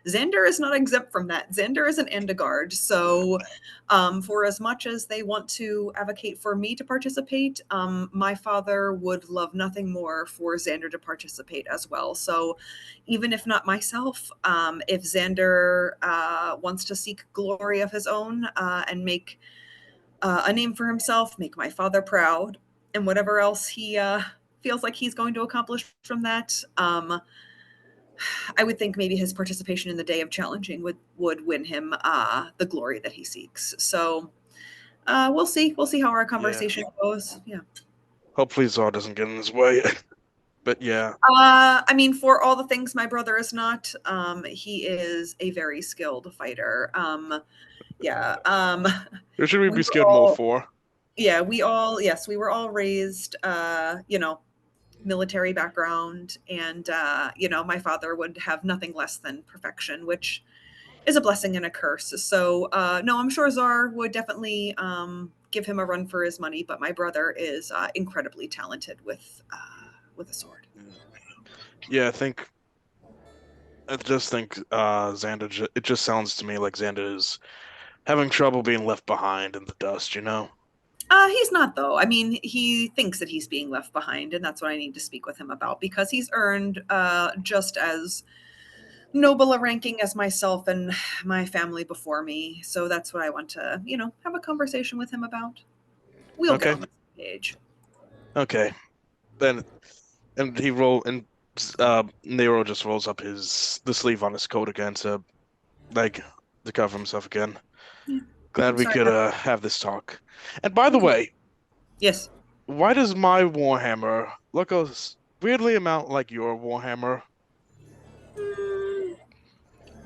Xander is not exempt from that. Xander is an Endegard. So for as much as they want to advocate for me to participate, my father would love nothing more for Xander to participate as well. So even if not myself, if Xander wants to seek glory of his own and make a name for himself, make my father proud, and whatever else he feels like he's going to accomplish from that, I would think maybe his participation in the day of challenging would win him the glory that he seeks. So we'll see. We'll see how our conversation goes. Yeah. Hopefully Zar doesn't get in his way. But yeah. I mean, for all the things my brother is not, he is a very skilled fighter. Yeah. Who should we be scared more for? Yeah, we were all raised, military background, and my father would have nothing less than perfection, which is a blessing and a curse. So no, I'm sure Zar would definitely give him a run for his money, but my brother is incredibly talented with a sword. Yeah, I just think Xander. It just sounds to me like Xander is having trouble being left behind in the dust. He's not, though. I mean, he thinks that he's being left behind, and that's what I need to speak with him about, because he's earned just as noble a ranking as myself and my family before me. So that's what I want to, have a conversation with him about. We'll get on the same page. Okay. Then, and Nero just rolls up the sleeve on his coat again to cover himself again. Yeah. Glad we could have this talk. And by the way, yes, why does my Warhammer look a weirdly amount like your Warhammer?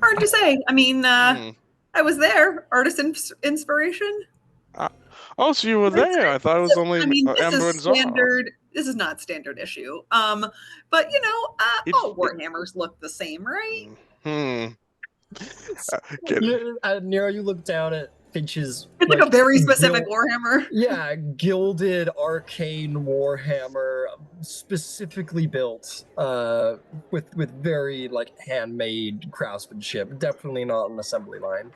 Hard to say. I mean, I was there. Artist inspiration. Oh, so you were there. I thought it was only Ember and Zar. Standard. This is not standard issue. But all Warhammers look the same, right? Nero, you look down at Finch's. It's like a very specific Warhammer. Yeah, gilded arcane Warhammer, specifically built with very handmade craftsmanship. Definitely not an assembly line.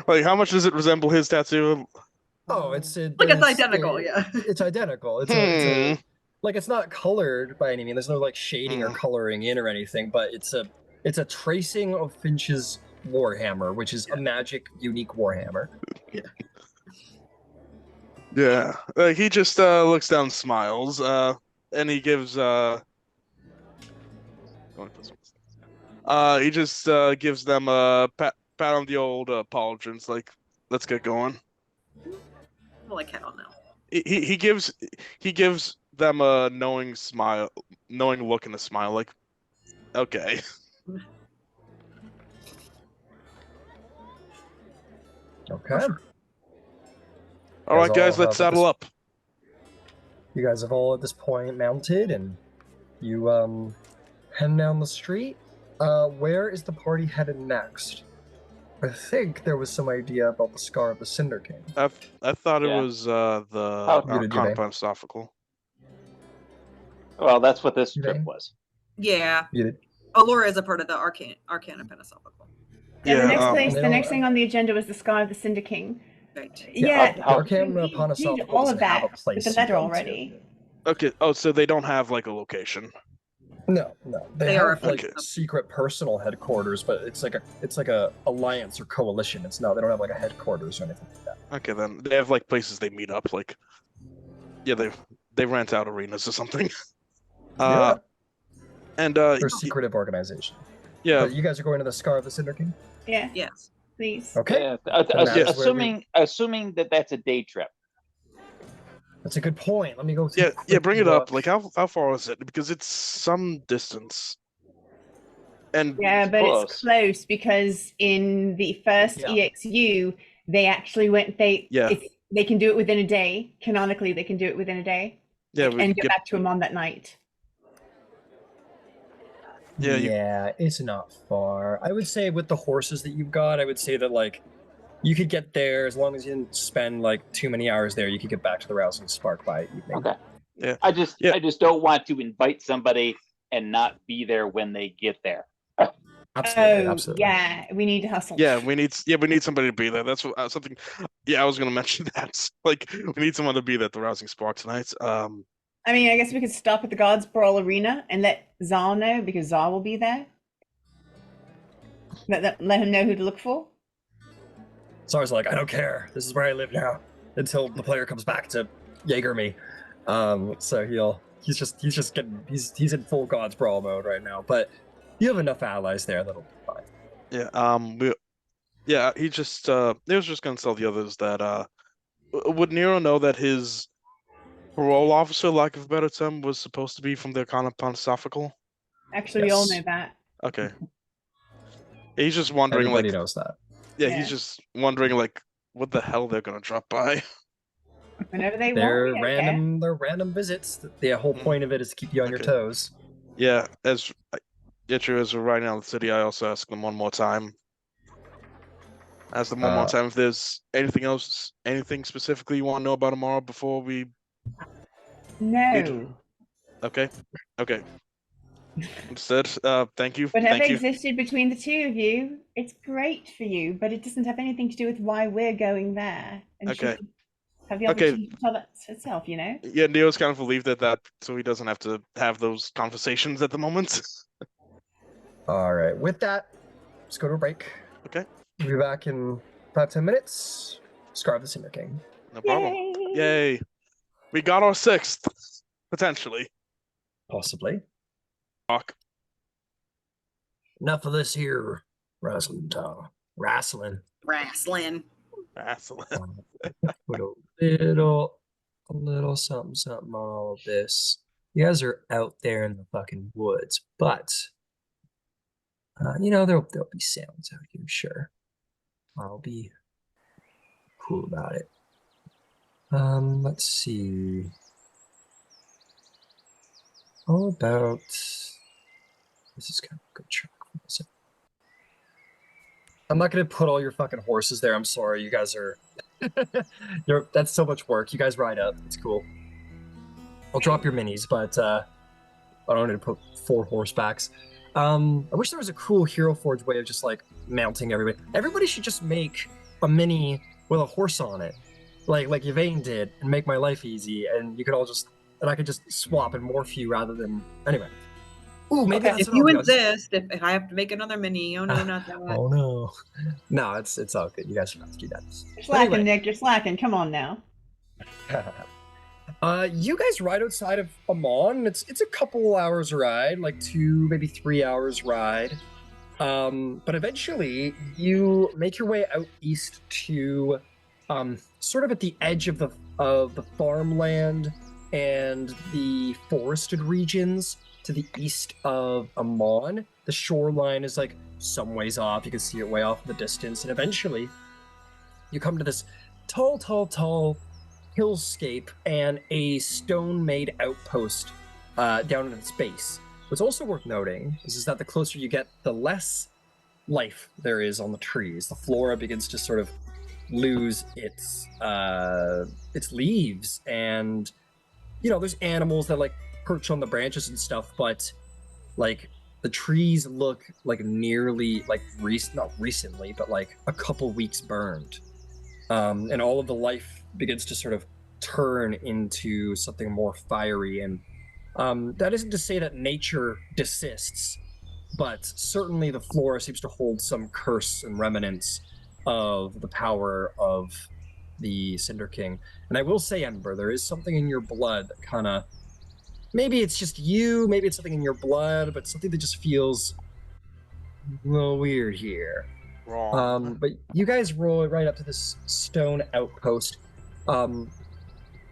How much does it resemble his tattoo? Oh, it's identical. Yeah, it's identical. It's not colored by any means. There's no shading or coloring in or anything, but it's a tracing of Finch's Warhammer, which is a magic, unique Warhammer. Yeah. He just looks down, smiles, and he gives he just gives them a pat on the old pauldrons, let's get going. Well, I don't know. He gives them a knowing look and a smile, okay. Okay. All right, guys, let's saddle up. You guys have all at this point mounted, and you heading down the street. Where is the party headed next? I think there was some idea about the Scar of the Cinder King. I thought it was the philosophical. Well, that's what this trip was. Yeah. Aurora is a part of the Arcana Penasophical. Yeah, the next thing on the agenda was the Scar of the Cinder King. Right. Yeah, Arcana Penasophical all of that with the letter already. Okay. Oh, so they don't have a location. No. They have secret personal headquarters, but it's like a alliance or coalition. They don't have a headquarters or anything like that. Okay, then they have places they meet up. They they rent out arenas or something. Yeah. And They're a secretive organization. yeah, But you guys are going to the Scar of the Cinder King? Yeah, Yes. please. Okay. Yeah, Then that is where we- assuming that that's a day trip. That's a good point. Let me go. yeah, bring it up. Like, how far is it? Because it's some distance. And Yeah, but close. it's close because in the first Yeah. EXU, they actually went. They can do it within a day. Canonically, they can do it within a day. yeah, And get back to Emon that night. Yeah, it's not far. I would say with the horses that you've got, I would say that like you could get there as long as you didn't spend like too many hours there. You could get back to the Rousing Spark by evening. Okay. Yeah. I just don't want to invite somebody and not be there when they get there. Absolutely. Yeah, we need to hustle. Yeah, we need somebody to be there. That's what something. Yeah, I was gonna mention that. Like, we need someone to be there at the Rousing Spark tonight. I mean, I guess we could stop at the Gods Brawl Arena and let Zal know because Zal will be there. Let him know who to look for. Zar's like, I don't care. This is where I live now until the player comes back to Jaeger me. So he's in full God's Brawl mode right now. But you have enough allies there that'll be fine. Yeah. He was just gonna tell the others that would Nero know that his parole officer, lack of a better term, was supposed to be from the Arcana Pontifical? Actually, we all know that. Okay. He's just wondering. Everybody knows that. Yeah, he's just wondering like what the hell they're gonna drop by. Whenever they They're want. They're random visits. The whole point of it is to keep you on your toes. Yeah, true. As we're riding out of the city, I also ask them one more time. Ask them one more time if there's anything specifically you want to know about tomorrow before we. No. Okay. Instead, thank you. Whatever existed between the two of you, it's great for you, but it doesn't have anything to do with why we're going there. And Okay. Have the opportunity to tell that itself, you know? Yeah, Neo's kind of relieved at that, so he doesn't have to have those conversations at the moment. All right. With that, let's go to a break. Okay. We'll be back in about 10 minutes. Scar of the Cinder King. No problem. Yay. We got our 6th, potentially. Possibly. Fuck. Enough of this here wrestling talk. Wrestling. Put a little something on all of this. You guys are out there in the fucking woods, but there'll be sounds out here, sure. I'll be cool about it. Let's see. How about this is kind of a good track for this. I'm not gonna put all your fucking horses there. I'm sorry, you guys are. That's so much work. You guys ride up. It's cool. I'll drop your minis, but I don't need to put 4 horsebacks. I wish there was a cool Hero Forge way of just like mounting everybody. Everybody should just make a mini with a horse on it, like Yvain did, and make my life easy. And you could all I could just swap and morph you rather than anyway. Ooh, maybe that's if you insist. If I have to make another mini, oh no, not that. Oh no, it's all good. You guys don't have to do that. You're slacking, Nick. You're slacking. Come on now. You guys ride outside of Emon. It's a couple hours ride, like 2, maybe 3 hours ride. But eventually you make your way out east to sort of at the edge of the farmland and the forested regions to the east of Emon. The shoreline is like some ways off. You can see it way off in the distance. And eventually you come to this tall hillscape and a stone-made outpost down at its base. What's also worth noting is that the closer you get, the less life there is on the trees. The flora begins to sort of lose its leaves, and there's animals that like perch on the branches and stuff, but like the trees look like nearly like not recently, but like a couple weeks burned, and all of the life begins to sort of turn into something more fiery. And that isn't to say that nature desists, but certainly the flora seems to hold some curse and remnants of the power of the Cinder King. And I will say, Ember, there is something in your blood that kind of, maybe it's just you, maybe it's something in your blood, but something that just feels a little weird here. Wrong. But you guys roll right up to this stone outpost, and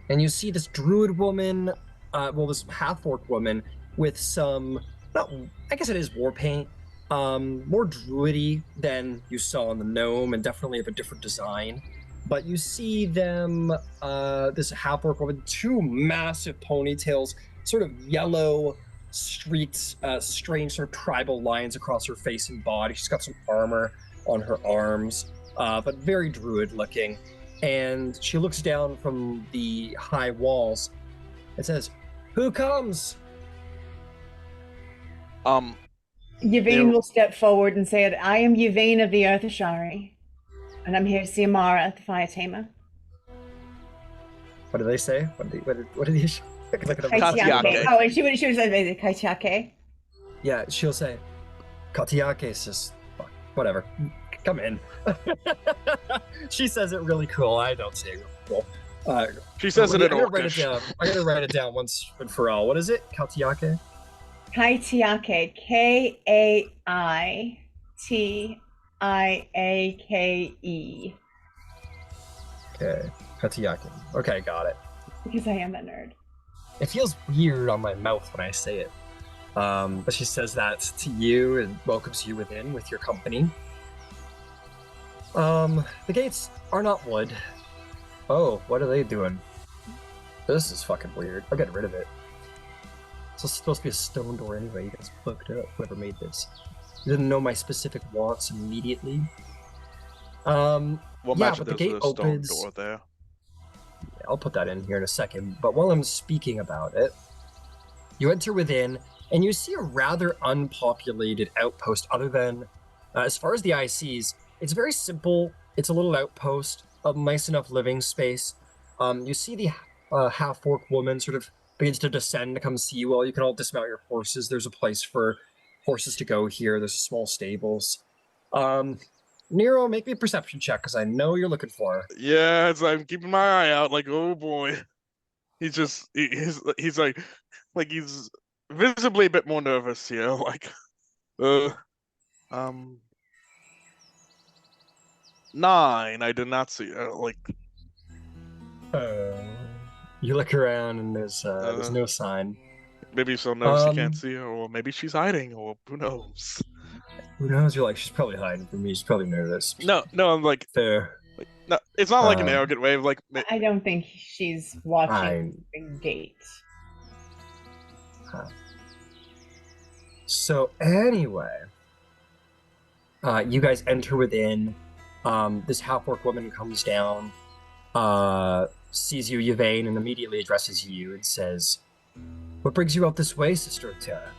you see this druid woman, this half-orc woman with some, I guess it is war paint, more druidy than you saw on the gnome, and definitely of a different design. But you see them, this half-orc woman, two massive ponytails, sort of yellow streaked, strange sort of tribal lines across her face and body. She's got some armor on her arms, but very druid looking. And she looks down from the high walls and says, "Who comes?" Yvain will step forward and say, "I am Yvain of the Earth Ashari, and I'm here to see Amara, the fire tamer." What do they say? What did he? Katiake. Oh, and she would say Katiake. Yeah, she'll say, "Katiake says, fuck, whatever, come in." She says it really cool. I don't say it really cool. She says it in I'm gonna Orcish. I'm gonna write it down once and for all. What is it? Katiake? Kaitiake. Kaitiake. Okay, Katiake. Okay, got it. Because I am a nerd. It feels weird on my mouth when I say it. But she says that to you and welcomes you within with your company. The gates are not wood. Oh, what are they doing? This is fucking weird. I'll get rid of it. It's supposed to be a stone door anyway. You guys fucked up, whoever made this. You didn't know my specific wants immediately. Well, yeah, imagine but the there's gate a stone opens. door there. Yeah, I'll put that in here in a second. But while I'm speaking about it, you enter within, and you see a rather unpopulated outpost. Other than, as far as the eye sees, it's very simple. It's a little outpost, a nice enough living space. You see the half-orc woman sort of begins to descend to come see you all. You can all dismount your horses. There's a place for horses to go here. There's small stables. Nero, make me a perception check, because I know you're looking for her. Yeah, I'm keeping my eye out. Like, oh boy, he's like he's visibly a bit more nervous here. Like, 9. I did not see. You look around, and there's no sign. Maybe he's so nervous he can't see her, or maybe she's hiding, or who knows. Who knows? You're like, she's probably hiding from me. She's probably nervous. No, I'm like, Fair. no, it's not like an arrogant way of like. I don't think she's watching the gate. So anyway, you guys enter within. This half-orc woman comes down, sees you, Yvain, and immediately addresses you and says, "What brings you out this way, Sister Terra?"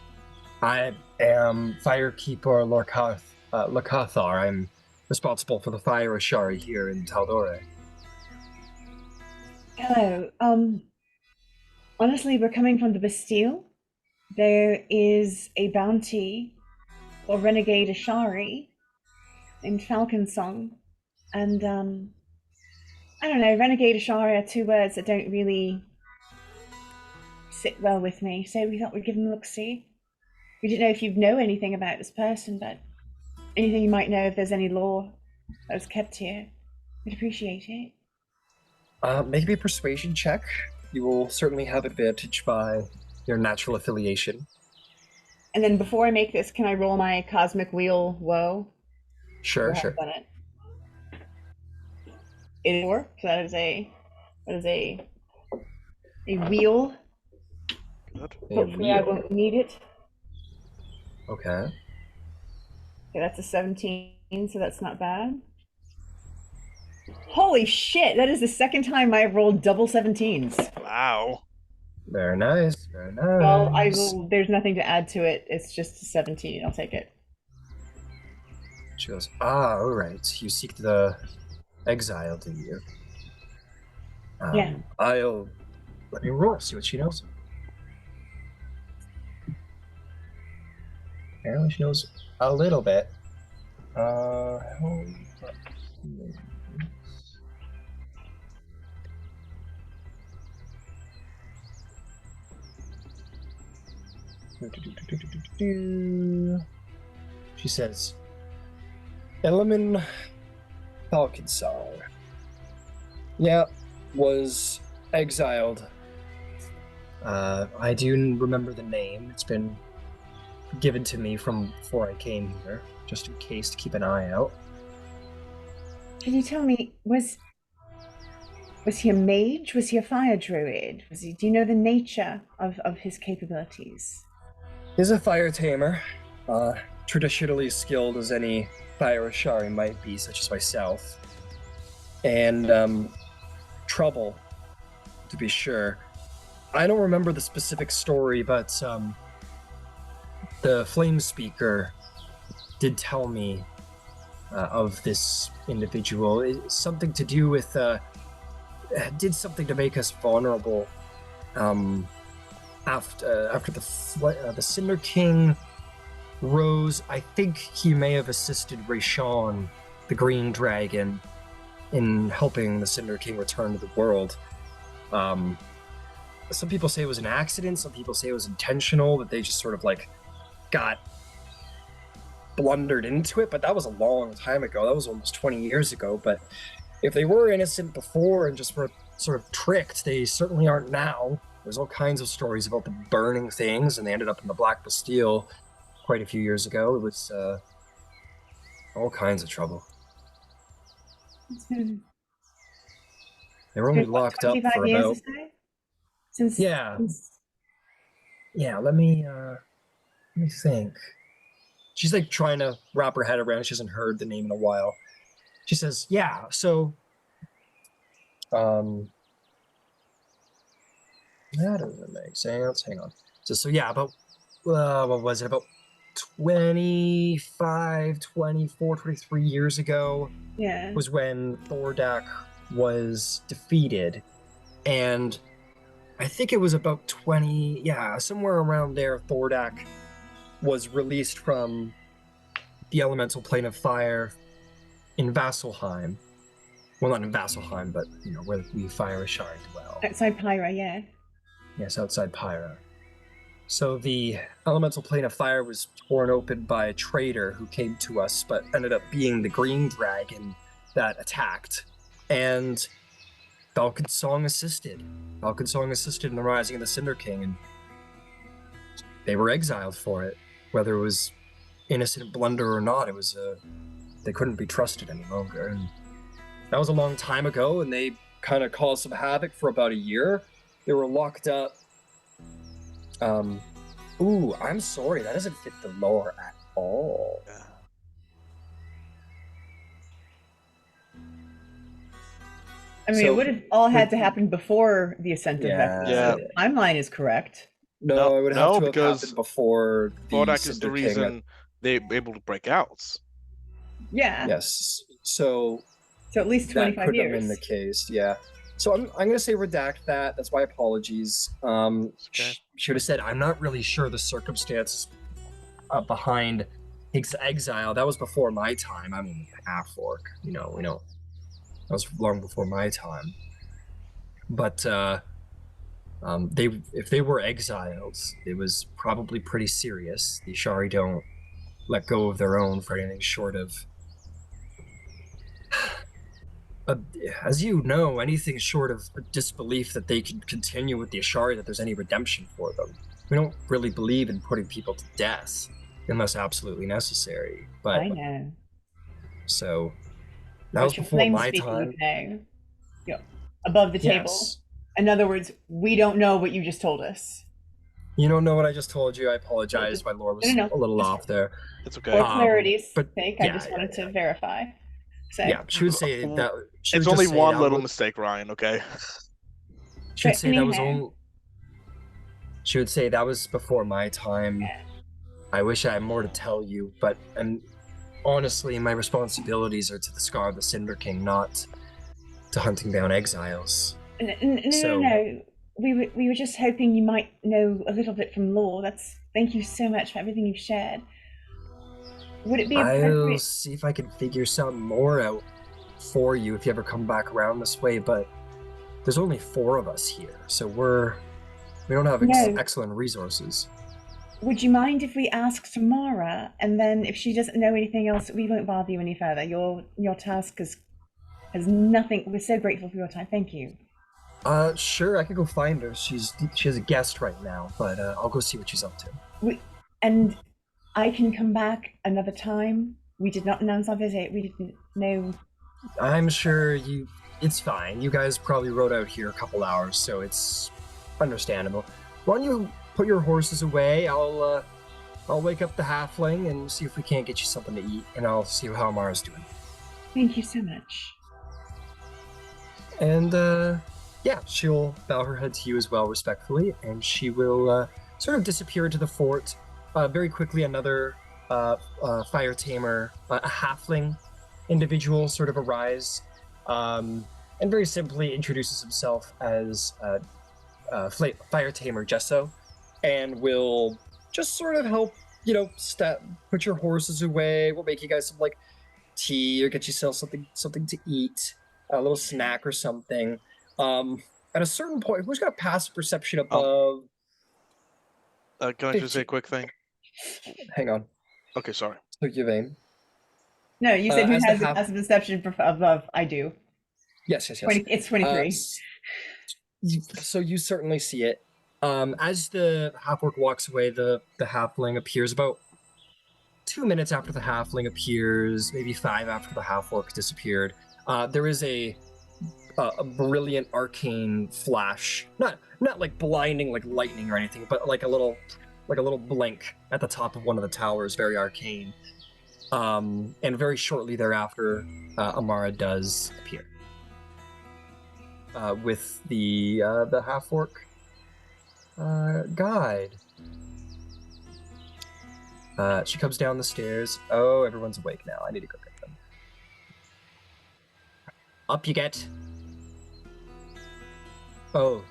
"I am Firekeeper Lorcathar. I'm responsible for the fire Ashari here in Tal'Dorei." Hello. Honestly, we're coming from the Bastille. There is a bounty for renegade Ashari named Falcon Song. And, I don't know, renegade Ashari are two words that don't really sit well with me, so we thought we'd give them a look-see. We didn't know if you know anything about this person, but anything you might know if there's any lore that was kept here, we'd appreciate it. Make me a persuasion check. You will certainly have advantage by your natural affiliation. And then before I make this, can I roll my Cosmic Wheel Woe? Sure. Done it. 84. So that is a wheel. Hopefully I won't need it. Okay. Okay, that's a 17, so that's not bad. Holy shit, that is the second time I've rolled double 17s. Wow. Very nice. Very nice. Well, there's nothing to add to it. It's just a 17. I'll take it. She goes, all right. You seek the exile, do you? Yeah. Let me roll, see what she knows. Apparently she knows a little bit. She says, Emon Falcon Song. Yeah, was exiled. I do remember the name. It's been given to me from before I came here, just in case to keep an eye out. Can you tell me, was he a mage? Was he a fire druid? Do you know the nature of his capabilities? He's a fire tamer, traditionally skilled as any fire Ashari might be, such as myself. And trouble, to be sure. I don't remember the specific story, but the Flame Speaker did tell me of this individual. It's something to do with, did something to make us vulnerable. After the Cinder King rose, I think he may have assisted Rayshawn, the Green Dragon, in helping the Cinder King return to the world. Some people say it was an accident, some people say it was intentional, that they just sort of like got blundered into it, but that was a long time ago. That was almost 20 years ago. But if they were innocent before and just were sort of tricked, they certainly aren't now. There's all kinds of stories about them burning things, and they ended up in the Black Bastille quite a few years ago. It was all kinds of trouble. They were only locked up for about... Yeah, let me think. She's like trying to wrap her head around. She hasn't heard the name in a while. She says, yeah, so that doesn't make sense. Hang on. So yeah, about what was it, about 25, 24, 23 years ago was when Thordak was defeated. And I think it was about 20, somewhere around there, Thordak was released from the elemental plane of fire in Vasselheim. Well, not in Vasselheim, but, you know, where we fire Ashari dwell. Outside Pyra, yeah. Yes, outside Pyra. So the elemental plane of fire was torn open by a traitor who came to us, but ended up being the Green Dragon that attacked. And Falcon Song assisted. Falcon Song assisted in the rising of the Cinder King, and they were exiled for it. Whether it was innocent blunder or not, it was they couldn't be trusted any longer. And that was a long time ago, and they kind of caused some havoc for about a year. They were locked up. Ooh, I'm sorry, that doesn't fit the lore at all. I mean, it would have all had to happen before the ascent of Vecna. So the timeline is correct. No, it would have to have happened before the Thordak is the Cinder reason King. they were able to break out. Yeah. Yes. So at least 25 that could years. have been the case, yeah. So I'm going to say redact that. That's my apologies. Should have said I'm not really sure the circumstances behind his exile. That was before my time. I'm only half-orc, you know. That was long before my time. But if they were exiles, it was probably pretty serious. The Ashari don't let go of their own for anything short of... as you know, anything short of disbelief that they can continue with the Ashari, that there's any redemption for them. We don't really believe in putting people to death unless absolutely necessary. But I know. So that was before my time. Above the table. In other words, we don't know what you just told us. You don't know what I just told you. I apologize. My lore was a little off there. It's okay. For clarity's but sake, I just wanted to verify. She would say that. It's only one little mistake, Ryan. Okay. She would say that was only. She would say that was before my time. I wish I had more to tell you, but honestly, my responsibilities are to the Scar of the Cinder King, not to hunting down exiles. No. We were just hoping you might know a little bit from lore. Thank you so much for everything you've shared. Would it be appropriate? I'll see if I can figure something more out for you if you ever come back around this way, but there's only 4 of us here, so we don't have excellent resources. would you mind if we ask Tamara, and then if she doesn't know anything else, we won't bother you any further. Your task has nothing. We're so grateful for your time. Thank you. Sure, I could go find her. She has a guest right now, but I'll go see what she's up to. And I can come back another time. We did not announce our visit. We didn't know. I'm sure it's fine. You guys probably rode out here a couple hours, so it's understandable. Why don't you put your horses away? I'll wake up the halfling and see if we can't get you something to eat, and I'll see how Amara's doing. Thank you so much. And yeah, she'll bow her head to you as well, respectfully, and she will sort of disappear into the fort. Very quickly, another fire tamer, a halfling individual, sort of arrives, and very simply introduces himself as fire tamer Gesso, and will just sort of help, put your horses away. We'll make you guys some like tea or get yourself something to eat, a little snack or something. At a certain point, who's got a passive perception above? Can I just say a quick thing? Hang on. Okay, sorry. So Yvain. No, you said who as has the a passive perception above? I do. Yes. 20, it's 23. So you certainly see it. As the half-orc walks away, the halfling appears about 2 minutes after the halfling appears, maybe 5 after the half-orc disappeared. There is a brilliant arcane flash, not like blinding like lightning or anything, but like a little blink at the top of one of the towers, very arcane. And very shortly thereafter, Amara does appear with the half-orc guide. She comes down the stairs. Oh, everyone's awake now. I need to go get them. Up you get. Oh,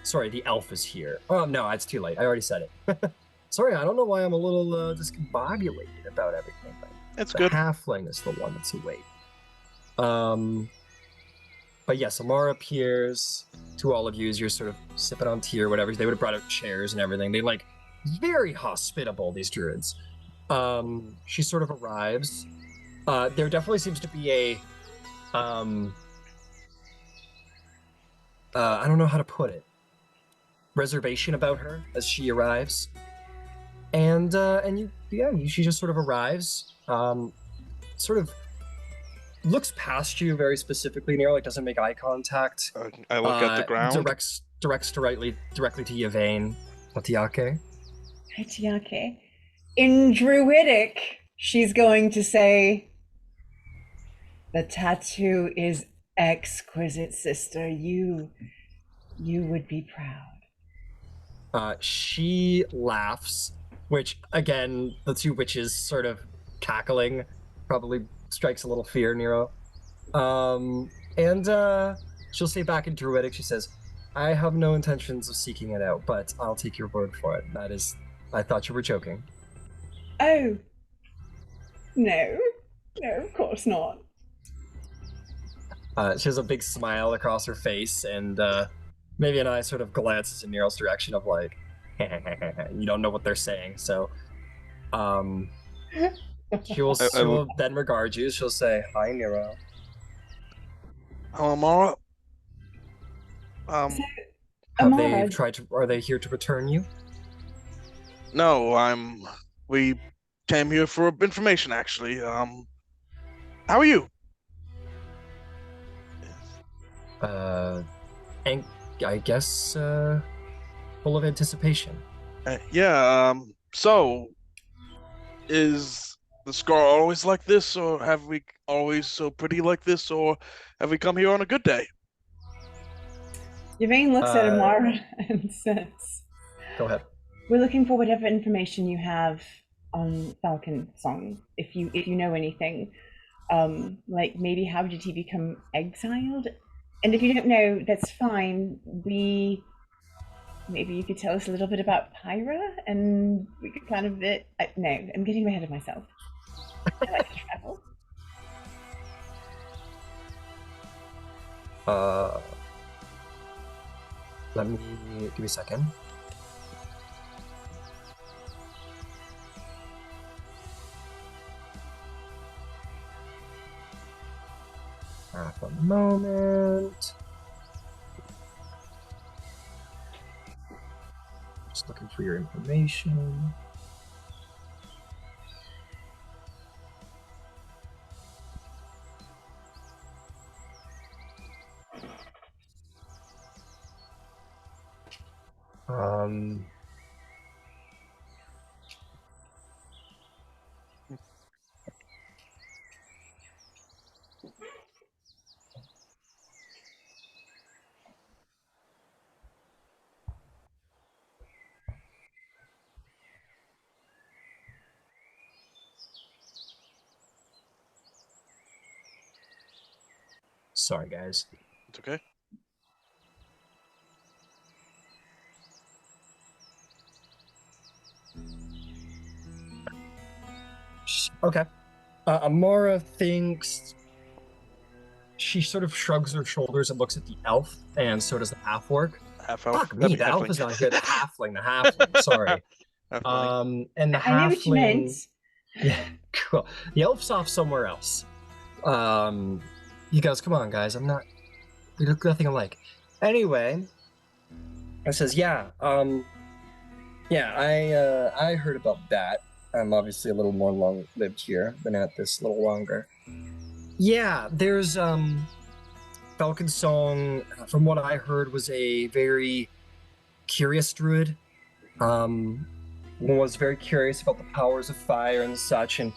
sorry, the elf is here. Oh, no, it's too late. I already said it. Sorry, I don't know why I'm a little discombobulated about everything. It's the good. Halfling is the one that's awake. But yes, Amara appears to all of you as you're sort of sipping on tea or whatever. They would have brought out chairs and everything. They very hospitable, these druids. She sort of arrives. There definitely seems to be a I don't know how to put it. Reservation about her as she arrives, and she just sort of arrives, sort of looks past you very specifically, Nero, like doesn't make eye contact. I look at the ground. Directs directly to Yvain. Otiake. Otiake. In Druidic, she's going to say, "The tattoo is exquisite, sister. You would be proud." She laughs, which again, the two witches sort of cackling probably strikes a little fear, Nero. And she'll say back in Druidic, she says, "I have no intentions of seeking it out, but I'll take your word for it. That is, I thought you were joking." Oh. No, of course not. She has a big smile across her face, and maybe an eye sort of glances in Nero's direction of like, you don't know what they're saying, so she'll then regard you. She'll say, "Hi, Nero." Hello, Amara. Are they here to return you? No, we came here for information, actually. How are you? And I guess full of anticipation. So is the scar always like this, or have we always so pretty like this, or have we come here on a good day? Yvain looks at Amara and says, "Go ahead. We're looking for whatever information you have on Falcon Song, if you know anything. Like maybe how did he become exiled? And if you don't know, that's fine. Maybe you could tell us a little bit about Pyra, and we could plan a bit. No, I'm getting ahead of myself. I like to travel." Give me a second. moment. Just looking for your information. Sorry, guys. It's okay. Okay. Amara thinks. She sort of shrugs her shoulders and looks at the elf, and so does the half orc. Half elf. Fuck me, the elf is not here. The halfling. Sorry. Halfling. And the I knew what you meant. halfling. Yeah, cool. The elf's off somewhere else. He goes, "Come on, guys. We look nothing alike." Anyway, I says, "Yeah, I heard about that. I'm obviously a little more long-lived here. Been at this a little longer. Yeah, there's Falcon Song. From what I heard, was a very curious druid. Was very curious about the powers of fire and such, and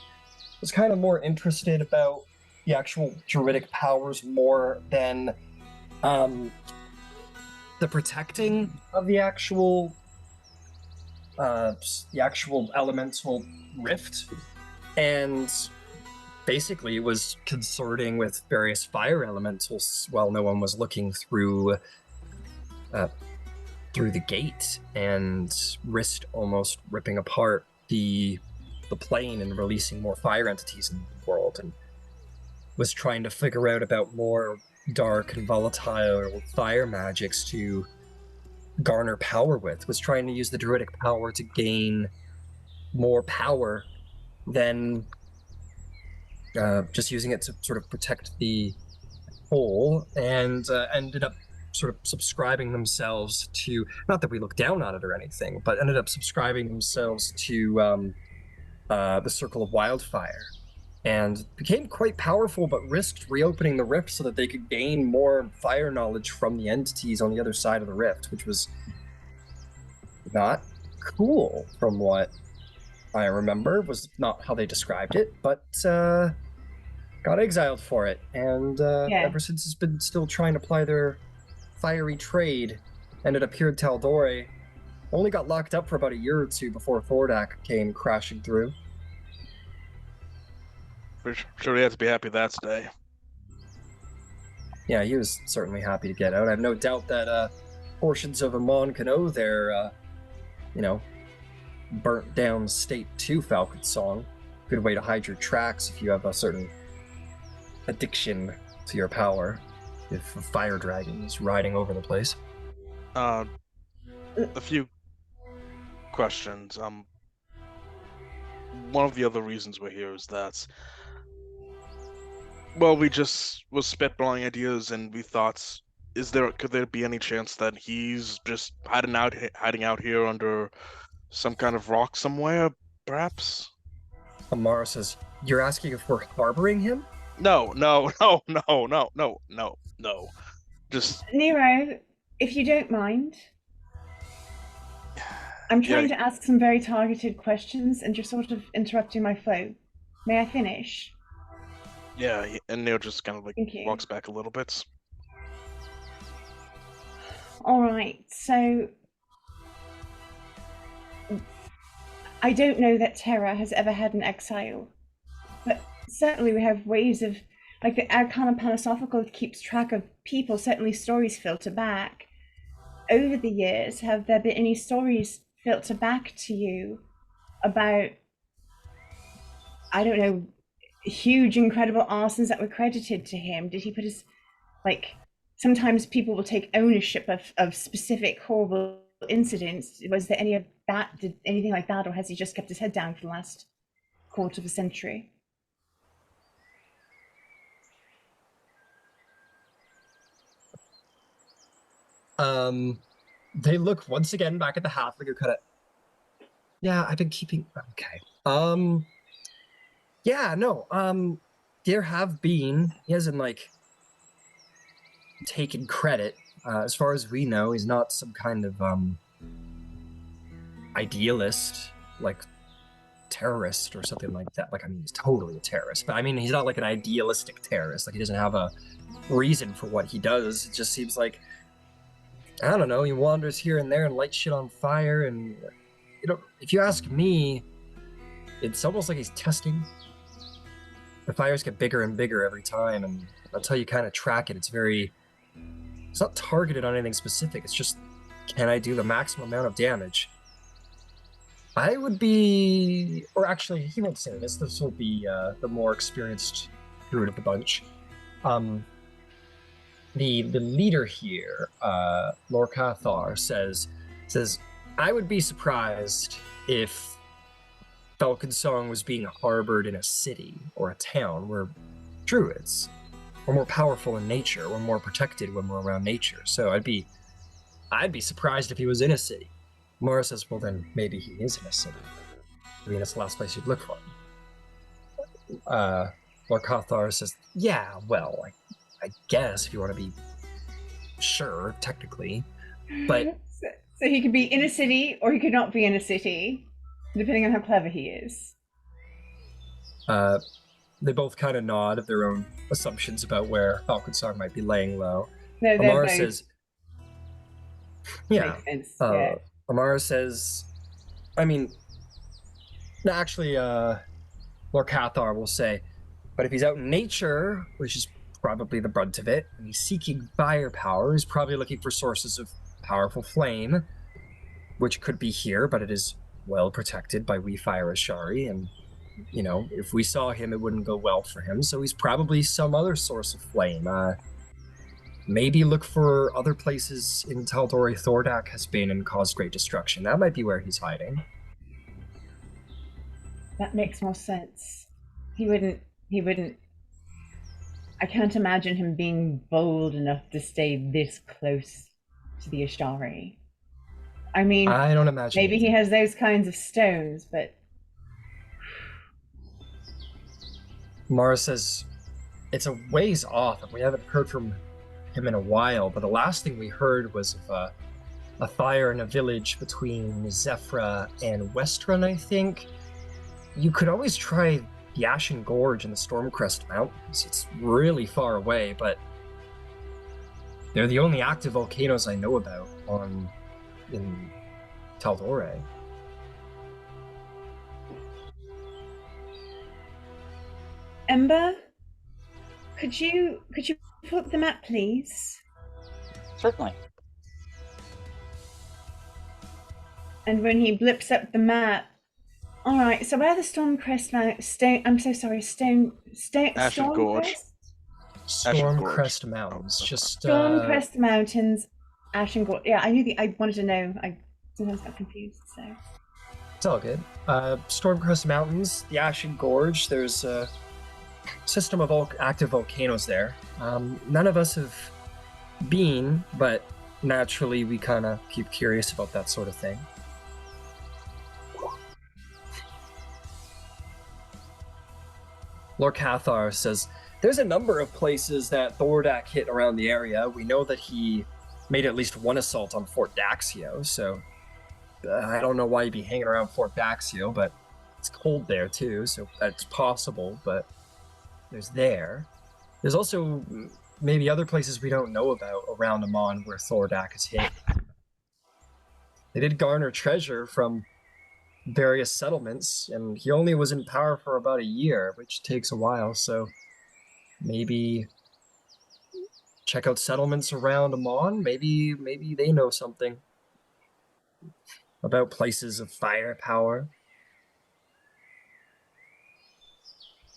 was kind of more interested about the actual druidic powers more than the protecting of the actual elemental rift, and basically it was consorting with various fire elementals while no one was looking through the gate, and risked almost ripping apart the plane and releasing more fire entities in the world, and was trying to figure out about more dark and volatile fire magics to garner power with, was trying to use the druidic power to gain more power than just using it to sort of protect the whole, and ended up sort of subscribing themselves to, not that we look down on it or anything, but ended up subscribing themselves to the Circle of Wildfire, and became quite powerful, but risked reopening the rift so that they could gain more fire knowledge from the entities on the other side of the rift, which was not cool from what I remember. Was not how they described it, but got exiled for it, and ever since has been still trying to ply their fiery trade. Ended up here in Tal'Dorei. Only got locked up for about a year or two before Thordak came crashing through. For sure he had to be happy that's day. Yeah, he was certainly happy to get out. I have no doubt that portions of Emon can owe their, burnt down state to Falcon Song. Good way to hide your tracks if you have a certain addiction to your power. If a fire dragon is riding over the place. A few questions. One of the other reasons we're here is that, well, we just was spitballing ideas, and we thought, could there be any chance that he's just hiding out here under some kind of rock somewhere, perhaps? Amara says, "You're asking if we're harboring him?" No. Just Nero, if you don't mind, I'm trying to ask some very targeted questions, and you're sort of interrupting my flow. May I finish? Yeah, and Nero just kind of like walks back a little bit. All right, so I don't know that Terra has ever had an exile, but certainly we have ways of, like the Arcana Panasophical keeps track of people, certainly stories filter back. Over the years, have there been any stories filter back to you about, I don't know, huge, incredible arsons that were credited to him? Did he put his, like, sometimes people will take ownership of specific horrible incidents. Was there any of that, did anything like that, or has he just kept his head down for the last quarter of a century? They look once again back at the halfling who kind of, yeah, I've been keeping, okay. Yeah, no, there have been, he hasn't, like, taken credit. As far as we know, he's not some kind of, idealist, like, terrorist or something like that. Like, I mean, he's totally a terrorist, but I mean, he's not like an idealistic terrorist. Like, he doesn't have a reason for what he does. It just seems like, I don't know, he wanders here and there and lights shit on fire, and, you know, if you ask me, it's almost like he's testing. The fires get bigger and bigger every time, and that's how you kind of track it. It's not targeted on anything specific. It's just, can I do the maximum amount of damage? I would be, or actually, he won't say this. This will be the more experienced druid of the bunch. The leader here, Lord Cathar, says, I would be surprised if Falcon Song was being harbored in a city or a town where druids are more powerful in nature. We're more protected when we're around nature. So I'd be surprised if he was in a city. Mara says, well, then maybe he is in a city. I mean, that's the last place you'd look for him. Lord Cathar says, yeah, well, I guess if you want to be sure, technically, but... So he could be in a city, or he could not be in a city, depending on how clever he is. They both kind of nod of their own assumptions about where Falcon Song might be laying low. No, Amara says... Yeah. Makes sense, yeah. Amara says... I mean... No, actually, Lord Cathar will say, but if he's out in nature, which is probably the brunt of it, and he's seeking firepower, he's probably looking for sources of powerful flame, which could be here, but it is well protected by We Fire Ashari, and, you know, if we saw him, it wouldn't go well for him, so he's probably some other source of flame. Maybe look for other places in Tal'Dorei Thordak has been and caused great destruction. That might be where he's hiding. That makes more sense. He wouldn't... I can't imagine him being bold enough to stay this close to the Ashari. I mean, I don't imagine maybe he has those kinds of stones, but... Mara says, it's a ways off, and we haven't heard from him in a while, but the last thing we heard was of a fire in a village between Zephyra and Westrun, I think. You could always try the Ashen Gorge and the Stormcrest Mountains. It's really far away, but they're the only active volcanoes I know about in Tal'Dorei. Ember, could you pull up the map, please? Certainly. And when he blips up the map, all right. So where the Stormcrest Mount? I'm so sorry. Ashen Stormcrest. Gorge. Stormcrest Mountains. Just Stormcrest Mountains, Ashen Gorge. Yeah, I wanted to know. I sometimes got confused. So it's all good. Stormcrest Mountains, the Ashen Gorge. There's a system of active volcanoes there. None of us have been, but naturally we kind of keep curious about that sort of thing. Lord Cathar says, there's a number of places that Thordak hit around the area. We know that he made at least one assault on Fort Daxio, so I don't know why he'd be hanging around Fort Daxio, but it's cold there too, so that's possible, but there's there. There's also maybe other places we don't know about around Emon where Thordak is hit. They did garner treasure from various settlements, and he only was in power for about a year, which takes a while, so maybe check out settlements around Emon. Maybe they know something about places of firepower.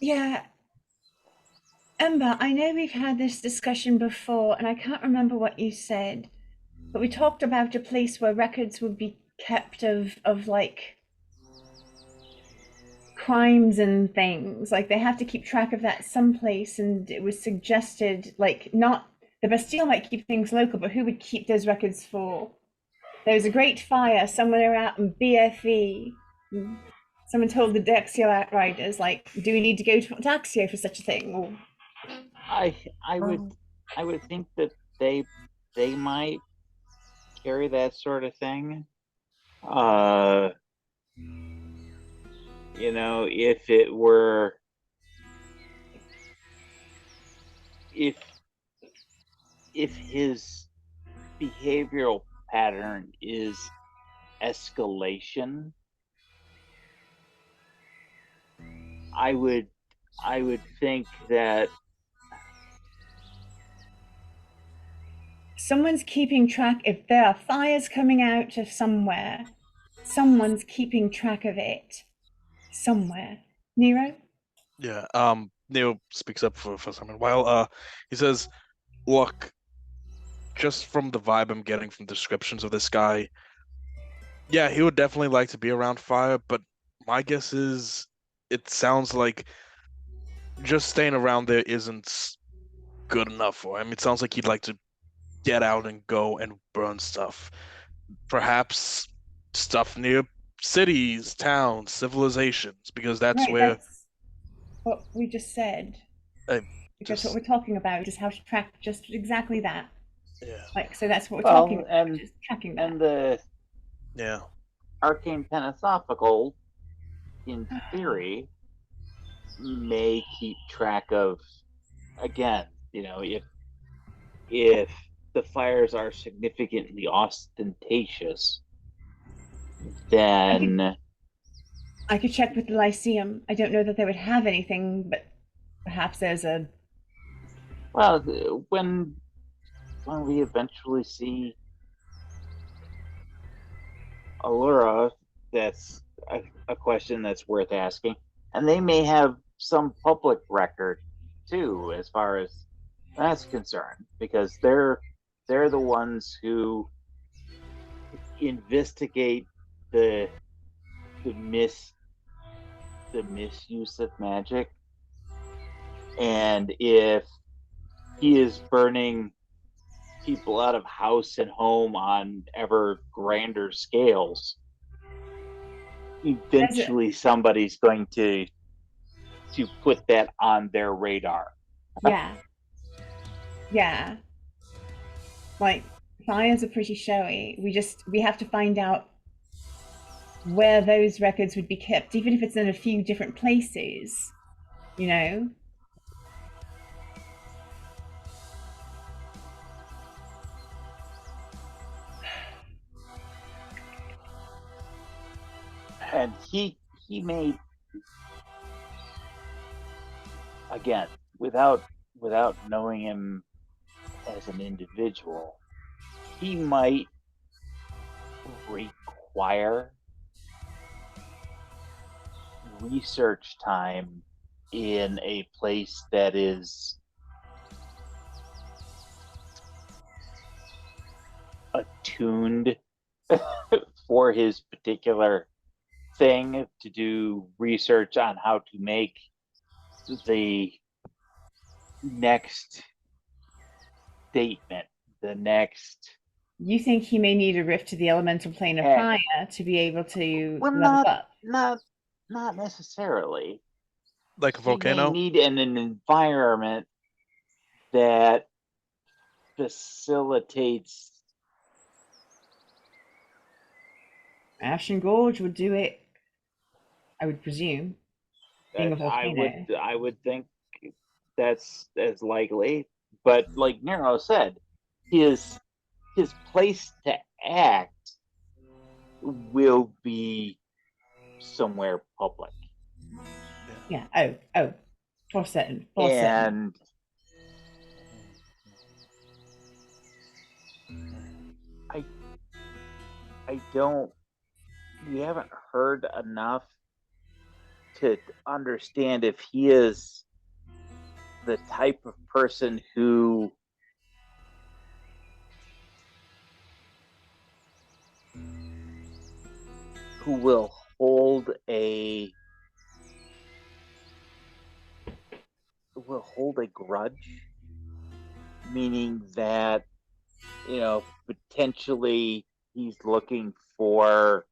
yeah, Ember, I know we've had this discussion before, and I can't remember what you said, but we talked about a place where records would be kept of like crimes and things. Like they have to keep track of that someplace, and it was suggested, like not The Bastille might keep things local, but who would keep those records for? There was a great fire somewhere out in BFE. Someone told the Daxio outriders, like, do we need to go to Daxio for such a thing? Or I would think that they might carry that sort of thing. You know, if it were, if his behavioral pattern is escalation, I would think that someone's keeping track. If there are fires coming out of somewhere, someone's keeping track of it somewhere. Nero? Yeah. Neo speaks up for some while. He says, "Look, just from the vibe I'm getting from descriptions of this guy, yeah, he would definitely like to be around fire, but my guess is it sounds like just staying around there isn't good enough for him. It sounds like he'd like to get out and go and burn stuff. Perhaps stuff near cities, towns, civilizations, because that's Right, where that's what we just said. I Because what just we're talking about is how to track just exactly that. yeah, Like, so that's what we're talking well, about, and just tracking that. the yeah. arcane pentasophical, in theory, may keep track of, again, you know, if the fires are significantly ostentatious, then I could check with the Lyceum. I don't know that they would have anything, but perhaps there's a. well, when we eventually see Aurora, that's a question that's worth asking, and they may have some public record too, as far as that's concerned, because they're the ones who investigate the misuse of magic, and if he is burning people out of house and home on ever grander scales, eventually somebody's going to put that on their radar. Yeah. Yeah. Like, fires are pretty showy. We have to find out where those records would be kept, even if it's in a few different places, you know? And he may, again, without knowing him as an individual, he might require research time in a place that is attuned for his particular thing, to do research on how to make the next statement, the next. You think he may need a rift to the elemental plane of fire to be able to level up? Not necessarily. Like a volcano? He may need an environment that facilitates. Ashen Gorge would do it, I would presume. Being a volcano. I would think that's as likely. But like Nero said, his place to act will be somewhere public. Yeah. Oh. For certain. And I don't. We haven't heard enough to understand if he is the type of person who will hold a grudge meaning that, potentially he's looking for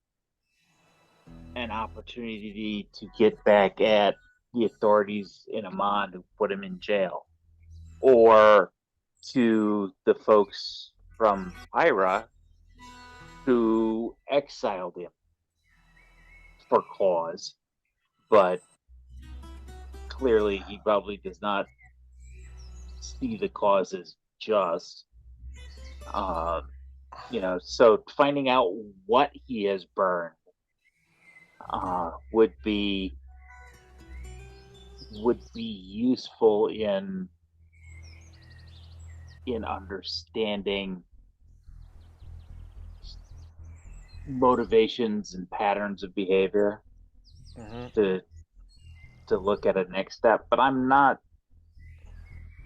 an opportunity to get back at the authorities in Emon who put him in jail, or to the folks from Pyra who exiled him for cause, but clearly he probably does not see the cause as just. So finding out what he has burned would be useful in understanding motivations and patterns of behavior to look at a next step. But I'm not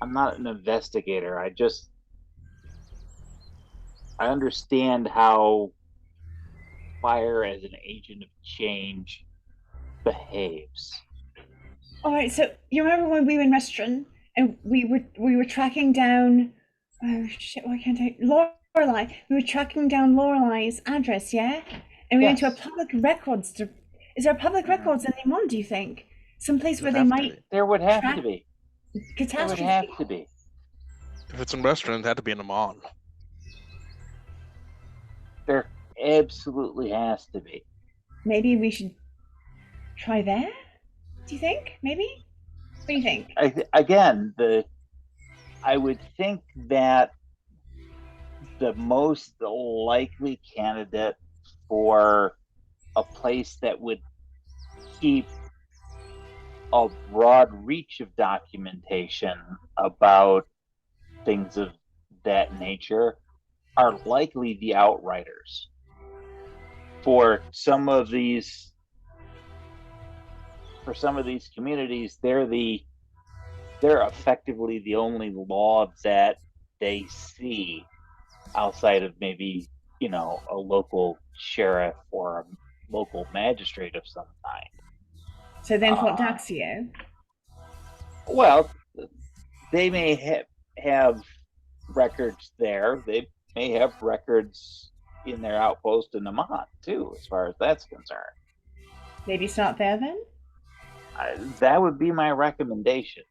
an investigator. I understand how fire as an agent of change behaves. All right, so you remember when we were in restaurant and we were tracking down, oh shit, why can't I? Lorelei. We were tracking down Lorelei's address, yeah? And we went to a public records. Is there a public records in Emon, do you think? Someplace where they might. There would have to be. Catastrophe. There would have to be. If it's in restaurant, it had to be in Emon. There absolutely has to be. Maybe we should try there? Do you think? Maybe? What do you think? I would think that the most likely candidate for a place that would keep a broad reach of documentation about things of that nature are likely the Outriders. For some of these communities, they're effectively the only law that they see outside of maybe, a local sheriff or a local magistrate of some kind. So then Fort Daxio? Well, they may have records there. They may have records in their outpost in Emon too, as far as that's concerned. Maybe start there then? That would be my recommendation.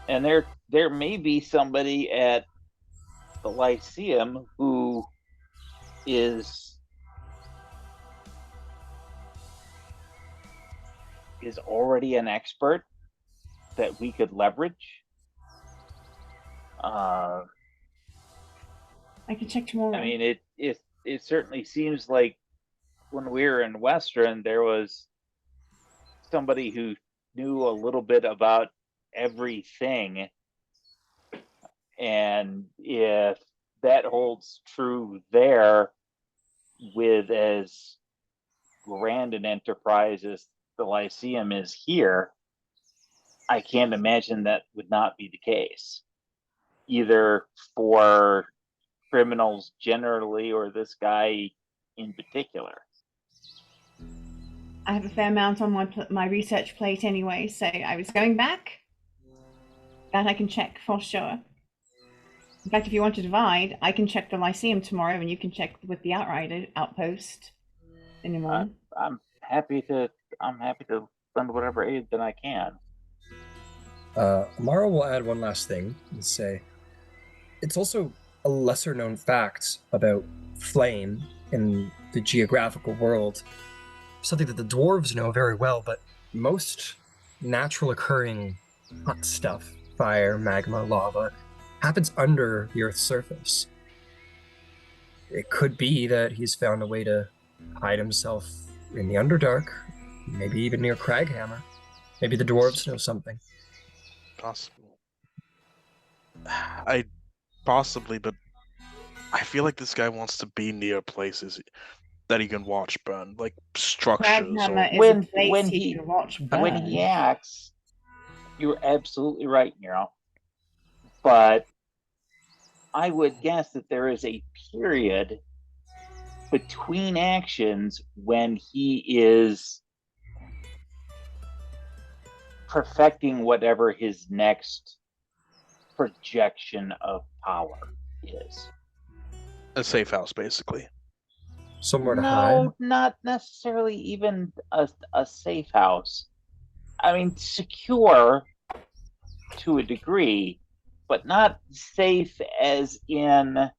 And there may be somebody at the Lyceum who is already an expert that we could leverage. I can check tomorrow. I mean, it certainly seems like when we were in Western, there was somebody who knew a little bit about everything. And if that holds true there, with as grand an enterprise as the Lyceum is here, I can't imagine that would not be the case, either for criminals generally or this guy in particular. I have a fair amount on my research plate anyway, so I was going back. That I can check for sure. In fact, if you want to divide, I can check the Lyceum tomorrow, and you can check with the Outrider outpost in the morning. I'm happy to lend whatever aid that I can. Amara will add one last thing and say, it's also a lesser known fact about flame in the geographical world, something that the dwarves know very well, but most natural occurring hot stuff, fire, magma, lava, happens under the Earth's surface. It could be that he's found a way to hide himself in the Underdark, maybe even near Craghammer. Maybe the dwarves know something. Possible. Possibly, but I feel like this guy wants to be near places that he can watch burn, like structures. Craghammer is When- a place when he he- can watch burn. When he acts, you're absolutely right, Nero. But I would guess that there is a period between actions when he is perfecting whatever his next projection of power is. A safe house, basically. Somewhere to hide. No, not necessarily even a safe house. I mean, secure to a degree, but not safe as in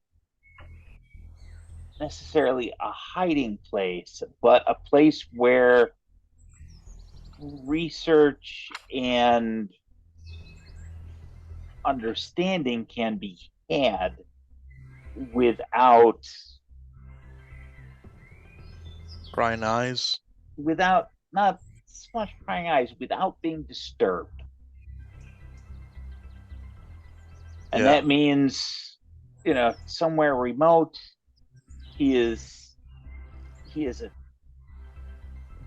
necessarily a hiding place, but a place where research and understanding can be had without Prying eyes. not so much prying eyes, without being disturbed. And Yeah. that means, somewhere remote. He is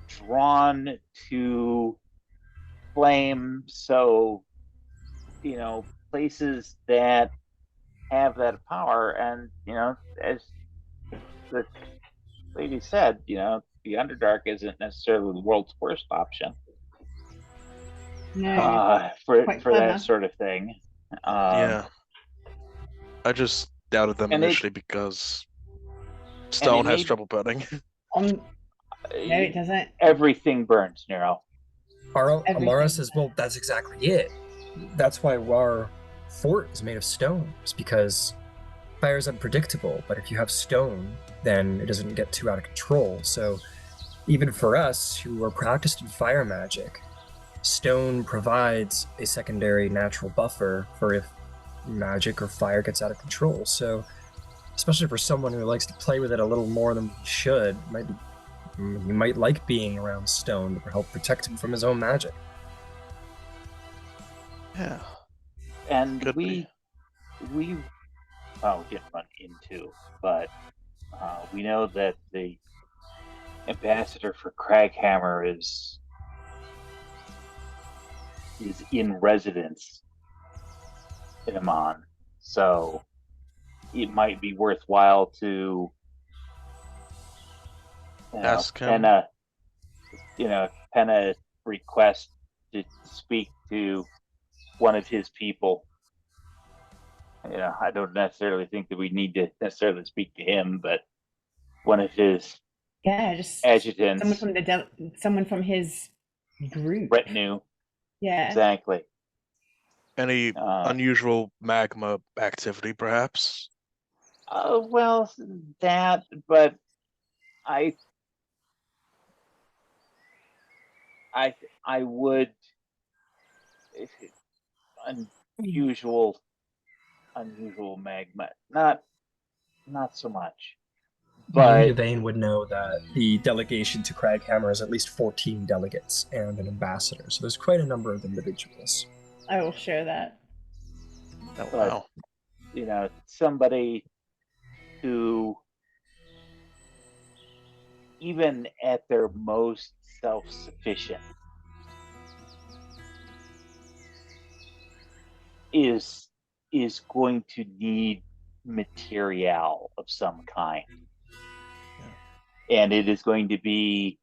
drawn to flame, so places that have that power. And as the lady said, the Underdark isn't necessarily the world's worst option No, for clever. that sort of thing. Yeah. I just doubted them and initially because stone has trouble burning. No, it doesn't. Everything burns, Nero. Amara Everything. says, well, that's exactly it. That's why our fort is made of stone. It's because fire is unpredictable, but if you have stone, then it doesn't get too out of control. So even for us who are practiced in fire magic, stone provides a secondary natural buffer for if magic or fire gets out of control. So especially for someone who likes to play with it a little more than he should, he might like being around stone to help protect him from his own magic. Yeah. And Could we didn't run into, but we know that the ambassador for Craghammer is in residence in Emon, so it might be worthwhile to ask him. Penna request to speak to one of his people. I don't necessarily think that we need to necessarily speak to him, but one of his just adjutants, someone from his group. retinue. Yeah. Exactly. Any unusual magma activity, perhaps? Well, that, but I would unusual magma, not so much. But Devane would know that the delegation to Craghammer has at least 14 delegates and an ambassador, so there's quite a number of individuals. I will share that. Oh, wow. Somebody who, even at their most self-sufficient, is going to need material of some kind. And it is going to be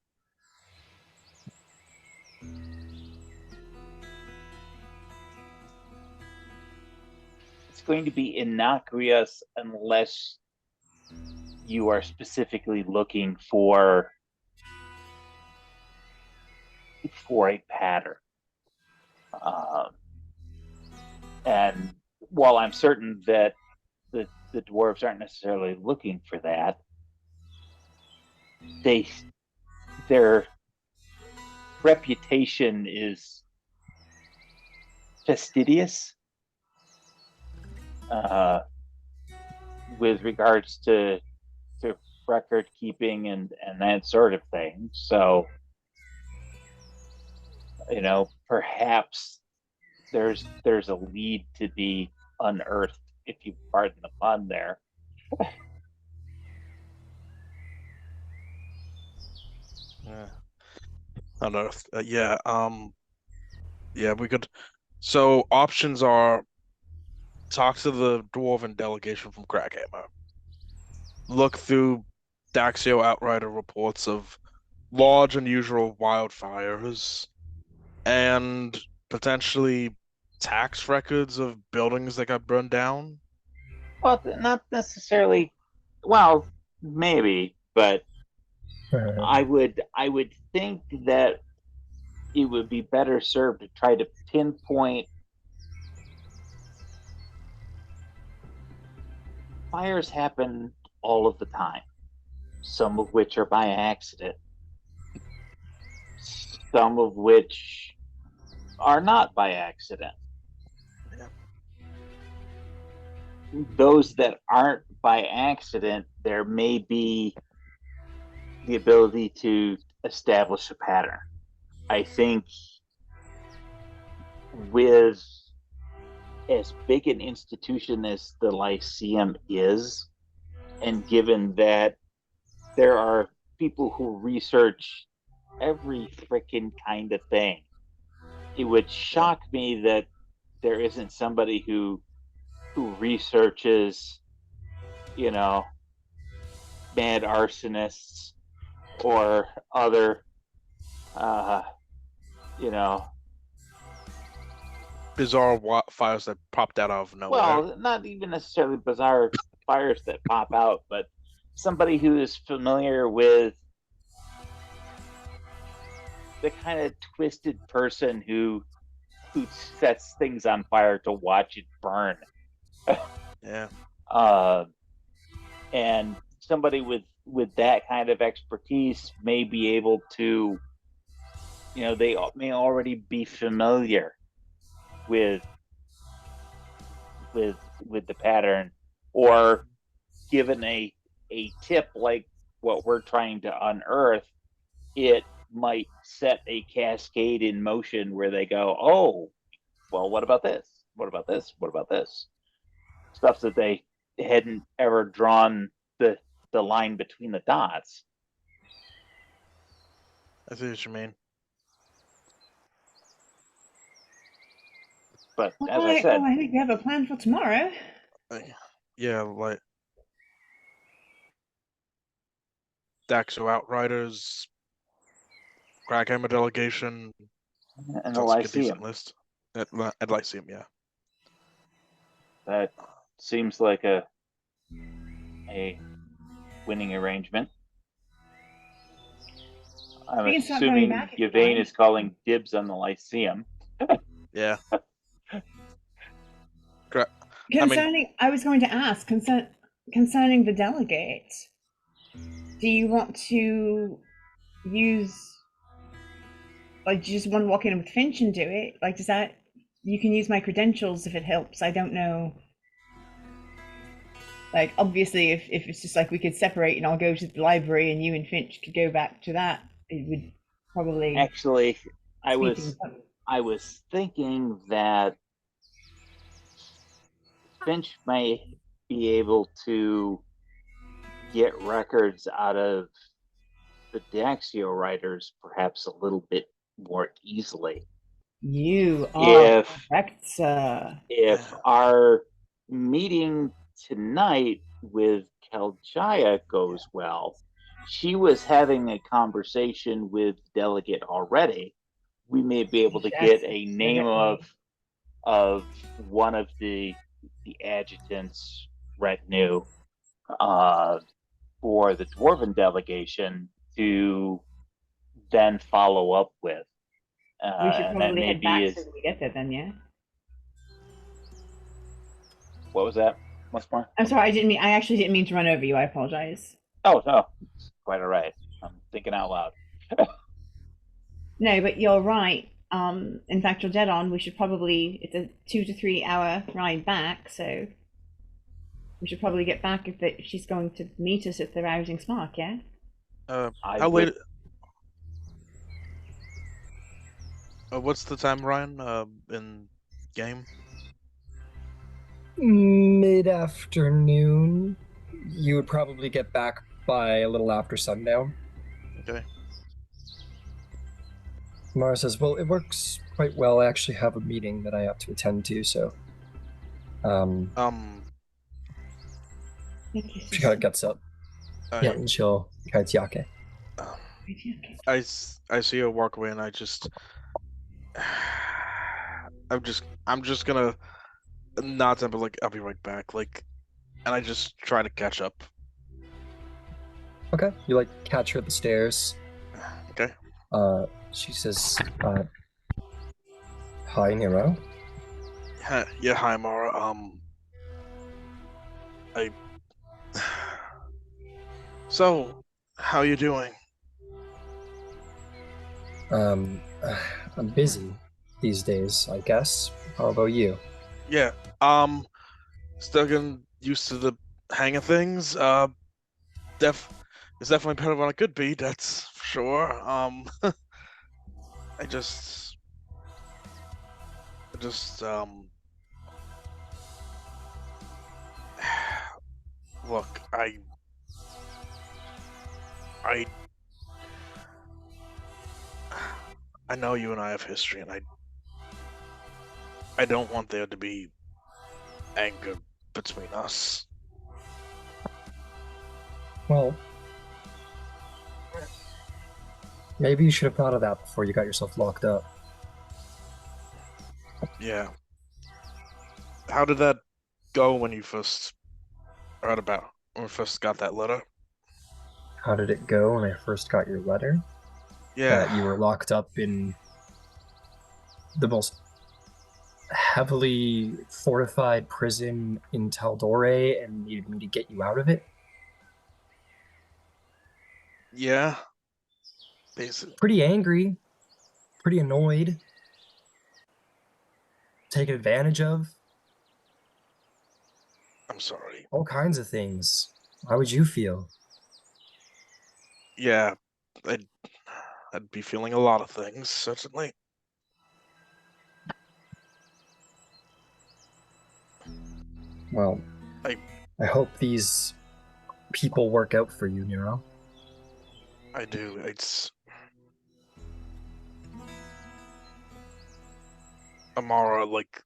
innocuous unless you are specifically looking for a pattern. And while I'm certain that the dwarves aren't necessarily looking for that, their reputation is fastidious with regards to record keeping and that sort of thing. So, perhaps there's a lead to be unearthed, if you pardon the pun there. Unearthed. Yeah. We could. So options are talk to the dwarven delegation from Craghammer. Look through Daxio Outrider reports of large, unusual wildfires, and potentially tax records of buildings that got burned down? Well, not necessarily. Well, maybe, but I would think that it would be better served to try to pinpoint fires happen all of the time, some of which are by accident, some of which are not by accident. Yeah. Those that aren't by accident, there may be the ability to establish a pattern. I think with as big an institution as the Lyceum is, and given that there are people who research every freaking kind of thing, it would shock me that there isn't somebody who researches, mad arsonists or other, Bizarre fires that popped out of nowhere. well, not even necessarily bizarre fires that pop out, but somebody who is familiar with the kind of twisted person who sets things on fire to watch it burn. Yeah. And somebody with that kind of expertise may be able to, they may already be familiar with the pattern, or given a tip like what we're trying to unearth, it might set a cascade in motion where they go, oh, well, what about this? What about this? What about this? Stuff that they hadn't ever drawn the line between the dots. I see what you mean. But as I said, I think we have a plan for tomorrow. Yeah, like Daxo Outriders, Crackhammer delegation. and the Sounds like a decent Lyceum. list. At Lyceum, yeah. That seems like a winning arrangement. I'm We can start going assuming back if you Yvain like. is calling dibs on the Lyceum. Yeah. I was going to ask concerning the delegate. Do you want to use, like, do you just want to walk in with Finch and do it? Like, does that, you can use my credentials if it helps. I don't know. Like, obviously, if it's just like we could separate and I'll go to the library and you and Finch could go back to that, it would probably. Actually, I speed was things up. thinking that Finch may be able to get records out of the Daxio writers perhaps a little bit more easily. You are If correct, sir. if our meeting tonight with Keljaya goes well, she was having a conversation with Delegate already. We may be able to get a name of one of the adjutant's retinue for the Dwarven delegation to then follow up with. We should And that probably head back maybe so we get there then, yeah? What was that? Once more? I'm sorry, I actually didn't mean to run over you. I apologize. Oh, no. It's quite all right. I'm thinking out loud. No, but you're right. In fact, you're dead on. We should probably, it's a 2 to 3 hour ride back, so we should probably get back if she's going to meet us at the Rousing Spark, yeah? How late? What's the time, Ryan? In game? Mid-afternoon. You would probably get back by a little after sundown. Okay. Mara says, well, it works quite well. I actually have a meeting that I have to attend to, so... She kind of gets up. Yeah, and she'll kaitiake. I see her walk away, and I just... I'm just gonna nod to him, but like I'll be right back. Like, and I just try to catch up. Okay. You like catch her at the stairs. Okay. She says, "Hi, Nero." Yeah, hi Mara. I. So, how you doing? I'm busy these days, I guess. How about you? Yeah. Still getting used to the hang of things. It's definitely better than it could be. That's for sure. I just look. I I know you and I have history, and I don't want there to be anger between us. Well, maybe you should have thought of that before you got yourself locked up. Yeah. How did that go when you first got that letter? How did it go when I first got your letter? Yeah. That you were locked up in the most heavily fortified prison in Tal'Dorei and needed me to get you out of it? Yeah. Basically. Pretty angry, pretty annoyed, taken advantage of, I'm sorry. all kinds of things. How would you feel? Yeah. I'd be feeling a lot of things, certainly. Well, I hope these people work out for you, Nero. I do. It's Amara, like,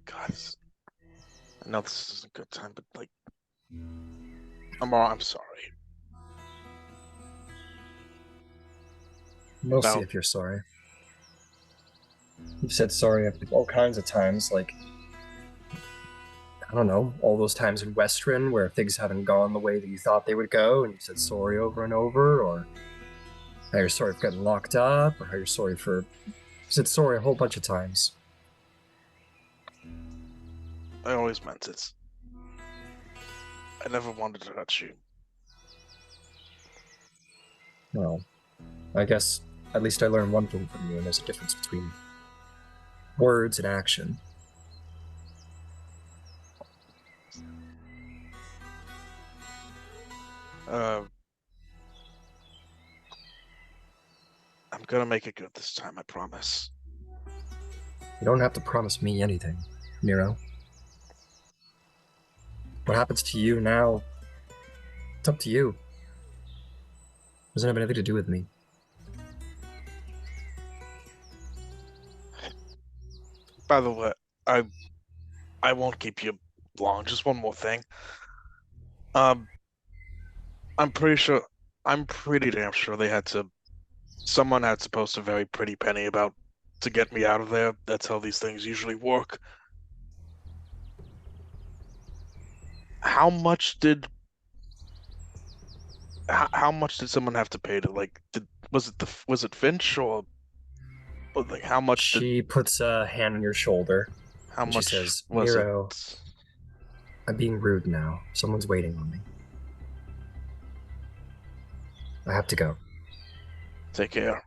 God, I know this isn't a good time, but like, Amara, I'm sorry. We'll see About- if you're sorry. You've said sorry all kinds of times, like, I don't know, all those times in Western where things haven't gone the way that you thought they would go, and you said sorry over and over, or how you're sorry for getting locked up, or how you're sorry for... You said sorry a whole bunch of times. I always meant it. I never wanted to hurt you. Well, I guess at least I learned one thing from you, and there's a difference between words and action. I'm gonna make it good this time, I promise. You don't have to promise me anything, Nero. What happens to you now, it's up to you. Doesn't have anything to do with me. By the way, I won't keep you long. Just one more thing. I'm pretty damn sure someone had to post a very pretty penny about to get me out of there. That's how these things usually work. How much did someone have to pay to was it Finch or like how much She puts a hand on your shoulder. how and she much says, was Nero, it? I'm being rude now. Someone's waiting on me. I have to go. Take care.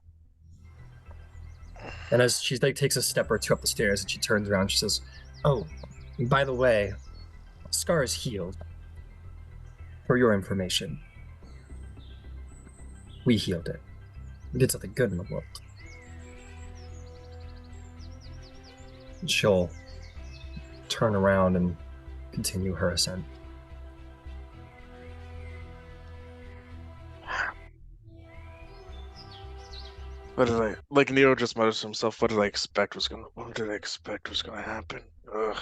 And as she takes a step or two up the stairs and she turns around, she says, "Oh, and by the way, scar is healed. For your information. We healed it. We did something good in the world." And she'll turn around and continue her ascent. Like Nero just mutters to himself, what did I expect was gonna happen? Ugh.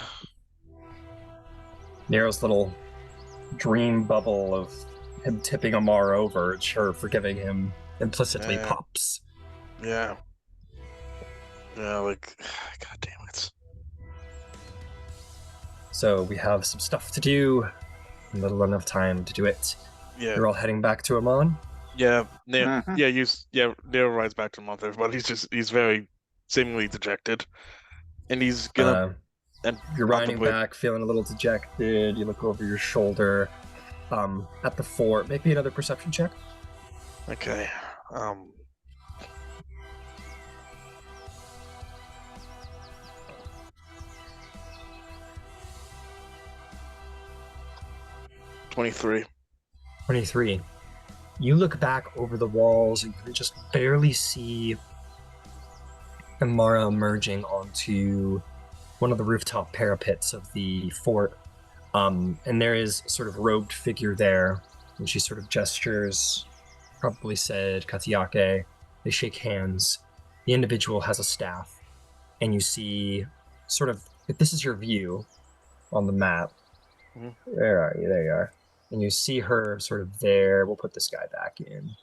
Nero's little dream bubble of him tipping Amar over and her forgiving him implicitly Yeah. pops. Yeah. Yeah, like, God damn it. So we have some stuff to do, little enough time to do it. Yeah, You're all heading back to Emon? yeah, Nero, Mhm. Nero rides back to Mother, but he's very seemingly dejected, and he's gonna and You're on the riding way. back, feeling a little dejected. You look over your shoulder at the fort. Make me another perception check. Okay, 23. 23. You look back over the walls and you can just barely see Amara emerging onto one of the rooftop parapets of the fort. And there is a sort of robed figure there, and she sort of gestures, probably said Katiake. They shake hands. The individual has a staff, and you see sort of, if this is your view on the map, Mhm. Where are you? There you are. And you see her sort of there. We'll put this guy back in.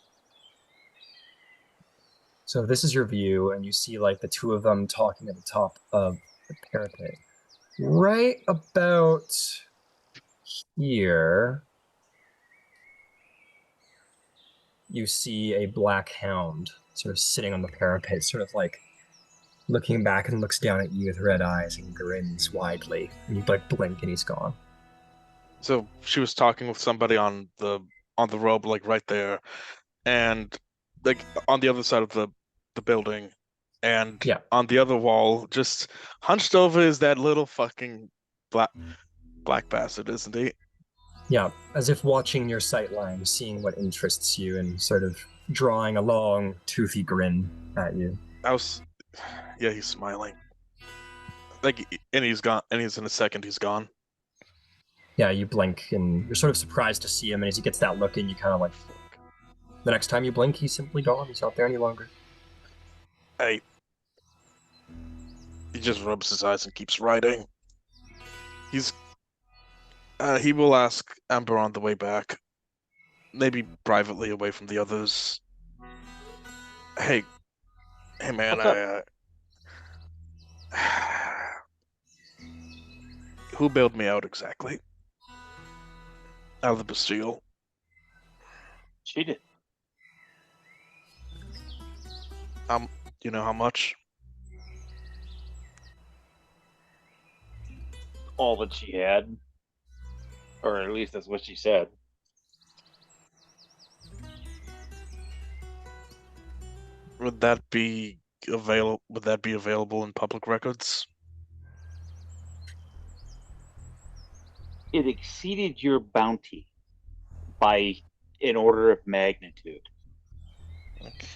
So this is your view, and you see like the two of them talking at the top of the parapet. Right about here, you see a black hound sort of sitting on the parapet, sort of like looking back and looks down at you with red eyes and grins widely. And you like blink and he's gone. So she was talking with somebody on the robe, like right there, and like on the other side of the building, and Yeah. on the other wall, just hunched over, is that little fucking black bastard, isn't he? Yeah, as if watching your sightline, seeing what interests you, and sort of drawing a long, toothy grin at you. Yeah, he's smiling. Like, and he's gone, and he's in a second, he's gone. Yeah, you blink, and you're sort of surprised to see him, and as he gets that look in, you kind of like, the next time you blink, he's simply gone. He's not there any longer. Hey. He just rubs his eyes and keeps riding. He will ask Ember on the way back, maybe privately away from the others. Hey man, What's who bailed me out exactly? Out of the Bastille. She did. You know how much? All that she had. Or at least that's what she said. Would that be available in public records? It exceeded your bounty by an order of magnitude. Okay.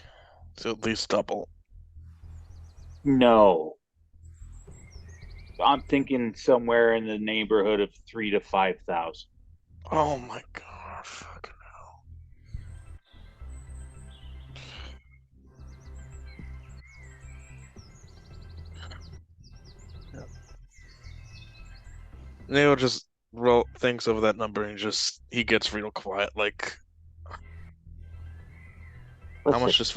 So at least double. No. I'm thinking somewhere in the neighborhood of 3,000 to 5,000. Oh my god, fucking hell. Neo just thinks over that number and he gets real quiet. Like, how much is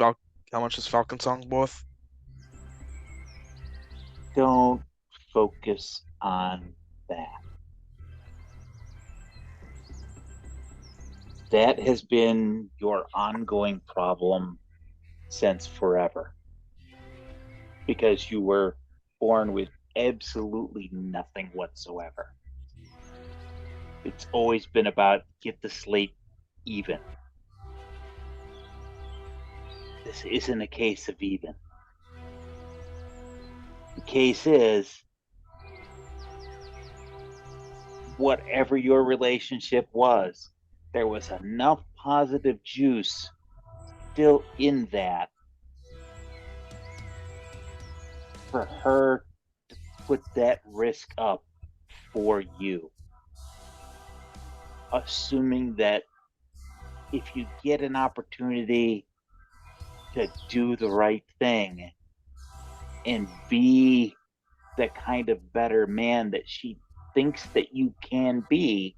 Falcon Song worth? Don't focus on that. That has been your ongoing problem since forever. Because you were born with absolutely nothing whatsoever. It's always been about get the slate even. This isn't a case of even. The case is, whatever your relationship was, there was enough positive juice still in that for her to put that risk up for you. Assuming that if you get an opportunity to do the right thing and be the kind of better man that she thinks that you can be,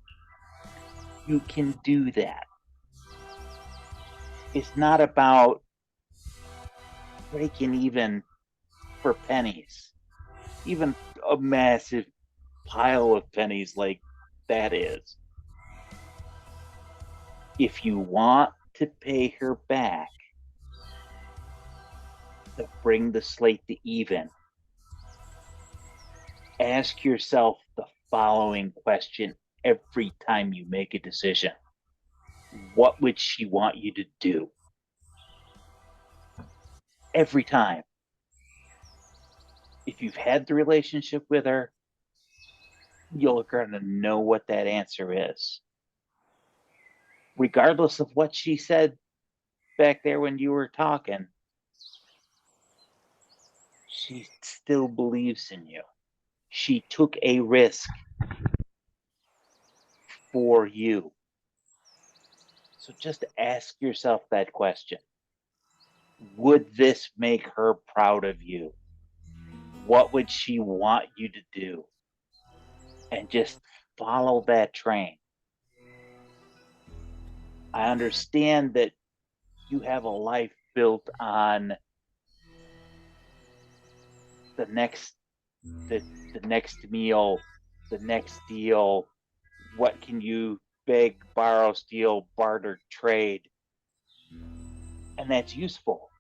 you can do that. It's not about breaking even for pennies, even a massive pile of pennies like that is. If you want to pay her back, to bring the slate to even, ask yourself the following question every time you make a decision. What would she want you to do? Every time. If you've had the relationship with her, you're going to know what that answer is. Regardless of what she said back there when you were talking, she still believes in you. She took a risk for you. So just ask yourself that question. Would this make her proud of you? What would she want you to do? And just follow that train. I understand that you have a life built on the next meal, the next deal. What can you beg, borrow, steal, barter, trade? And that's useful.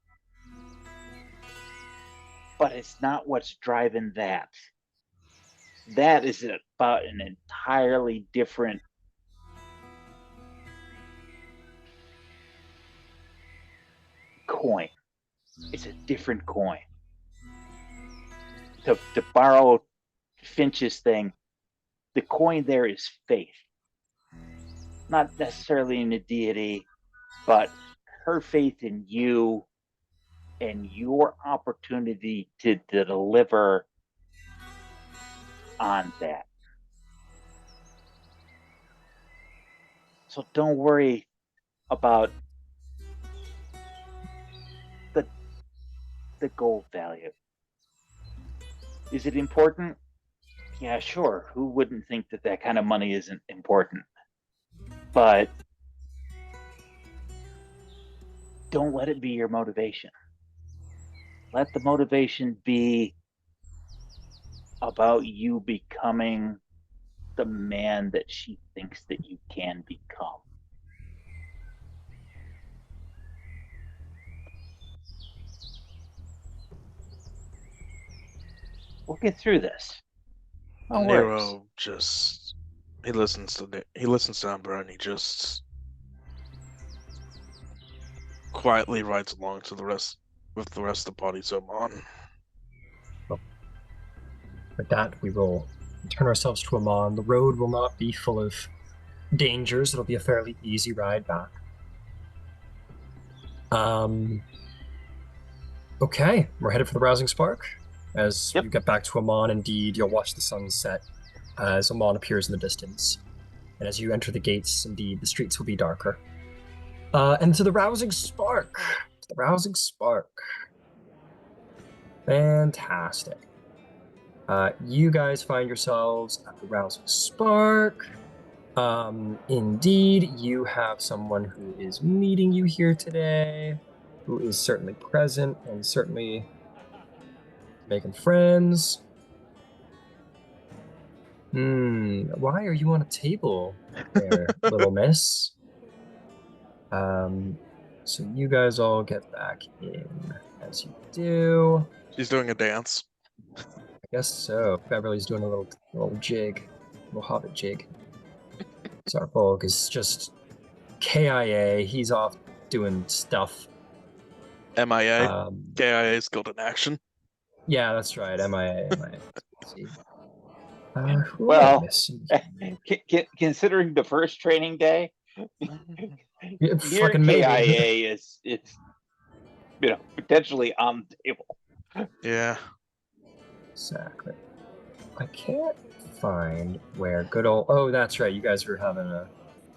But it's not what's driving that. That is about an entirely different coin. It's a different coin. To borrow Finch's thing, the coin there is faith. Not necessarily in a deity, but her faith in you and your opportunity to deliver on that. So don't worry about the gold value. Is it important? Yeah, sure. Who wouldn't think that that kind of money isn't important? But don't let it be your motivation. Let the motivation be about you becoming the man that she thinks that you can become. We'll get through this. No worries. Nero just he listens to Ember and he just quietly rides along to the rest of the party's Emon. With that, we will turn ourselves to Emon. The road will not be full of dangers. It'll be a fairly easy ride back. Okay, we're headed for the Rousing Spark. As you get back to Emon, indeed, you'll watch the sun set as Emon appears in the distance. And as you enter the gates, indeed, the streets will be darker. And to the Rousing Spark. The Rousing Spark. Fantastic. You guys find yourselves at the Rousing Spark. Indeed, you have someone who is meeting you here today, who is certainly present and certainly making friends. Why are you on a table there, little miss? So you guys all get back in as you do. She's doing a dance. I guess so. Beverly's doing a little jig, a little hobbit jig. Zarvolg is just KIA. He's off doing stuff. MIA. KIA is Guild in Action. Yeah, that's right. MIA. See. Well, considering the first training day, Yeah, your fucking maybe. KIA is potentially on the table. Yeah. Exactly. I can't find where good old. Oh, that's right. You guys were having a.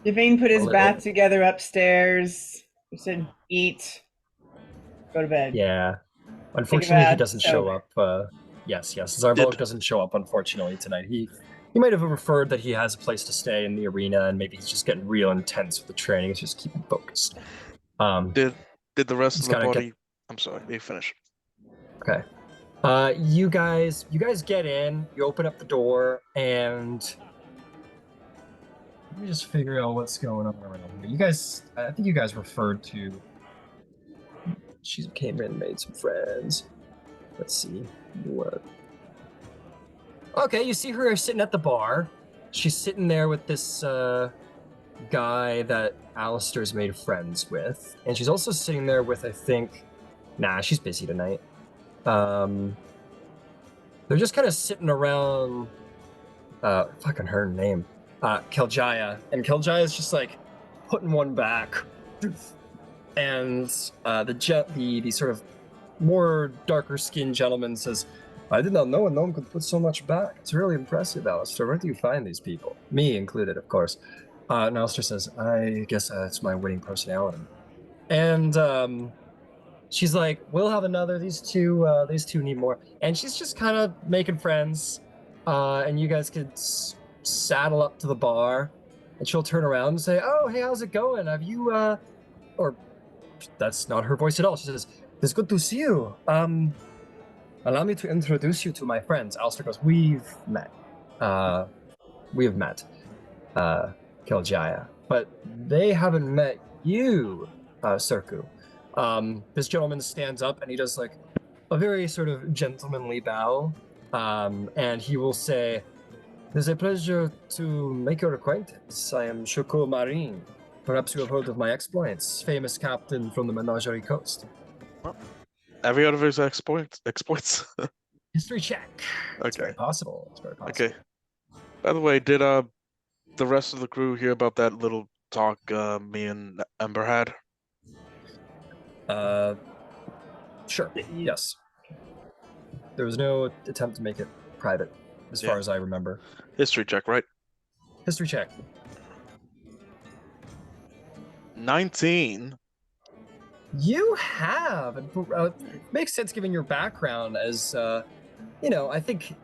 Devane put his little- bath together upstairs. He said, "Eat, go to bed." Yeah. Unfortunately, he bath, doesn't so- show up. Yes. Zarvolg doesn't show up, unfortunately, tonight. He might have referred that he has a place to stay in the arena, and maybe he's just getting real intense with the training. It's just keeping focused. Did the rest of He's the gotta party? I'm sorry. You finish. Okay. You guys get in, you open up the door, and let me just figure out what's going on around here. You guys, I think you guys referred to. She came in, made some friends. Let's see what. Okay, you see her sitting at the bar. She's sitting there with this guy that Allister's made friends with, and she's also sitting there with, I think, nah, she's busy tonight. They're just kind of sitting around. Fucking her name, Keljaya, and Keljaya's just like putting one back, and the sort of more darker skinned gentleman says, "I did not know a gnome could put so much back. It's really impressive, Allister. Where do you find these people? Me included, of course." And Allister says, "I guess it's my winning personality." And she's like, "We'll have another. These two need more." And she's just kind of making friends. And you guys could saddle up to the bar, and she'll turn around and say, "Oh, hey, how's it going? Have you, or that's not her voice at all. She says, "It's good to see you. Allow me to introduce you to my friends." Allister goes, "We've met. Keljaya, but they haven't met you, Serku." This gentleman stands up and he does like a very sort of gentlemanly bow. And he will say, "It's a pleasure to make your acquaintance. I am Shoko Marine. Perhaps you have heard of my exploits. Famous captain from the Menagerie Coast." Have you heard of his exploits? History check. It's Okay. very possible. It's very possible. Okay. By the way, did the rest of the crew hear about that little talk me and Ember had? Sure. Yes. There was no attempt to make it private, as far as I remember. History check, right? History check. 19. You have. It makes sense given your background as, I think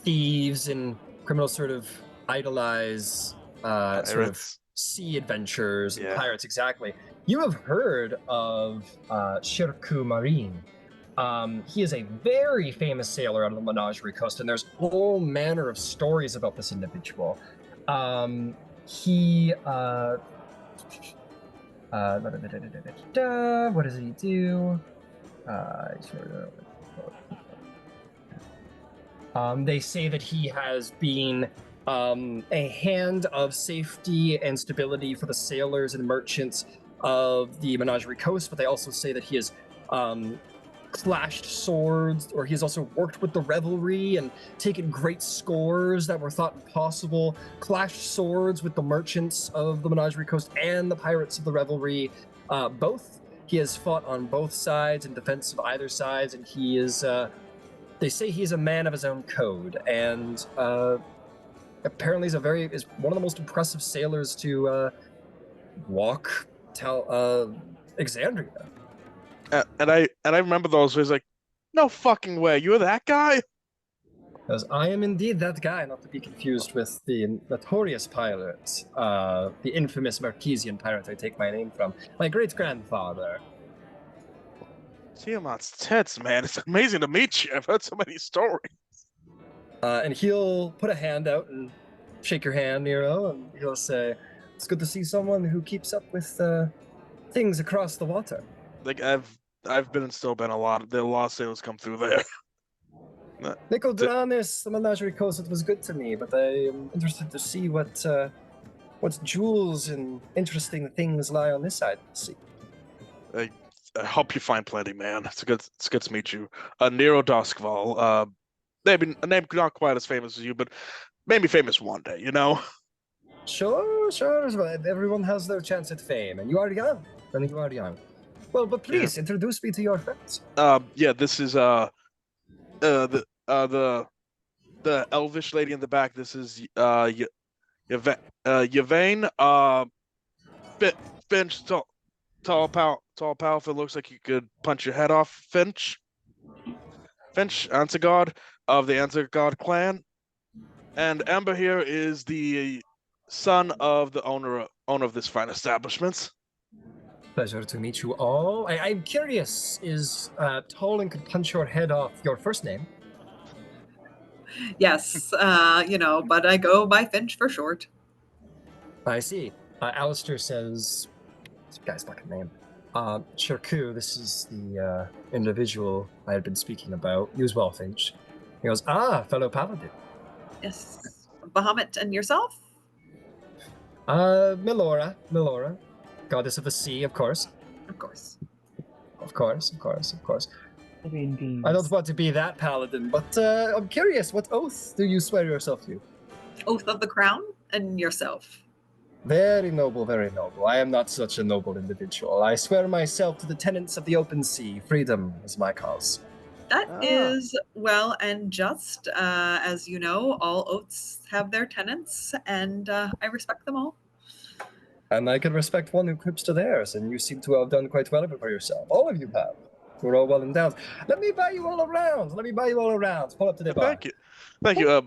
thieves and criminals sort of idolize sort of sea adventures and pirates, exactly. You have heard of Shirku Marine. He is a very famous sailor out of the Menagerie Coast, and there's all manner of stories about this individual. What does he do? They say that he has been a hand of safety and stability for the sailors and merchants of the Menagerie Coast, but they also say that he has clashed swords, or he has also worked with the revelry and taken great scores that were thought impossible, clashed swords with the merchants of the Menagerie Coast and the pirates of the revelry, both. He has fought on both sides in defense of either sides, and he is, they say he is a man of his own code, and apparently is one of the most impressive sailors to walk Exandria. And I remember those. He was like, "No fucking way, you're that guy." Because I am indeed that guy, not to be confused with the notorious pirate, the infamous Marquesian pirate I take my name from, my great-grandfather. Tiamat's tits, man. It's amazing to meet you. I've heard so many stories. And he'll put a hand out and shake your hand, Nero, and he'll say, "It's good to see someone who keeps up with things across the water." Like I've been and still been a lot of sailors come through there. Nickel Dranis, the Menagerie Coast, it was good to me, but I am interested to see what jewels and interesting things lie on this side of the sea. I hope you find plenty, man. It's good to meet you. Nero Duskval. Maybe a name not quite as famous as you, but maybe famous one day, you know? Sure. Everyone has their chance at fame, and you are young. Well, but please introduce me to your friends. This is the elvish lady in the back. This is Yvain. Finch, tall, powerful. Looks like you could punch your head off. Finch, Answer God of the Answer God clan, and Ember here is the son of the owner of this fine establishment. Pleasure to meet you all. I'm curious, is tall and could punch your head off your first name? Yes, but I go by Finch for short. I see. Allister says, this guy's fucking name. Shirku, this is the individual I had been speaking about. You as well, Finch. He goes, fellow paladin. Yes. Bahamut and yourself? Milora, goddess of the sea, of course. Of course. Of course. Indeed. I don't want to be that paladin, but I'm curious, what oath do you swear yourself to? Oath of the Crown and yourself. Very noble, very noble. I am not such a noble individual. I swear myself to the tenets of the open sea. Freedom is my cause. That is well and just. As you know, all oaths have their tenets, and I respect them all. And I can respect one who clips to theirs, and you seem to have done quite well for yourself. All of you have. We're all well endowed. Let me buy you all around. Pull up to the bar. Thank you.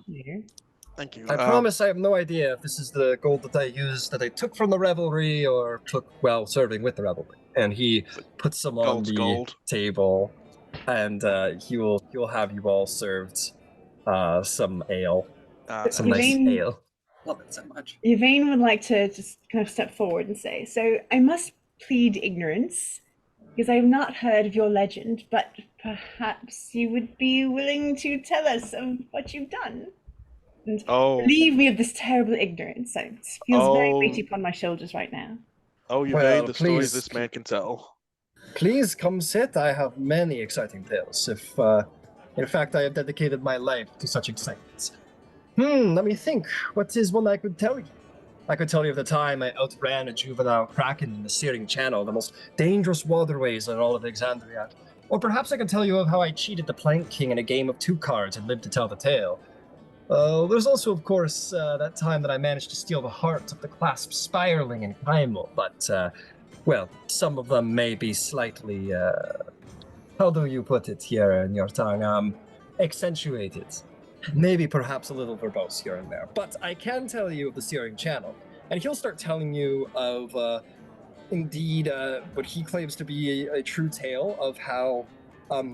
Thank you. I promise I have no idea if this is the gold that I used, that I took from the revelry, or took while serving with the revelry. And he puts some on the table, and he'll have you all served some ale, some nice ale. Love it so much. Yvain would like to just kind of step forward and say, so I must plead ignorance, because I have not heard of your legend, but perhaps you would be willing to tell us of what you've done. And relieve me of this terrible ignorance. It feels very weighty upon my shoulders right now. Oh, you made the stories this man can tell. Please come sit. I have many exciting tales. In fact, I have dedicated my life to such excitements. Let me think. What is one I could tell you? I could tell you of the time I outran a juvenile kraken in the Searing Channel, the most dangerous waterways in all of Exandria. Or perhaps I could tell you of how I cheated the Plank King in a game of 2 cards and lived to tell the tale. There's also, of course, that time that I managed to steal the heart of the clasp Spirling in Primal, but, some of them may be slightly, how do you put it here in your tongue, accentuated. Maybe perhaps a little verbose here and there. But I can tell you of the Searing Channel, and he'll start telling you of, indeed, what he claims to be a true tale of how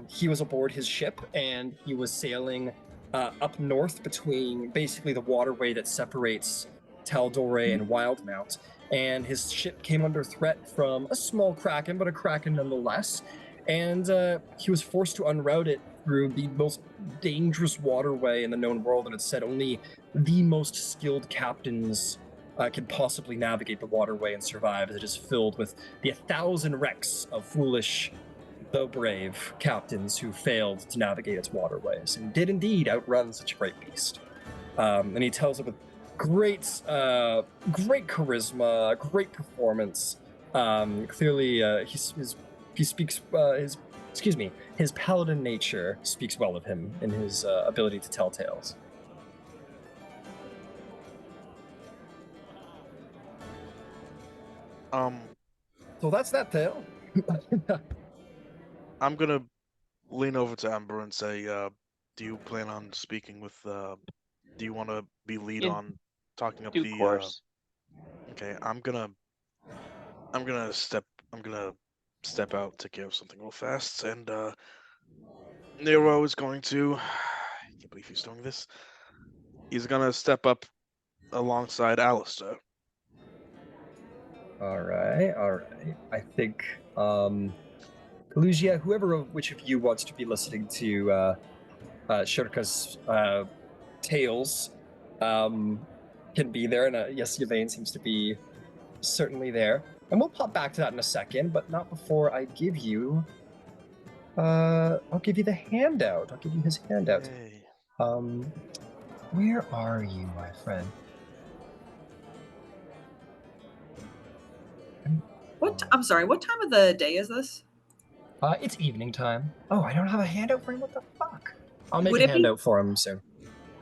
he was aboard his ship and he was sailing up north between basically the waterway that separates Tal'Dorei and Wildmount, and his ship came under threat from a small kraken, but a kraken nonetheless, and he was forced to unroute it through the most dangerous waterway in the known world, and it said only the most skilled captains can possibly navigate the waterway and survive, as it is filled with the 1,000 wrecks of foolish, though brave, captains who failed to navigate its waterways, and did indeed outrun such a great beast. And he tells it with great charisma, great performance. Clearly, he speaks his paladin nature speaks well of him in his ability to tell tales. So that's that tale. I'm gonna lean over to Ember and say, do you plan on speaking with, do you want to be lead on talking up the, course. Okay, I'm gonna step out, take care of something real fast, and, Nero is going to, I can't believe he's doing this, he's gonna step up alongside Allister. All right. I think, Kalusia, whoever of which of you wants to be listening to Shirka's tales can be there, and yes, Yvain seems to be certainly there. And we'll pop back to that in a second, but not before I give you, I'll give you the handout. I'll give you his handout. Hey. Where are you, my friend? I'm sorry, what time of the day is this? It's evening time. Oh, I don't have a handout for him? What the fuck? I'll make a handout for him soon.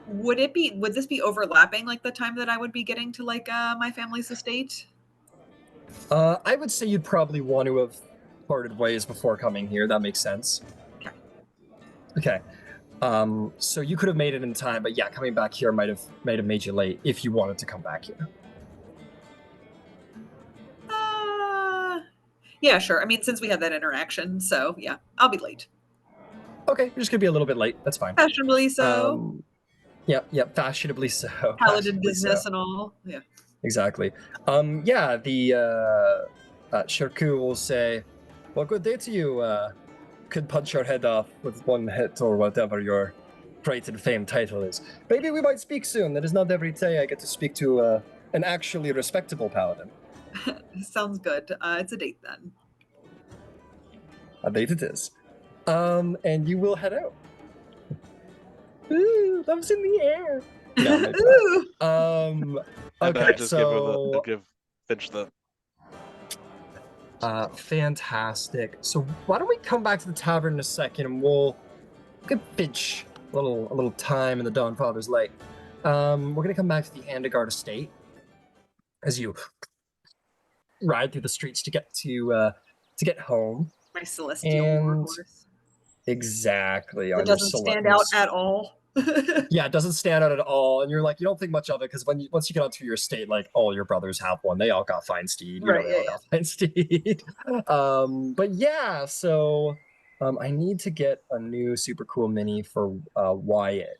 Would this be overlapping, like, the time that I would be getting to, like, my family's estate? I would say you'd probably want to have parted ways before coming here. That makes sense. Okay. So you could have made it in time, but yeah, coming back here might have made you late if you wanted to come back here. Yeah, sure. I mean, since we had that interaction, so yeah, I'll be late. Okay, you're just gonna be a little bit late. That's fine. Fashionably so. Yep, fashionably so. Paladin Fashionably business so. and all. Yeah. Exactly. Yeah, the Shirku will say, "Well, good day to you. Could punch your head off with one hit or whatever your great and famed title is. Maybe we might speak soon. It is not every day I get to speak to an actually respectable paladin. Sounds good. It's a date then. A date it is. And you will head out. Ooh, love's in the air. No, maybe not. And Okay, I just so give Finch the. fantastic. So why don't we come back to the tavern in a second, and we'll give Finch a little time in the Dawnfather's Light. We're gonna come back to the Andegard estate as you ride through the streets to get home. My celestial warhorse. Exactly. It doesn't stand out at all. Yeah, it doesn't stand out at all, and you're like, you don't think much of it because once you get onto your estate, like all your brothers have one. They all got fine steed. You know, they all got fine steed. But yeah, so I need to get a new super cool mini for Wyatt.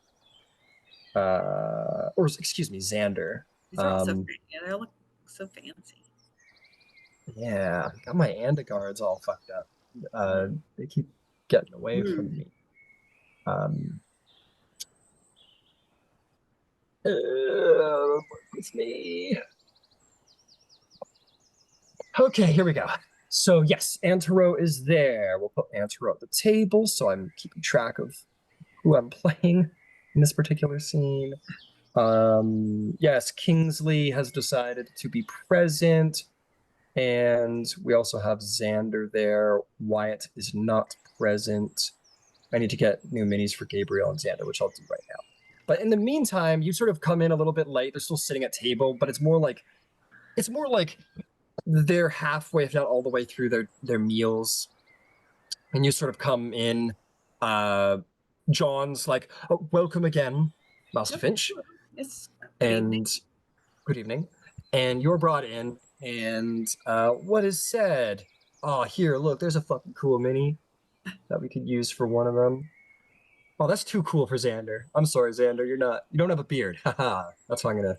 Or excuse me, Xander. These are all so pretty. They all look so fancy. Yeah, got my Andegards all fucked up. They keep getting away from me. With me. Okay, here we go. So yes, Antero is there. We'll put Antero at the table, so I'm keeping track of who I'm playing in this particular scene. Yes, Kingsley has decided to be present, and we also have Xander there. Wyatt is not present. I need to get new minis for Gabriel and Xander, which I'll do right now. But in the meantime, you sort of come in a little bit late. They're still sitting at table, but it's more like they're halfway, if not all the way through their meals. And you sort of come in. John's like, "Oh, welcome again, Master Finch." Yes. And good evening. And you're brought in, and what is said? Oh, here, look, there's a fucking cool mini that we could use for one of them. Oh, that's too cool for Xander. I'm sorry, Xander. You don't have a beard. Haha. That's why I'm gonna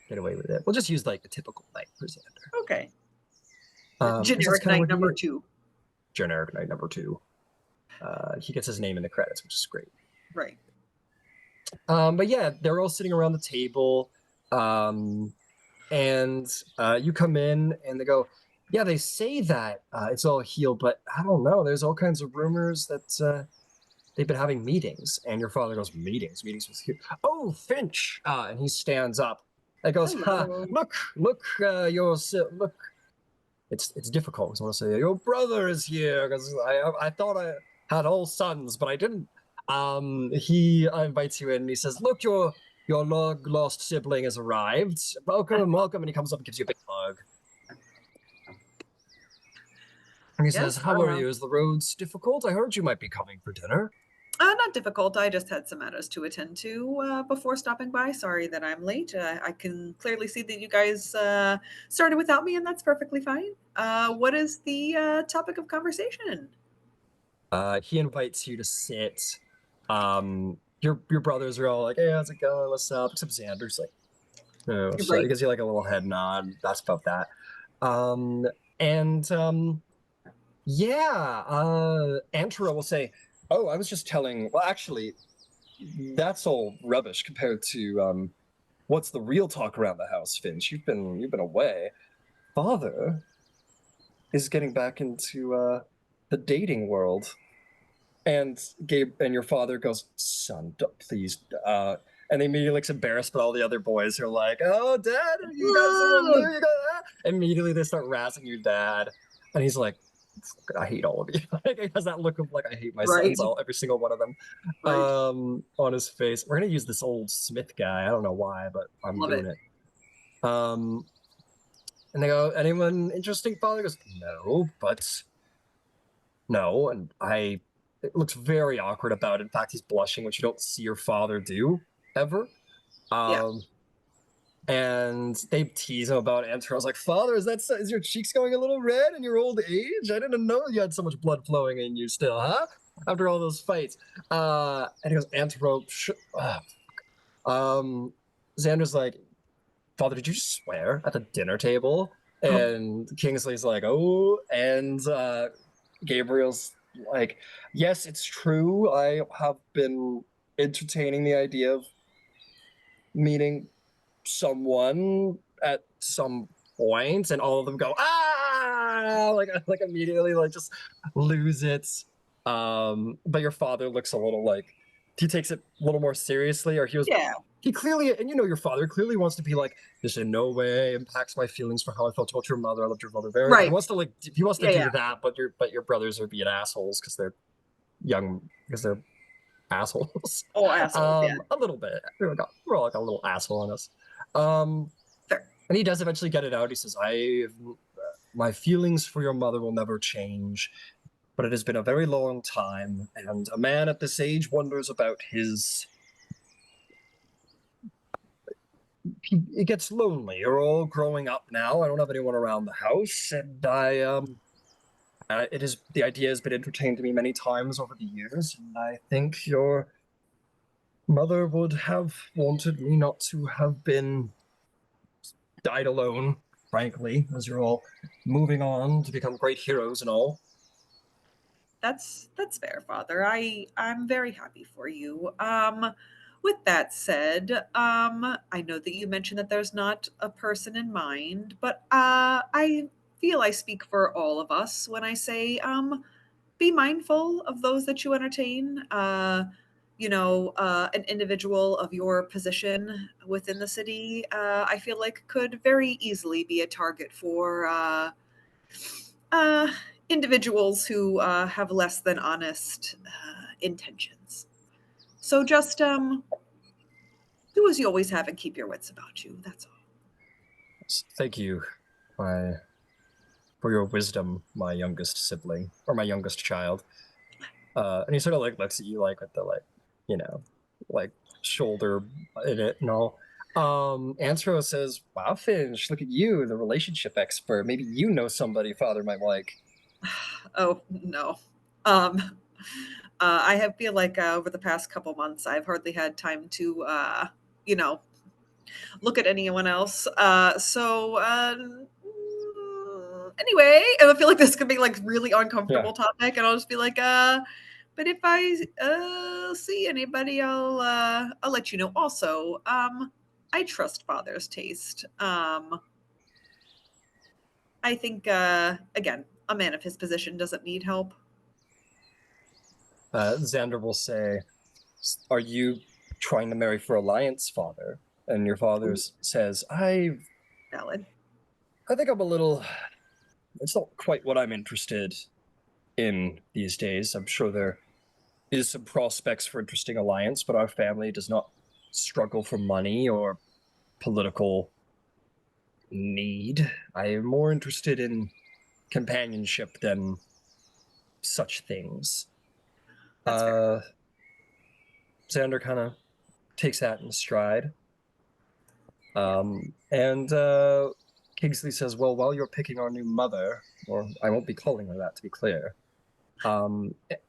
get away with it. We'll just use like the typical knight for Xander. Okay. 'Cause that's Generic kinda knight what he number is. 2. Generic knight number 2. He gets his name in the credits, which is great. Right. But yeah, they're all sitting around the table, and you come in, and they go, "Yeah, they say that it's all healed, but I don't know. There's all kinds of rumors that they've been having meetings." And your father goes, "Meetings with you? Oh, Finch!" And he stands up. And goes, look, look. It's difficult because I want to say your brother is here because I thought I had all sons, but I didn't. He invites you in and he says, "Look, your long-lost sibling has arrived. Welcome." And he comes up and gives you a big hug. And he says, "How are you? Is the roads difficult? I heard you might be coming for dinner." Not difficult. I just had some matters to attend to before stopping by. Sorry that I'm late. I can clearly see that you guys started without me, and that's perfectly fine. What is the topic of conversation? He invites you to sit. Your brothers are all like, "Hey, how's it going? What's up?" Except Xander's like, "Oh," so he gives you like a little head nod. That's about that. Antero will say, "Oh, I was just telling. Well, actually, that's all rubbish compared to what's the real talk around the house, Finch. You've been away. Father is getting back into the dating world." And Gabe and your father goes, "Son, please." And they immediately looks embarrassed, but all the other boys are like, "Oh, Dad, you guys immediately they start razzing your dad, and he's like, "I hate all of you." Like, he has that look of like, "I hate my sons, every single one of them," on his face. We're gonna use this old Smith guy. I don't know why, but I'm doing it. And they go, "Anyone interesting, Father?" He goes, no, and it looks very awkward about it. In fact, he's blushing, which you don't see your father do ever. And they tease him about it. And Terrell's like, Father, is your cheeks going a little red in your old age? I didn't know you had so much blood flowing in you still, huh? After all those fights. And he goes, Anterope, Xander's like, Father, did you swear at the dinner table? And Kingsley's like, oh, and Gabriel's like, yes, it's true. I have been entertaining the idea of meeting someone at some point, and all of them go like immediately like just lose it. But your father looks a little like he takes it a little more seriously, or he clearly, and you know your father clearly wants to be like, this in no way impacts my feelings for how I felt about your mother. I loved your mother very much. He wants to do that, but your brothers are being assholes because they're young, because they're assholes. Oh, assholes, A little bit. We're all like a little asshole on us. Fair. And he does eventually get it out. He says, my feelings for your mother will never change, but it has been a very long time, and a man at this age wonders about his... It gets lonely. You're all growing up now. I don't have anyone around the house, and the idea has been entertained to me many times over the years, and I think your mother would have wanted me not to have died alone, frankly, as you're all moving on to become great heroes and all. That's fair, Father. I'm very happy for you. With that said, I know that you mentioned that there's not a person in mind, but I feel I speak for all of us when I say, be mindful of those that you entertain. An individual of your position within the city, I feel like could very easily be a target for individuals who have less than honest intentions. So just do as you always have and keep your wits about you. That's all. Thank you, for your wisdom, my youngest sibling, or my youngest child. And he sort of like looks at you like with the shoulder in it and all. Antero says, wow, Finch, look at you, the relationship expert. Maybe you know somebody Father might like. Oh, no. I feel like over the past couple months, I've hardly had time to, look at anyone else. Anyway, and I feel like this could be like really uncomfortable topic, and I'll just be like, but if I see anybody, I'll let you know. Also, I trust Father's taste. I think, again, a man of his position doesn't need help. Xander will say, are you trying to marry for alliance, Father? And your father says, Valid. I think I'm a little... It's not quite what I'm interested in these days. I'm sure there is some prospects for interesting alliance, but our family does not struggle for money or political need. I am more interested in companionship than such things. That's fair. Xander kind of takes that in stride. Kingsley says, well, while you're picking our new mother, or I won't be calling her that, to be clear.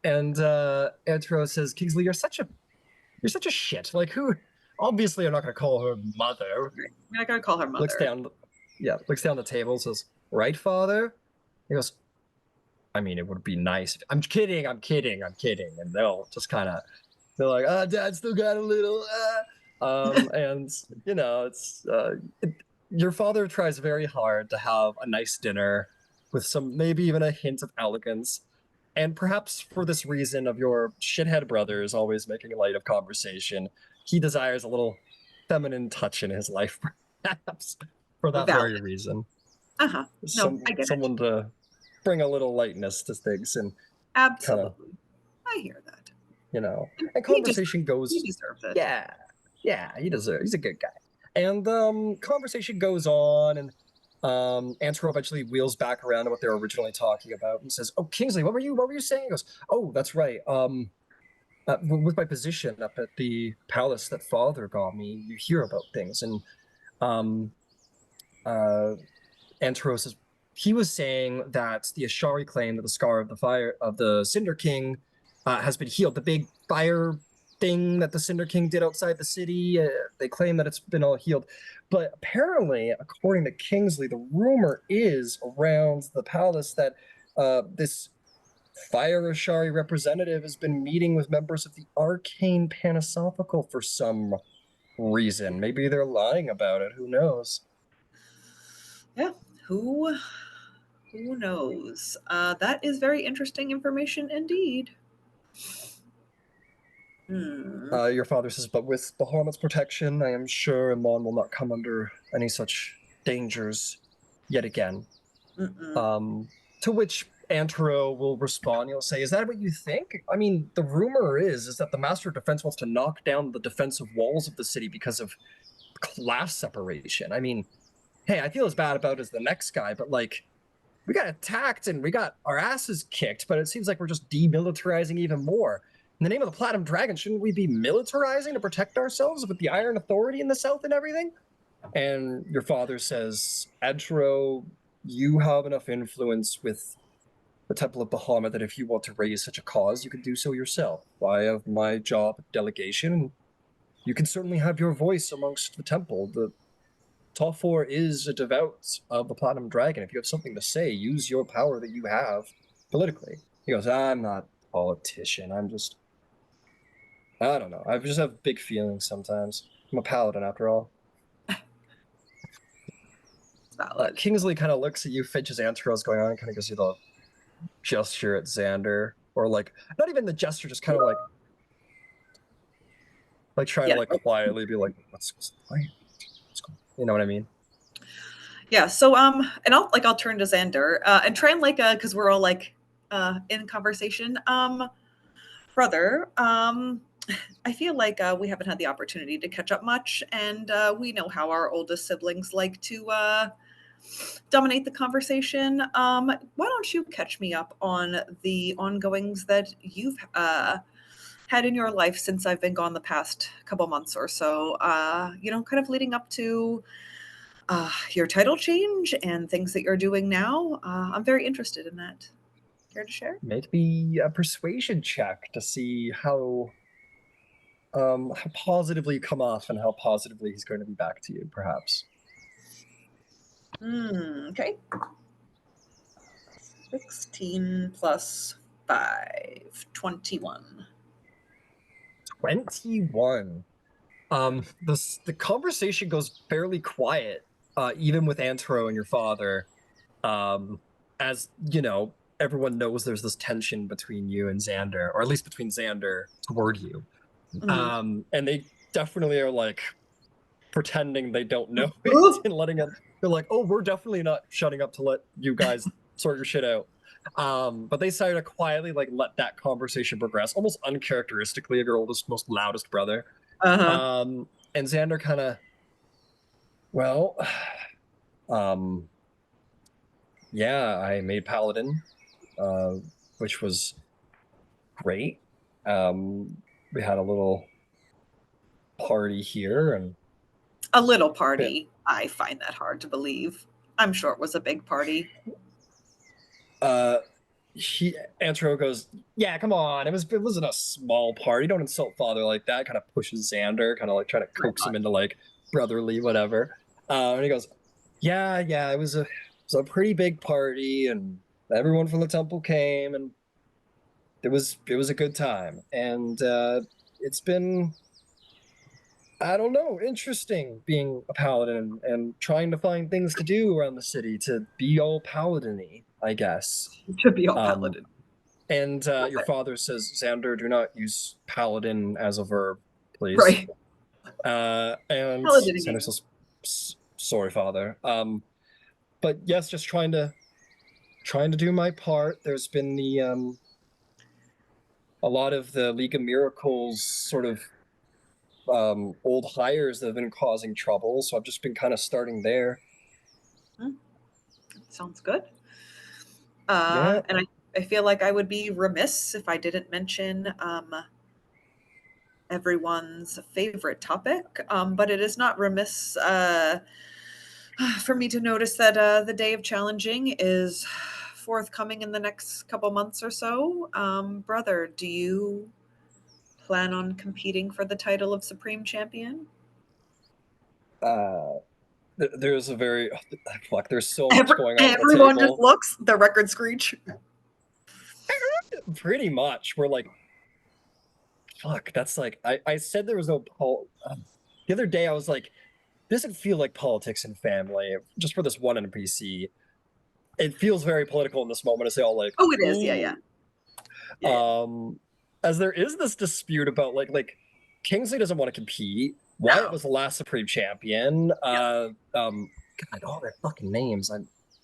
Antero says, Kingsley, you're such a shit. Like, who? Obviously, I'm not going to call her mother. We're not going to call her mother. Looks down the table, says, right, Father? He goes, I mean, it would be nice. I'm kidding. And they'll just kind of, they're like, Dad still got a little, and, your father tries very hard to have a nice dinner with some, maybe even a hint of elegance. And perhaps for this reason of your shithead brothers always making light of conversation, he desires a little feminine touch in his life, perhaps, for that very reason. No, I get someone it. To bring a little lightness to things and absolutely. I hear that. And conversation goes. He deserves it. Yeah, he deserves. He's a good guy. And conversation goes on, and Antero eventually wheels back around to what they were originally talking about and says, "Oh, Kingsley, what were you saying?" He goes, "Oh, that's right. With my position up at the palace that Father got me, you hear about things, and Anteros says he was saying that the Ashari claim that the scar of the fire of the Cinder King has been healed. The big fire thing that the Cinder King did outside the city, they claim that it's been all healed. But apparently, according to Kingsley, the rumor is around the palace that this Fire Ashari representative has been meeting with members of the Arcane Panisophical for some reason. Maybe they're lying about it. Who knows? Yeah, who knows? That is very interesting information indeed. Your father says, but with Bahamut's protection, I am sure Emon will not come under any such dangers yet again. To which Antero will respond. He'll say, is that what you think? I mean, the rumor is that the Master of Defense wants to knock down the defensive walls of the city because of class separation. I mean, hey, I feel as bad about it as the next guy, but like, we got attacked and we got our asses kicked, but it seems like we're just demilitarizing even more. In the name of the Platinum Dragon, shouldn't we be militarizing to protect ourselves with the Iron Authority in the south and everything? And your father says, Edro, you have enough influence with the Temple of Bahamut that if you want to raise such a cause, you can do so yourself. I have my job at delegation, and you can certainly have your voice amongst the temple. The Top 4 is a devout of the Platinum Dragon. If you have something to say, use your power that you have politically. He goes, I'm not a politician. I don't know. I just have big feelings sometimes. I'm a paladin after all. Kingsley kind of looks at you, Finch's Antero's going on, and kind of gives you the gesture at Xander. Or like, not even the gesture, just kind of like trying to like quietly be like, what's going? You know what I mean? Yeah. So and I'll turn to Xander and try and because we're all like in conversation. Brother, I feel like we haven't had the opportunity to catch up much, and we know how our oldest siblings like to dominate the conversation. Why don't you catch me up on the ongoings that you've had in your life since I've been gone the past couple months or so, kind of leading up to your title change and things that you're doing now. I'm very interested in that. Care to share? Make me a persuasion check to see how positively you come off and how positively he's going to be back to you, perhaps. Okay. 16 plus 5, 21. 21. The conversation goes fairly quiet, even with Antero and your father. As you know, everyone knows there's this tension between you and Xander, or at least between Xander toward you. And they definitely are like pretending they don't know it and letting it. They're like, oh, we're definitely not shutting up to let you guys sort your shit out. But they decided to quietly like let that conversation progress, almost uncharacteristically of your oldest, most loudest brother. And Xander kind of, well, yeah, I made Paladin, which was great. We had a little party here, and a little party. I find that hard to believe. I'm sure it was a big party. Antero goes, yeah, come on. It wasn't a small party. Don't insult father like that. Kind of pushes Xander, kind of like trying to coax him into like brotherly whatever. And he goes, yeah, it was a pretty big party, and everyone from the temple came, and it was a good time. And it's been, I don't know, interesting being a paladin and trying to find things to do around the city to be all paladin-y, I guess. To be all paladin. And your father says, Xander, do not use paladin as a verb, please. Right. And Xander says, sorry, father. But yes, just trying to do my part. There's been a lot of the League of Miracles sort of old hires that have been causing trouble, so I've just been kind of starting there. Sounds good. And I feel like I would be remiss if I didn't mention everyone's favorite topic, but it is not remiss for me to notice that the Day of Challenging is forthcoming in the next couple months or so. Brother, do you plan on competing for the title of Supreme Champion? There's a very fuck. There's so much going on at the Everyone table. just looks. The record screech. Pretty much, we're like, fuck. That's like I said there was no the other day I was like, this doesn't feel like politics and family just for this one NPC. It feels very political in this moment as they all like. Oh, it is. Yeah. As there is this dispute about like Kingsley doesn't want to compete. Wyatt was the last Supreme Champion. God, all their fucking names.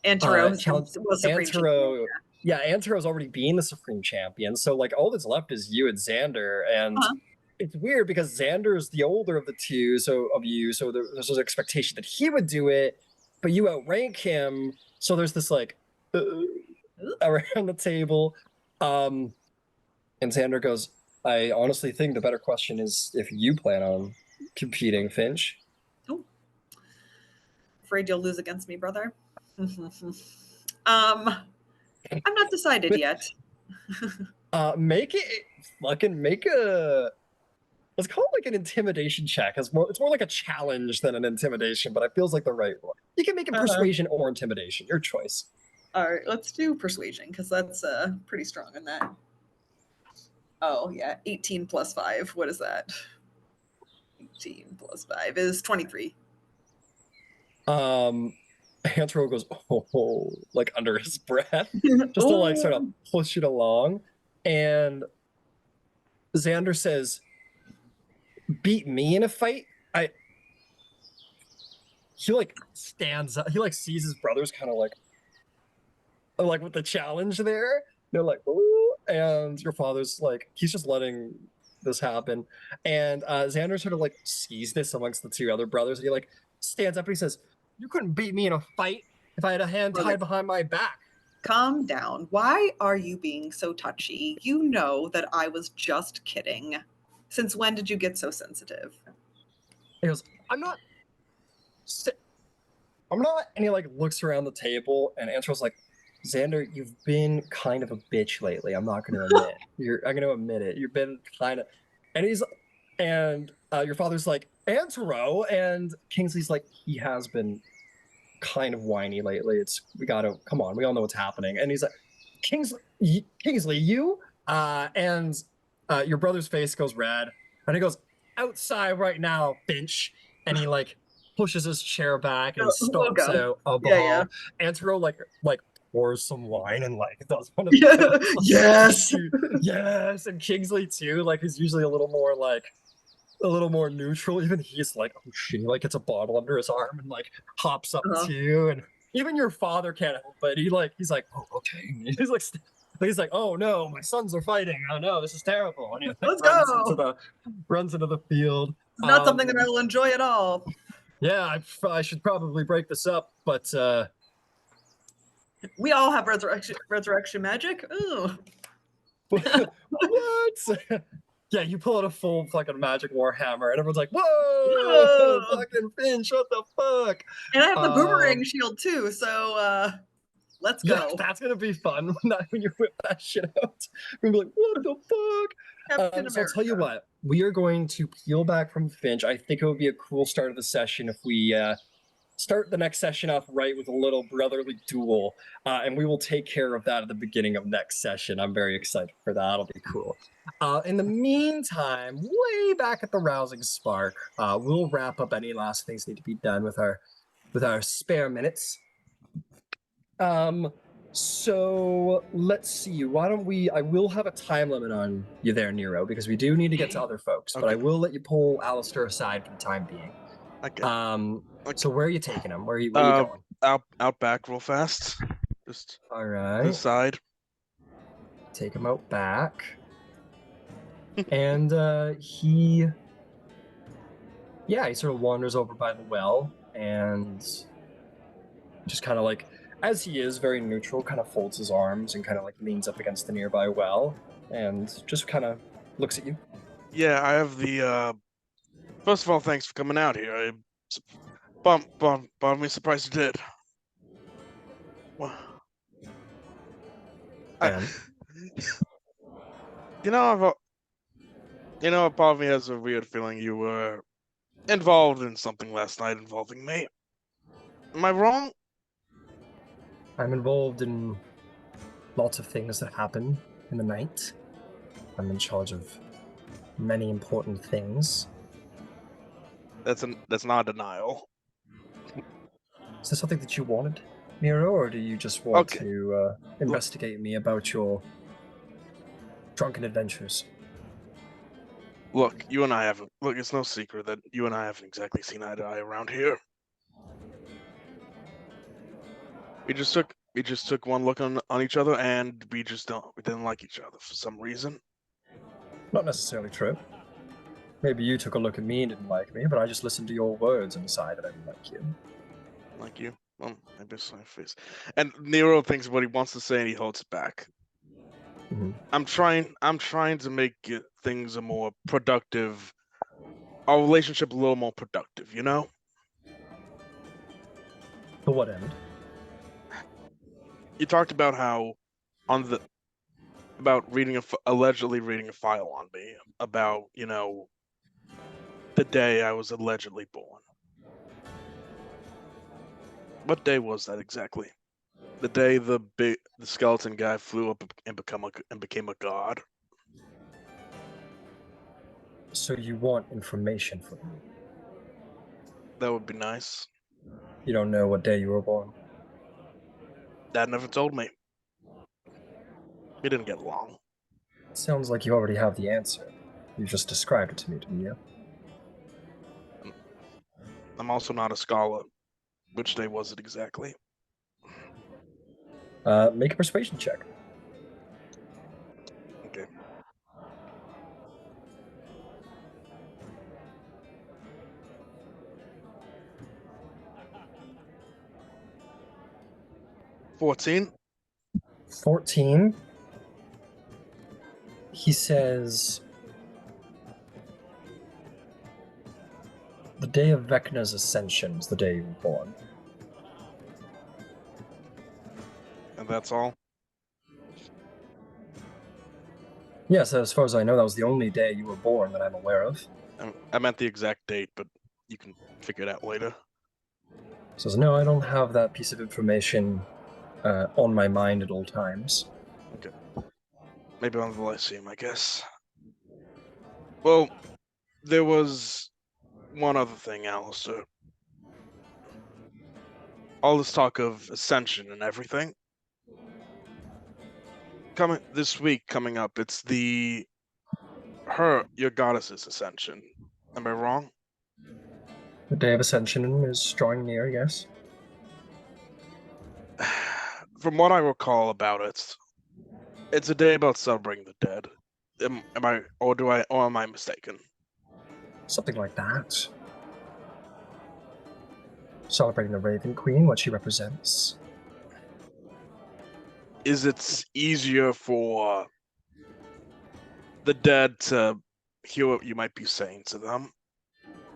Antero was Supreme Champion. Yeah, Antero's already been the Supreme Champion. So like all that's left is you and Xander, and it's weird because Xander's the older of the two, so there's this expectation that he would do it, but you outrank him. So there's this like around the table, and Xander goes, "I honestly think the better question is if you plan on competing, Finch." Oh, afraid you'll lose against me, brother. I'm not decided yet. Make a. Let's call it like an intimidation check. It's more like a challenge than an intimidation, but it feels like the right one. You can make it persuasion or intimidation, your choice. All right, let's do persuasion because that's pretty strong in that. Oh yeah, 18 plus 5. What is that? 18 plus 5 is 23. Antero goes, oh, like under his breath, just to like sort of push it along. And Xander says, beat me in a fight? He like stands up, he like sees his brothers kind of like with the challenge there. They're like, ooh, and your father's like, he's just letting this happen. And Xander sort of like sees this amongst the two other brothers, and he like stands up and he says, you couldn't beat me in a fight if I had a hand tied behind my back. Calm down. Why are you being so touchy? You know that I was just kidding. Since when did you get so sensitive? He goes, I'm not. And he like looks around the table, and Antero's like, Xander, you've been kind of a bitch lately. I'm not going to admit. I'm going to admit it. You've been kind of, and your father's like, Antero, and Kingsley's like, he has been kind of whiny lately. Come on, we all know what's happening. And he's like, Kingsley, you? And your brother's face goes red, and he goes, outside right now, Finch. And he like pushes his chair back and stomps out a ball. Yeah. Antero like pours some wine and like does one of Yes. Yes. And Kingsley too, like he's usually a little more neutral. Even he's like, oh shit, he like gets a bottle under his arm and like hops up too. And even your father can't help it. He's like, oh, okay. He's like, oh no, my sons are fighting. Oh no, this is terrible. And he like, runs into the field. It's not something that I will enjoy at all. Yeah, I should probably break this up, but we all have resurrection magic. Ooh. What? Yeah, you pull out a full fucking magic warhammer, and everyone's like, whoa! Fucking Finch, what the fuck? And I have the boomerang shield too, so let's go. Yeah, that's gonna be fun when you whip that shit out. We're gonna be like, what the fuck? So I'll tell you what, we are going to peel back from Finch. I think it would be a cool start of the session if we start the next session off right with a little brotherly duel, and we will take care of that at the beginning of next session. I'm very excited for that. It'll be cool. In the meantime, way back at the Rousing Spark, we'll wrap up any last things that need to be done with our spare minutes. So let's see. Why don't I will have a time limit on you there, Nero, because we do need to get to other folks. Okay. But I will let you pull Allister aside for the time being. Okay. Okay. So where are you taking him? Where are you going? Out back real fast. Just all right. To the side. Take him out back. And he sort of wanders over by the well and just kind of like, as he is very neutral, kind of folds his arms and kind of like leans up against the nearby well and just kind of looks at you. Yeah, I have the. First of all, thanks for coming out here. Bummed me surprised you did. Well, I, And you know, part of me has a weird feeling you were involved in something last night involving me. Am I wrong? I'm involved in lots of things that happen in the night. I'm in charge of many important things. That's not a denial. Is this something that you wanted, Nero, or do you just want Okay. to investigate me about your drunken adventures? Look, you and I haven't. Look, it's no secret that you and I haven't exactly seen eye to eye around here. We just took one look on each other, and we didn't like each other for some reason. Not necessarily true. Maybe you took a look at me and didn't like me, but I just listened to your words and decided I didn't like you. Like you? Well, I guess my face. And Nero thinks what he wants to say, and he holds it back. Mhm. I'm trying to make things a more productive, our relationship a little more productive. You know? To what end? You talked about how about allegedly reading a file on me about the day I was allegedly born. What day was that exactly? The day the skeleton guy flew up and became a god. So you want information from me? That would be nice. You don't know what day you were born? Dad never told me. We didn't get along. Sounds like you already have the answer. You just described it to me, didn't you? I'm also not a scholar. Which day was it exactly? Make a persuasion check. Okay. $14. 14. He says, the day of Vecna's ascension is the day you were born. And that's all? Yes, as far as I know, that was the only day you were born that I'm aware of. I meant the exact date, but you can figure it out later. Says, no, I don't have that piece of information on my mind at all times. Okay. Maybe on the Lyceum, I guess. Well, there was one other thing, Allister. All this talk of ascension and everything. Coming up, it's your goddess's ascension. Am I wrong? The day of ascension is drawing near, yes? From what I recall about it, it's a day about celebrating the dead. Am I mistaken? Something like that. Celebrating the Raven Queen, what she represents. Is it easier for the dead to hear what you might be saying to them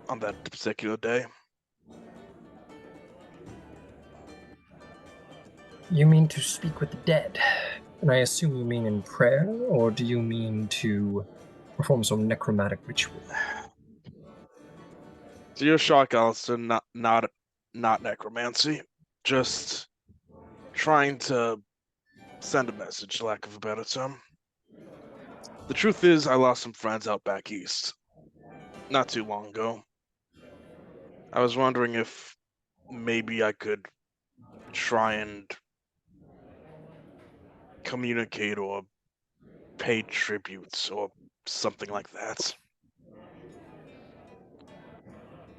on that particular day? You mean to speak with the dead? And I assume you mean in prayer, or do you mean to perform some necromantic ritual? To your shock, Allister, not necromancy. Just trying to send a message, lack of a better term. The truth is, I lost some friends out back east. Not too long ago. I was wondering if maybe I could try and communicate or pay tributes or something like that.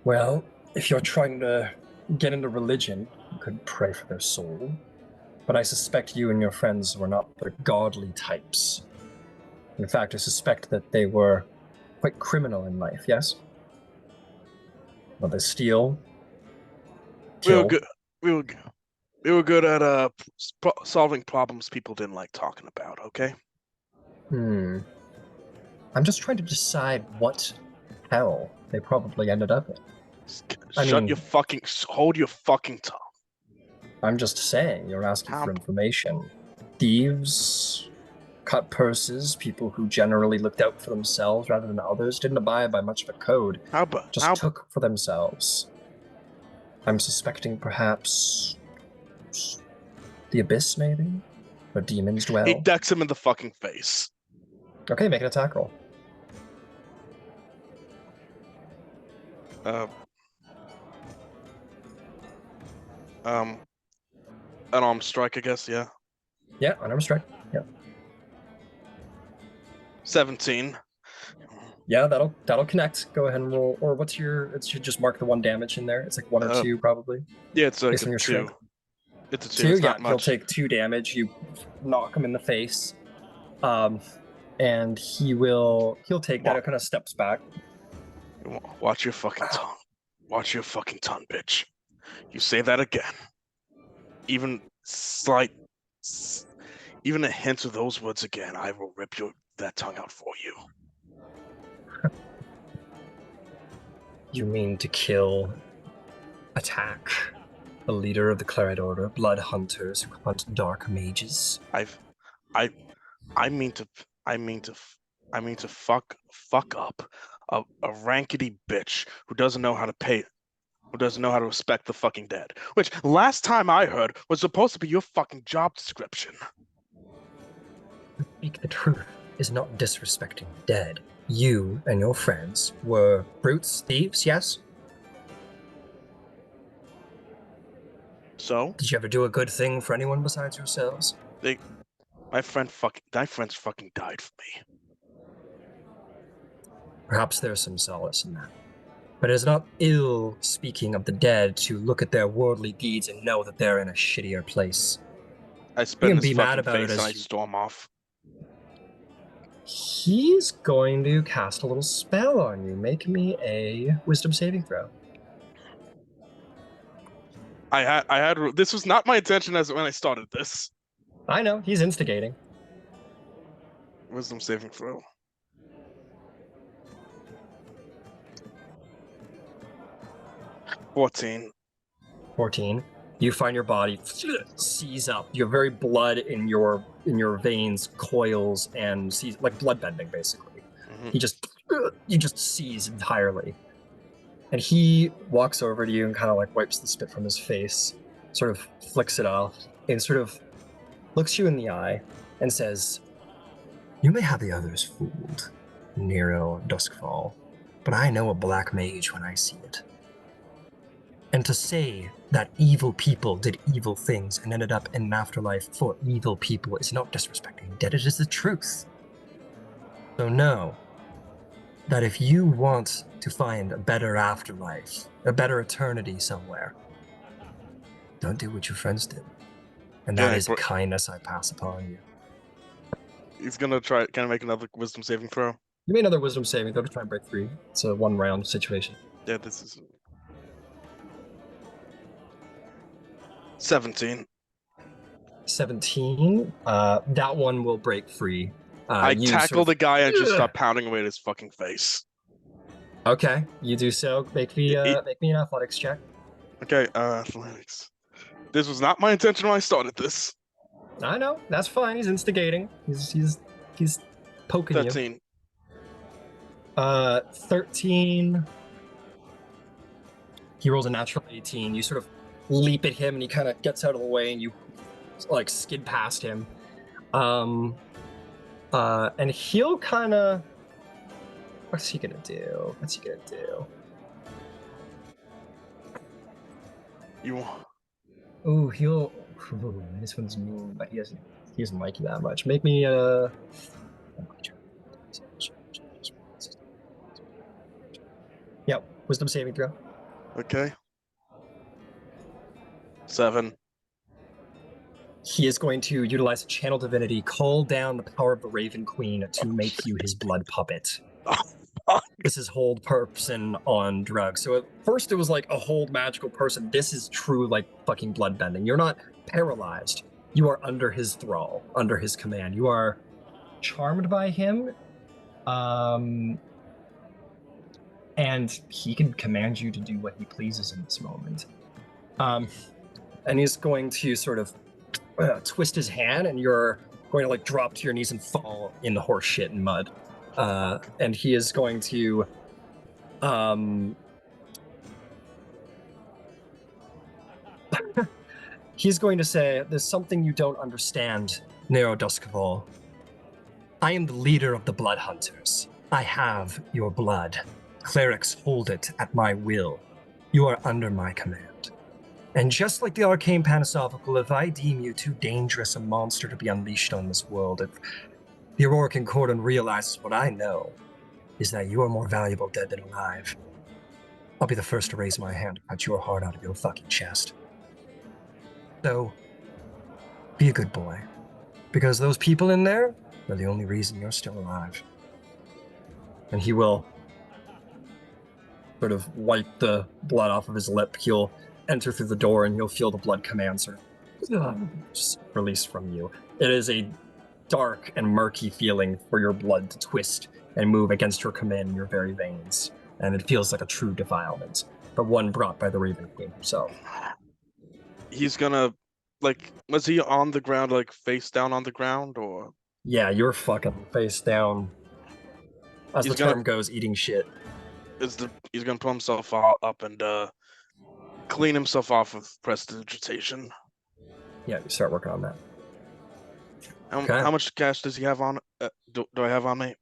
Well, if you're trying to get into religion, you could pray for their soul. But I suspect you and your friends were not the godly types. In fact, I suspect that they were quite criminal in life, yes? Well, they steal, kill. We were good at solving problems people didn't like talking about. Okay. I'm just trying to decide what hell they probably ended up in. Hold your fucking tongue. I'm just saying, you're asking How- for information. Thieves, cut purses, people who generally looked out for themselves rather than others, didn't abide by much of a code, just took for themselves. I'm suspecting perhaps the Abyss, maybe? Where demons dwell? He decks him in the fucking face. Okay, make an attack roll. Unarmed strike, I guess, yeah. Yeah, unarmed strike. Yeah. 17. Yeah, that'll connect. Go ahead and roll. Or what's your? It should just mark the 1 damage in there. It's like 1 or 2 probably. Yeah, it's like based on a your 2. strength. It's a 2. 2. It's Yeah, not he'll much. take 2 damage. You knock him in the face, and he'll take that. It kind of steps back. Watch your fucking tongue. Watch your fucking tongue, bitch. You say that again. Even a hint of those words again, I will rip that tongue out for you. You mean to kill, attack, the leader of the Clarid Order, blood hunters who hunt dark mages? I mean to fuck up a rankety bitch who doesn't know how to respect the fucking dead. Which last time I heard was supposed to be your fucking job description. Speak the truth is not disrespecting the dead. You and your friends were brutes, thieves, yes? So? Did you ever do a good thing for anyone besides yourselves? My friends fucking died for me. Perhaps there's some solace in that. But it is not ill speaking of the dead to look at their worldly deeds and know that they're in a shittier place. I spit in his be mad fucking about it face and as I you- storm off. He's going to cast a little spell on you. Make me a wisdom saving throw. This was not my intention as when I started this. I know, he's instigating. Wisdom saving throw. $14. 14. You find your body seize up. Your very blood in your veins coils and seize, like blood bending, basically. Mhm. You just seize entirely. And he walks over to you and kind of like wipes the spit from his face, sort of flicks it off, and sort of looks you in the eye and says, "You may have the others fooled, Nero, Duskfall, but I know a black mage when I see it. And to say that evil people did evil things and ended up in an afterlife for evil people is not disrespecting the dead, it is the truth. So know that if you want to find a better afterlife, a better eternity somewhere, don't do what your friends did. And that is kindness I pass upon you." He's gonna try. Can I make another wisdom saving throw? You made another wisdom saving throw to try and break free. It's a 1-round situation. Yeah, this is 17. 17. That one will break free. I you tackle the guy and just Ugh. start pounding away at his fucking face. Okay, you do so. Make me an athletics check. Okay, athletics. This was not my intention when I started this. I know, that's fine. He's instigating. He's poking 13. you. 13. He rolls a natural 18. You sort of leap at him and he kind of gets out of the way and you like skid past him. And he'll kind of, what's he gonna do? Ooh, this one's mean, but he doesn't like you that much. Make me Yep, wisdom saving throw. Okay. 7. He is going to utilize channel divinity, call down the power of the Raven Queen to make you his blood puppet. This is hold person on drugs. So at first it was like a hold magical person. This is true like fucking bloodbending. You're not paralyzed. You are under his thrall, under his command. You are charmed by him, And he can command you to do what he pleases in this moment. And he's going to sort of twist his hand, and you're going to like drop to your knees and fall in the horse shit and mud. And he is going to he's going to say, "There's something you don't understand, Nero Duskval. I am the leader of the Blood Hunters. I have your blood. Clerics hold it at my will. You are under my command. And just like the Arcane Panasophical, if I deem you too dangerous a monster to be unleashed on this world, if the Aurora Concordant realizes what I know, is that you are more valuable dead than alive, I'll be the first to raise my hand to cut your heart out of your fucking chest. So, be a good boy. Because those people in there are the only reason you're still alive." And he will sort of wipe the blood off of his lip. He'll enter through the door and you'll feel the blood command sort of just release from you. It is a dark and murky feeling for your blood to twist and move against your command in your very veins. And it feels like a true defilement, but one brought by the Raven Queen herself. He's gonna, like, was he on the ground, like, face down on the ground, or? Yeah, you're fucking face down. As He's the term goes, eating shit. He's gonna pull himself up and clean himself off with prestidigitation. Yeah, you start working on that. Okay. How much cash does he have on? Do I have on me?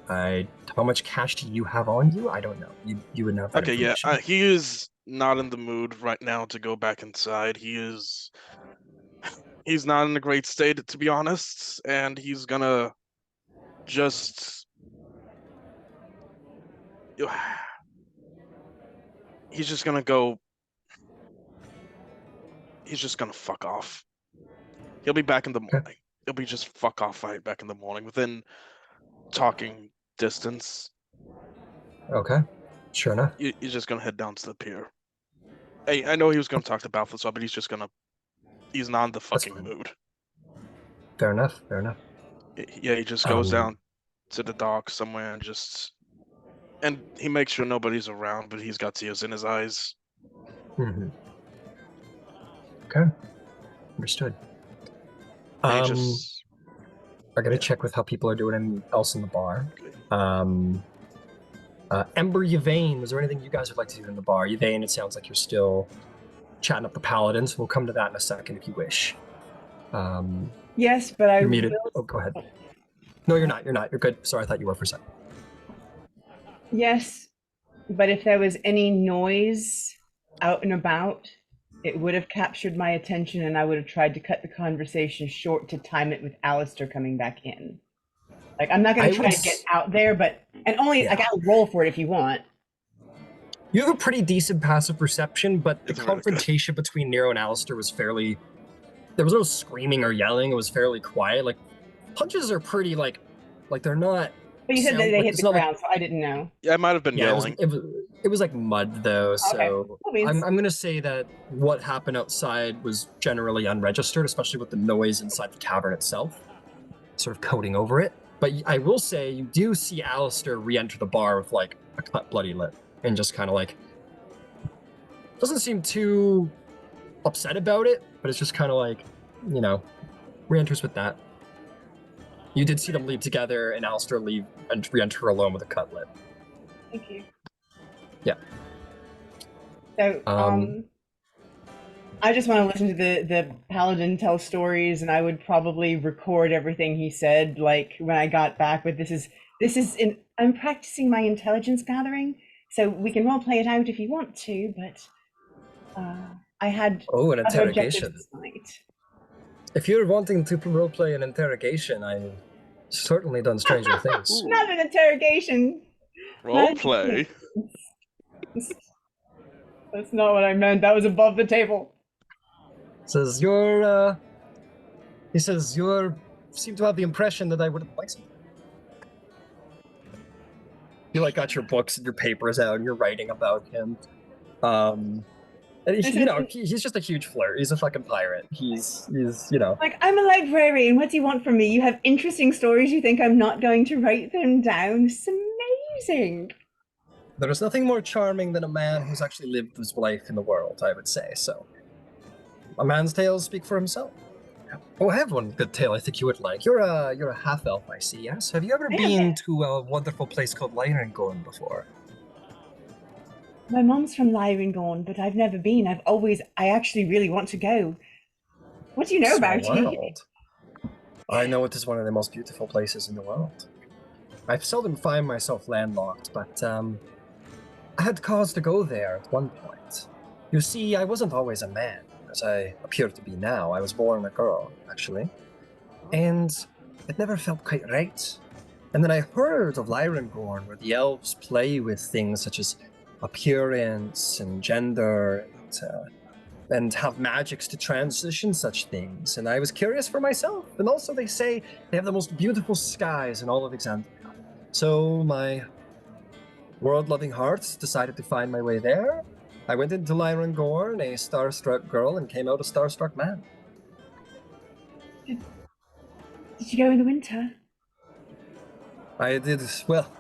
How much cash do you have on you? I don't know. You would know that. Okay, yeah. He is not in the mood right now to go back inside. He's not in a great state, to be honest, and he's gonna just he's just gonna fuck off. He'll be back in the morning. He'll be just fuck off right back in the morning within talking distance. Okay, sure enough. He's just gonna head down to the pier. Hey, I know he was gonna talk to Balthazar, but he's not in the fucking mood. Fair enough. Yeah, he just goes down to the dock somewhere and he makes sure nobody's around, but he's got tears in his eyes. Mm-hmm. Okay, understood. I gotta check with how people are doing else in the bar. Ember, Yvain, was there anything you guys would like to do in the bar? Yvain, it sounds like you're still chatting up the paladins. We'll come to that in a second if you wish. Yes, but I muted. will... Oh, go ahead. No, you're not. You're good. Sorry, I thought you were for a second. Yes, but if there was any noise out and about, it would have captured my attention and I would have tried to cut the conversation short to time it with Allister coming back in. Like, I'm not going to try to get out there, but... And only, like, I'll roll for it if you want. You have a pretty decent passive perception, but the confrontation between Nero and Allister was fairly... There was no screaming or yelling. It was fairly quiet. Like, punches are pretty, like they're not... But you said that they hit the ground, so I didn't know. Yeah, I might have been yelling. It was like mud, though, so... Okay. I'm going to say that what happened outside was generally unregistered, especially with the noise inside the tavern itself, sort of coating over it. But I will say, you do see Allister re-enter the bar with, like, a cut bloody lip, and just kind of, like... Doesn't seem too upset about it, but it's just kind of like, you know, re-enters with that. You did see them leave together, and Allister leave and re-enter alone with a cut lip. Thank you. Yeah. So, I just want to listen to the paladin tell stories, and I would probably record everything he said, like, when I got back. But I'm practicing my intelligence gathering, so we can role play it out if you want to, but I had an interrogation. this night. If you're wanting to roleplay an interrogation, I've certainly done stranger things. Not an interrogation. Roleplay? That's not what I meant. That was above the table. Says he says you seem to have the impression that I would have liked something. You like got your books and your papers out and you're writing about him. And he's just a huge flirt. He's a fucking pirate. He's Like, I'm a librarian. What do you want from me? You have interesting stories. You think I'm not going to write them down? It's amazing. There is nothing more charming than a man who's actually lived his life in the world, I would say. So, a man's tales speak for himself. Oh, I have one good tale I think you would like. You're a half elf, I see. Yes. Have you ever been to a wonderful place called Lyrengorn before? My mom's from Lyrengorn, but I've never been. I actually really want to go. What do you know about it? I know it is one of the most beautiful places in the world. I seldom find myself landlocked, but I had cause to go there at one point. You see, I wasn't always a man, as I appear to be now. I was born a girl, actually. And it never felt quite right. And then I heard of Lyrengorn, where the elves play with things such as appearance and gender and have magics to transition such things. And I was curious for myself. And also they say they have the most beautiful skies in all of Exandria. So my world-loving heart decided to find my way there. I went into Lyrengorn, a starstruck girl, and came out a starstruck man. Did you go in the winter? I did, well,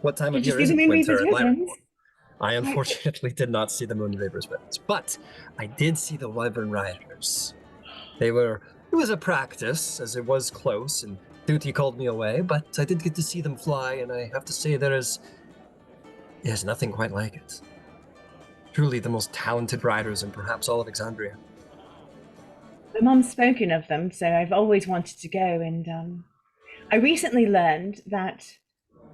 what time of Did you year see is the it winter Moonbeaver's at Lyrengorn? ribbons? I unfortunately did not see the Moonbeaver's ribbons, but I did see the Wyvern Riders. It was a practice, as it was close, and duty called me away, but I did get to see them fly, and I have to say there's nothing quite like it. Truly the most talented riders in perhaps all of Exandria. My mom's spoken of them, so I've always wanted to go, and I recently learned that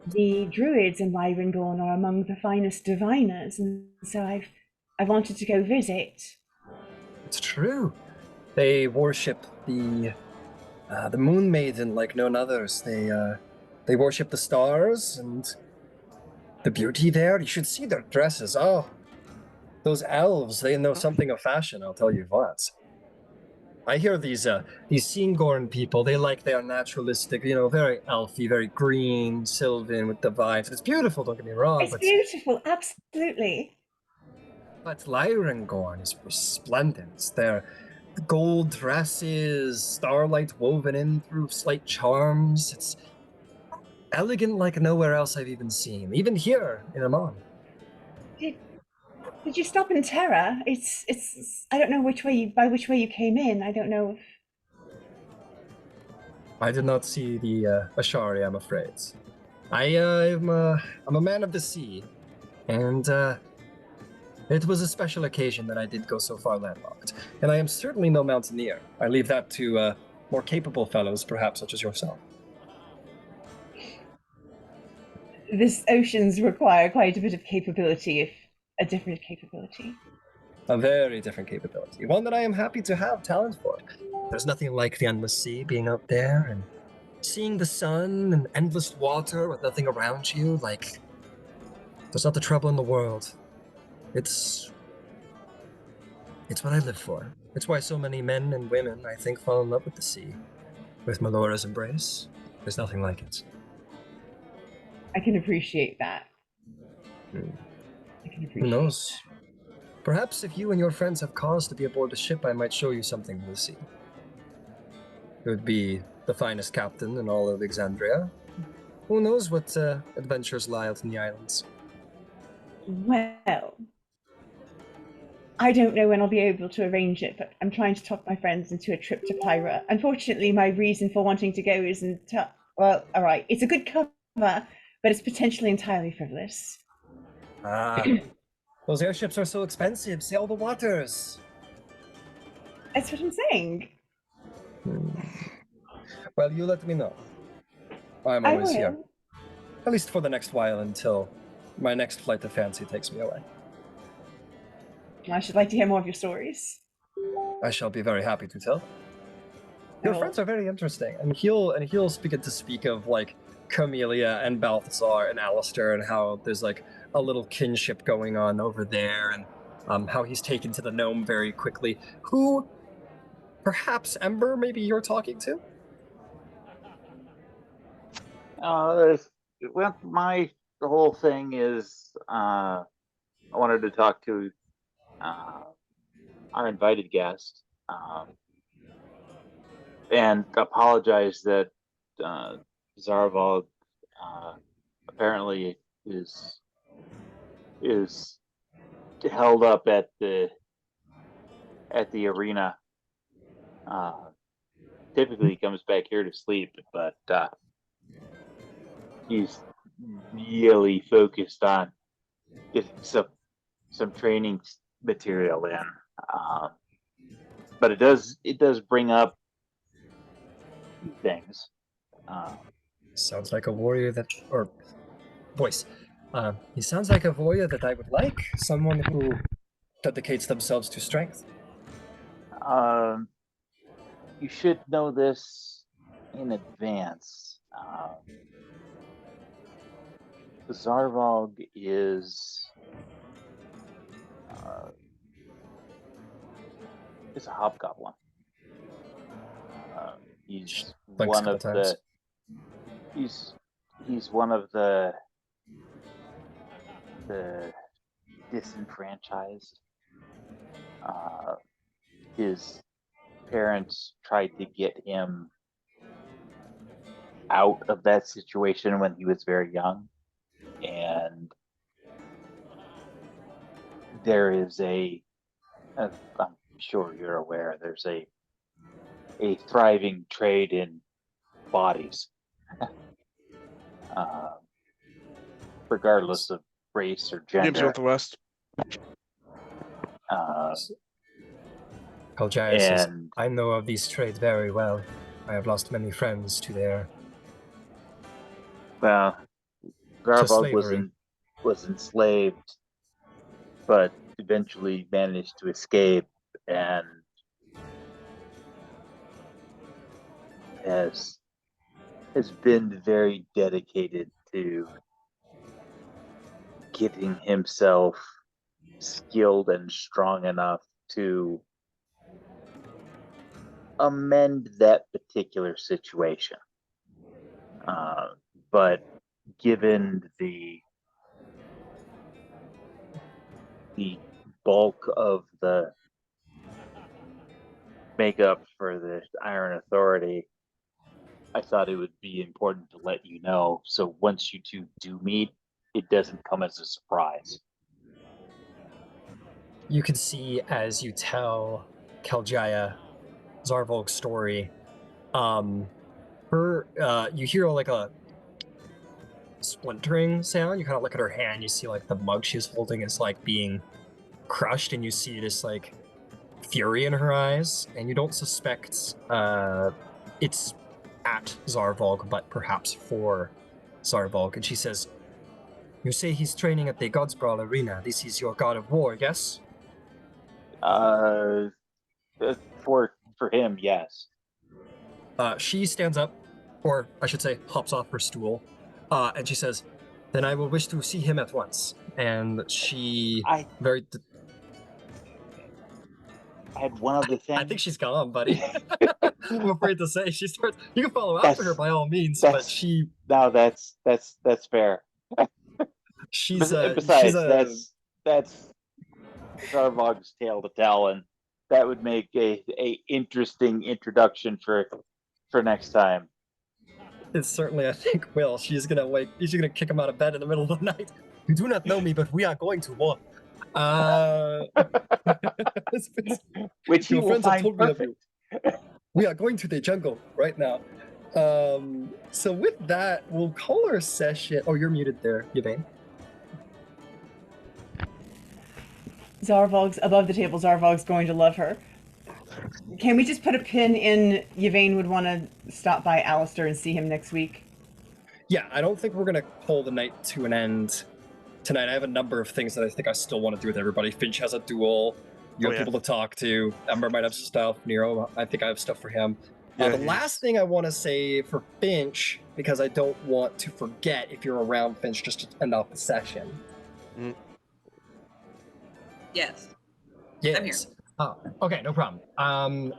the druids in Lyrengorn are among the finest diviners, and so I wanted to go visit. It's true. They worship the Moon Maiden like none others. They worship the stars and the beauty there. You should see their dresses. Oh, those elves, they know something of fashion, I'll tell you what. I hear these Singorn people, they like their naturalistic, very elfy, very green, sylvan with the vibes. It's beautiful, don't get me wrong. It's beautiful, absolutely. But Lyrengorn is resplendent. Their gold dresses, starlight woven in through slight charms. It's elegant like nowhere else I've even seen, even here in Emon. Did you stop in Terra? It's I don't know which way you came in. I don't know if I did not see the Ashari, I'm afraid. I'm a man of the sea, and it was a special occasion that I did go so far landlocked. And I am certainly no mountaineer. I leave that to more capable fellows, perhaps such as yourself. this oceans require quite a bit of capability, if a different capability. A very different capability. One that I am happy to have talent for. There's nothing like the endless sea, being out there and seeing the sun and endless water with nothing around you. Like, there's not the trouble in the world. It's what I live for. It's why so many men and women, I think, fall in love with the sea. With Melora's embrace, there's nothing like it. I can appreciate that. Who knows? Perhaps if you and your friends have cause to be aboard the ship, I might show you something of the sea. It would be the finest captain in all of Exandria. Who knows what adventures lie out in the islands? Well, I don't know when I'll be able to arrange it, but I'm trying to talk my friends into a trip to Pyra. Unfortunately, my reason for wanting to go isn't... well, all right, it's a good cover, but it's potentially entirely frivolous. Ah, those airships are so expensive. Sail the waters. That's what I'm saying. Well, you let me know. I'm always here. At least for the next while, until my next flight of fancy takes me away. I should like to hear more of your stories. I shall be very happy to tell. Your friends are very interesting, and he'll speak of like Camellia and Balthazar and Allister, and how there's like a little kinship going on over there, and how he's taken to the gnome very quickly. Who, perhaps Ember, maybe you're talking to? Well, the whole thing is I wanted to talk to our invited guest, and apologize that Zarvolg apparently is held up at the arena. Typically he comes back here to sleep, but he's really focused on getting some training material in. But it does bring up things. Sounds like a warrior or voice. He sounds like a warrior that I would like. Someone who dedicates themselves to strength. You should know this in advance. Zarvolg is a hobgoblin. He's one of the. He's one of the disenfranchised. His parents tried to get him out of that situation when he was very young, and there is I'm sure you're aware, there's a thriving trade in bodies, regardless of race or gender. Games the West. Tal'Dorei says, I know of these trades very well. I have lost many friends to their... Well, Zarvolg was enslaved, but eventually managed to escape and has been very dedicated to getting himself skilled and strong enough to amend that particular situation. But given the bulk of the makeup for the Iron Authority, I thought it would be important to let you know, so once you two do meet, it doesn't come as a surprise. You can see as you tell Keljaya Zarvolg's story, you hear like a splintering sound. You kind of look at her hand, you see like the mug she's holding is like being crushed, and you see this like fury in her eyes, and you don't suspect it's at Zarvolg, but perhaps for Zarvolg. And she says, you say he's training at the God's Brawl Arena. This is your god of war, yes? For him, yes. She stands up, or I should say, hops off her stool, and she says, then I will wish to see him at once. And she I had one other thing. I think she's gone, buddy. I'm afraid to say. She starts. You can follow after her by all means, but she. No, that's fair. Besides, that's Zarvolg's tale to tell, and that would make a interesting introduction for next time. It certainly, I think, will. She's gonna kick him out of bed in the middle of the night. You do not know me, but we are going to war. Which you will find perfect. We are going to the jungle right now. So with that, we'll call our session. Oh, you're muted there, Yvain. Zarvolg's above the table. Zarvolg's going to love her. Can we just put a pin in Yvain would want to stop by Allister and see him next week? Yeah, I don't think we're going to pull the night to an end tonight. I have a number of things that I think I still want to do with everybody. Finch has a duel. You have people to talk to. Ember might have stuff. Nero, I think I have stuff for him. The last thing I want to say for Finch, because I don't want to forget if you're around, Finch, just to end off the session. Mm. Yes. Yes. I'm here. Oh, okay, no problem.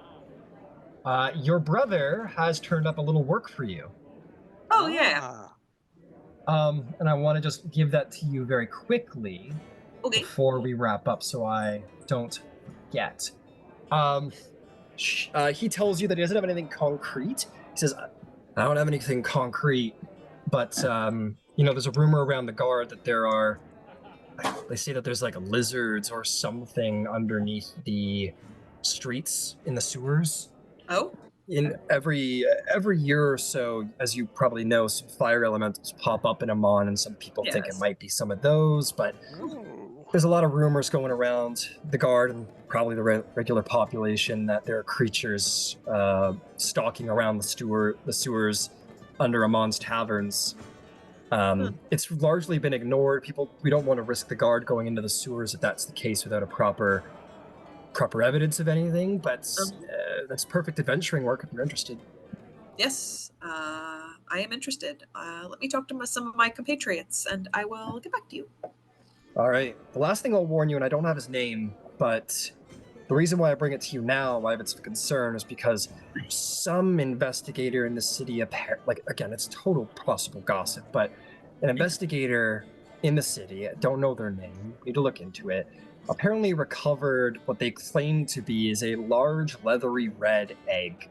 Your brother has turned up a little work for you. Oh, yeah. And I want to just give that to you very quickly before we wrap up so I don't forget. He tells you that he doesn't have anything concrete. He says, I don't have anything concrete, but there's a rumor around the guard that they say that there's like lizards or something underneath the streets in the sewers. Oh, In every year or so, as you probably know, some fire elementals pop up in Emon, and some people think it Yes. might be some of those, but there's a lot of rumors going around the guard and probably the regular population that there are creatures stalking around the sewers under Emon's taverns. It's largely been ignored. We don't want to risk the guard going into the sewers if that's the case without a proper evidence of anything, but that's perfect adventuring work if you're interested. yes, I am interested. Let me talk to some of my compatriots, and I will get back to you. All right. The last thing I'll warn you, and I don't have his name, but the reason why I bring it to you now, why it's of concern, is because some investigator in the city, again, it's total possible gossip, but an investigator in the city, I don't know their name, need to look into it, apparently recovered what they claim to be is a large leathery red egg.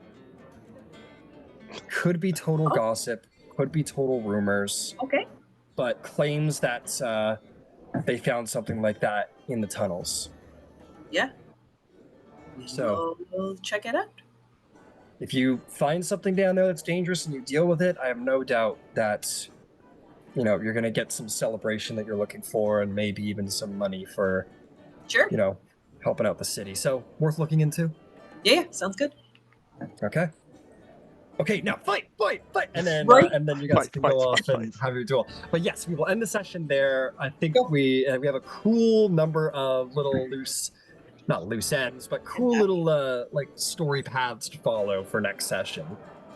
Could be total gossip, could be total rumors. Okay. But claims that they found something like that in the tunnels. Yeah. So we'll check it out. if you find something down there that's dangerous and you deal with it, I have no doubt that you're going to get some celebration that you're looking for, and maybe even some money for Sure. helping out the city. So worth looking into. Yeah, sounds good. Okay, now fight, and then Right. and then you guys can go off and fight. have your duel. But yes, we will end the session there. I think we have a cool number of little not loose ends, but cool little story paths to follow for next session.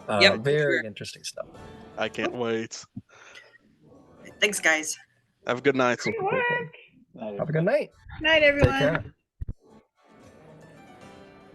Very interesting stuff. I can't wait. Thanks, guys. Have a good night. Good work. Have a good night. Night, Take everyone. care.